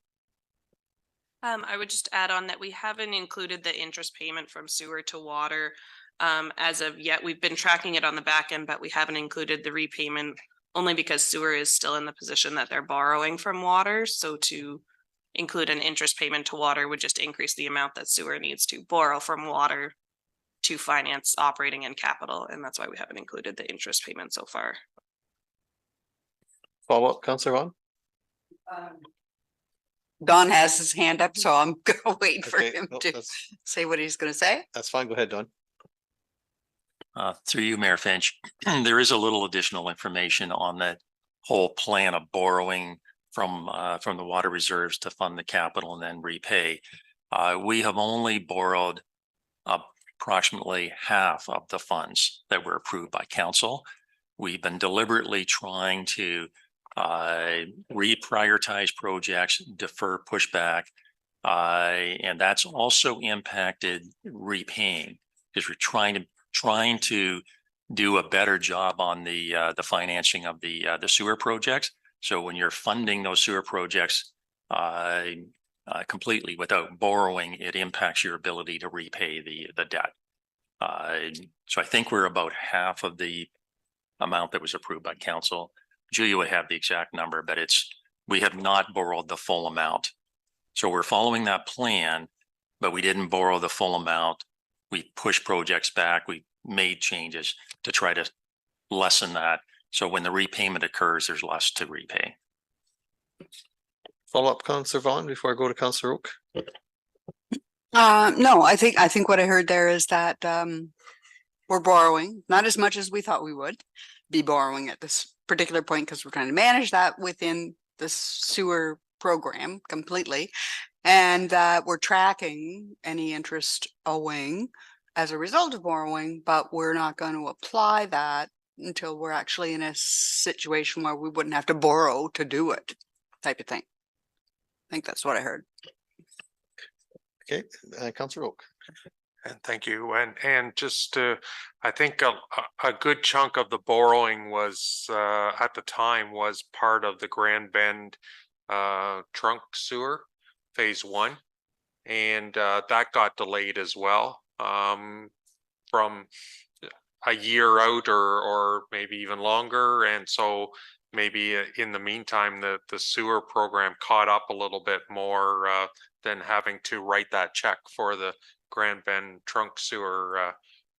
I would just add on that we haven't included the interest payment from sewer to water as of yet. We've been tracking it on the back end, but we haven't included the repayment only because sewer is still in the position that they're borrowing from water. So to include an interest payment to water would just increase the amount that sewer needs to borrow from water to finance operating and capital. And that's why we haven't included the interest payment so far. Follow up, Councillor Vaughn? Don has his hand up, so I'm gonna wait for Okay, him no, to say what he's gonna say. That's fine. Go ahead, Don. through you, Mayor Finch, there is a little additional information on that whole plan of borrowing from the water reserves to fund the capital and then repay. We have only borrowed approximately half of the funds that were approved by council. We've been deliberately trying to reprioritize projects, defer pushback, and that's also impacted repaying because we're trying to do a better job on the financing of the sewer projects. So when you're funding those sewer projects completely without borrowing, it impacts your ability to repay the debt. So I think we're about half of the amount that was approved by council. Julia would have the exact number, but we have not borrowed the full amount. So we're following that plan, but we didn't borrow the full amount. We pushed projects back. We made changes to try to lessen that. So when the repayment occurs, there's less to repay. Follow up, Councillor Vaughn, before I go to Councillor Oak. No, I think what I heard there is that we're borrowing, not as much as we thought we would be borrowing at this particular point because we're trying to manage that within the sewer program completely. And that we're tracking any interest owing as a result of borrowing, but we're not going to apply that until we're actually in a situation where we wouldn't have to borrow to do it, type of thing. I think that's what I heard. Okay, Councillor Oak. And thank you. And just I think a good chunk of the borrowing was at the time was part of the Grand Bend trunk sewer phase 1. And that got delayed as well from a year out or maybe even longer. And so maybe in the meantime, the sewer program caught up a little bit more than having to write that check for the Grand Bend trunk sewer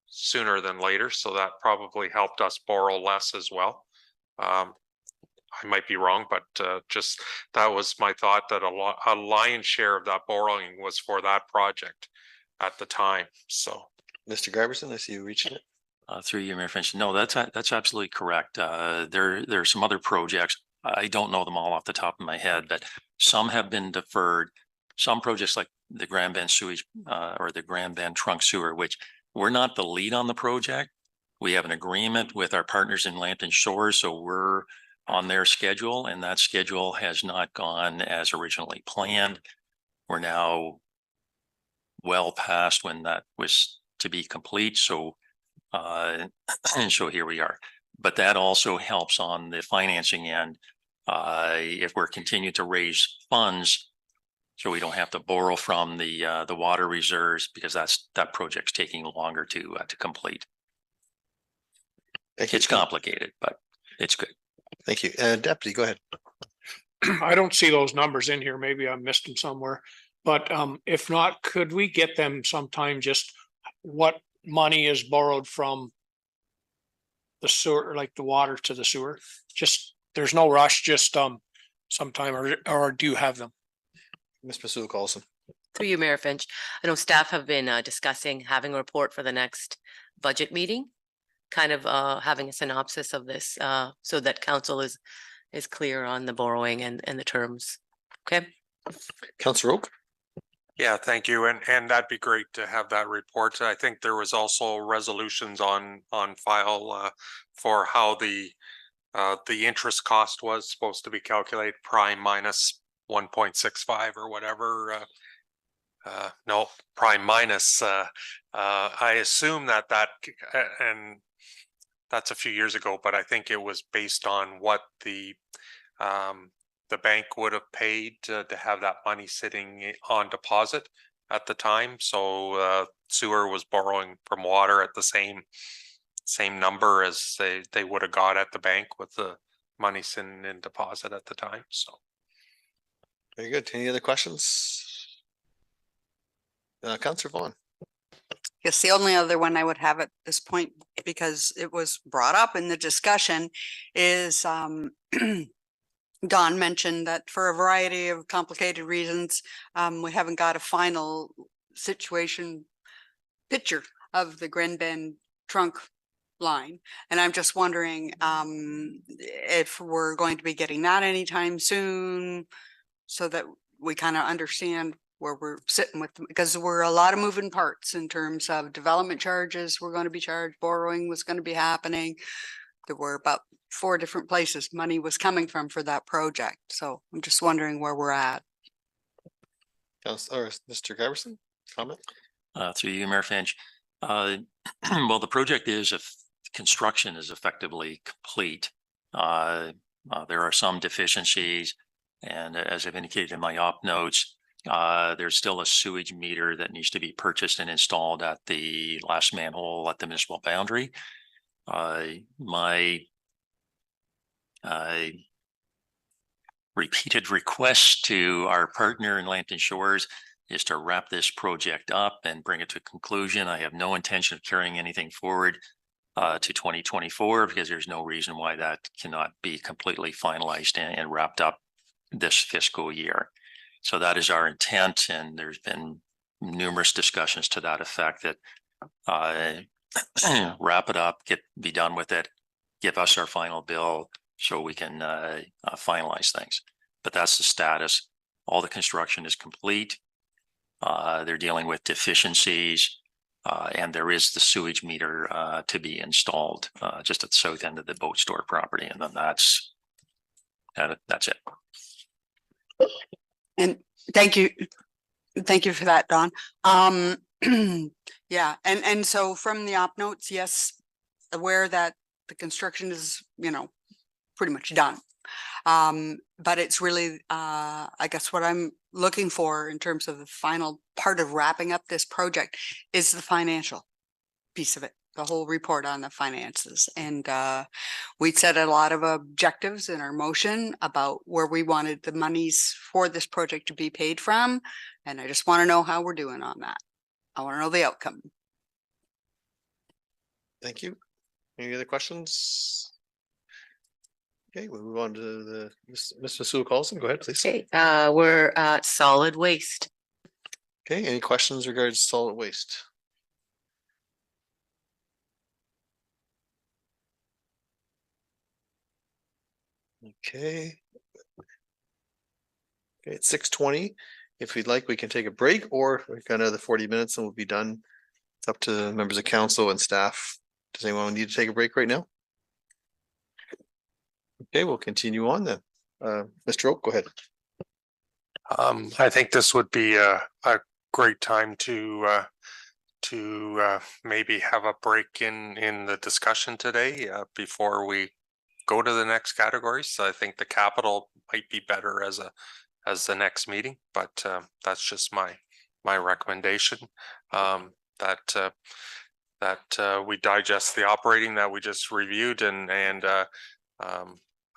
sooner than later. So that probably helped us borrow less as well. I might be wrong, but just that was my thought that a lion's share of that borrowing was for that project at the time. So, Mr. Garberson, I see you reaching it. Through you, Mayor Finch. No, that's absolutely correct. There are some other projects. I don't know them all off the top of my head, but some have been deferred. Some projects like the Grand Bend sewage or the Grand Bend trunk sewer, which we're not the lead on the project. We have an agreement with our partners in Lambton Shores, so we're on their schedule, and that schedule has not gone as originally planned. We're now well past when that was to be complete, so so here we are. But that also helps on the financing end. If we're continuing to raise funds, so we don't have to borrow from the water reserves, because that project's taking longer to complete. It's complicated, but it's good. Thank you. Deputy, go ahead. I don't see those numbers in here. Maybe I missed them somewhere. But if not, could we get them sometime, just what money is borrowed from the sewer, like the water to the sewer? Just, there's no rush, just sometime, or do you have them? Ms. Masuka Carlson. Through you, Mayor Finch. I know staff have been discussing having a report for the next budget meeting, kind of having a synopsis of this so that council is clear on the borrowing and the terms. Okay. Councillor Oak. Yeah, thank you. And that'd be great to have that report. I think there was also resolutions on file for how the interest cost was supposed to be calculated, prime minus 1.65 or whatever. No, prime minus. I assume that and that's a few years ago, but I think it was based on what the bank would have paid to have that money sitting on deposit at the time. So sewer was borrowing from water at the same number as they would have got at the bank with the money sitting in deposit at the time. So Very good. Any other questions? Councillor Vaughn. Yes, the only other one I would have at this point, because it was brought up in the discussion, is Don mentioned that for a variety of complicated reasons, we haven't got a final situation picture of the Grand Bend trunk line. And I'm just wondering if we're going to be getting that anytime soon, so that we kind of understand where we're sitting with them, because we're a lot of moving parts in terms of development charges we're going to be charged, borrowing was going to be happening. There were about 4 different places money was coming from for that project. So I'm just wondering where we're at. Councillor Mr. Giberson, comment? Through you, Mayor Finch. Well, the project construction is effectively complete. There are some deficiencies, and as I've indicated in my op notes, there's still a sewage meter that needs to be purchased and installed at the last manhole at the municipal boundary. My repeated request to our partner in Lambton Shores is to wrap this project up and bring it to conclusion. I have no intention of carrying anything forward to 2024, because there's no reason why that cannot be completely finalized and wrapped up this fiscal year. So that is our intent, and there's been numerous discussions to that effect, that wrap it up, be done with it, give us our final bill so we can finalize things. But that's the status. All the construction is complete. They're dealing with deficiencies, and there is the sewage meter to be installed just at the south end of the boat store property, and then that's it. And thank you for that, Don. Yeah, and so from the op notes, yes, aware that the construction is, pretty much done. But it's really, I guess what I'm looking for in terms of the final part of wrapping up this project is the financial piece of it, the whole report on the finances. And we set a lot of objectives in our motion about where we wanted the monies for this project to be paid from. And I just want to know how we're doing on that. I want to know the outcome. Thank you. Any other questions? Okay, we'll move on to Mr. Sue Carlson. Go ahead, please. Okay, we're at solid waste. Okay, any questions regarding solid waste? Okay. Okay, it's 6:20. If we'd like, we can take a break, or we've got another 40 minutes and we'll be done. It's up to members of council and staff. Does anyone need to take a break right now? Okay, we'll continue on then. Mr. Oak, go ahead. I think this would be a great time to maybe have a break in the discussion today before we go to the next categories. So I think the capital might be better as the next meeting, but that's just my recommendation. That we digest the operating that we just reviewed, and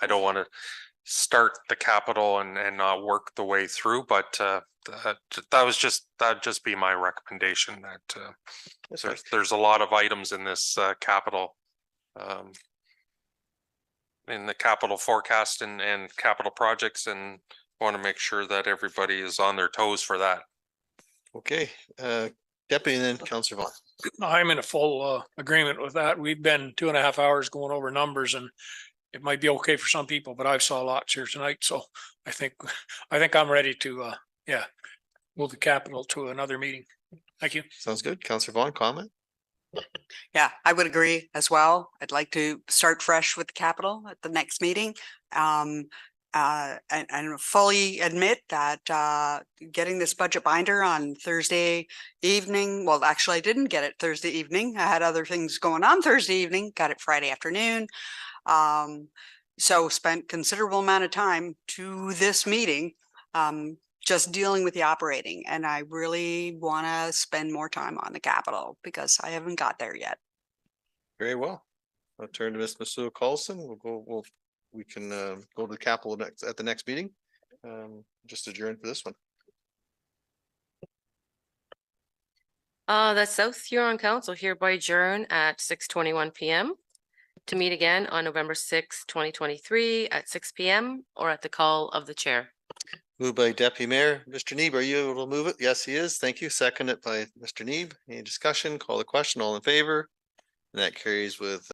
I don't want to start the capital and not work the way through, but that'd just be my recommendation. That there's a lot of items in this capital in the capital forecast and capital projects, and want to make sure that everybody is on their toes for that. Okay, Deputy and then Councillor Vaughn. I'm in a full agreement with that. We've been 2.5 hours going over numbers, and it might be okay for some people, but I've saw lots here tonight, so I think I'm ready to move the capital to another meeting. Thank you. Sounds good. Councillor Vaughn, comment? Yeah, I would agree as well. I'd like to start fresh with the capital at the next meeting. And fully admit that getting this budget binder on Thursday evening, well, actually I didn't get it Thursday evening. I had other things going on Thursday evening, got it Friday afternoon. So spent considerable amount of time to this meeting, just dealing with the operating, and I really want to spend more time on the capital because I haven't got there yet. Very well. I'll turn to Ms. Masua Carlson. We can go to the capital at the next meeting. Just adjourn for this one. The South Huron Council hereby adjourn at 6:21 PM to meet again on November 6, 2023 at 6 PM or at the call of the chair. Moved by Deputy Mayor. Mr. Neeb, are you able to move it? Yes, he is. Thank you. Seconded by Mr. Neeb. Any discussion? Call the question. All in favor? And that carries with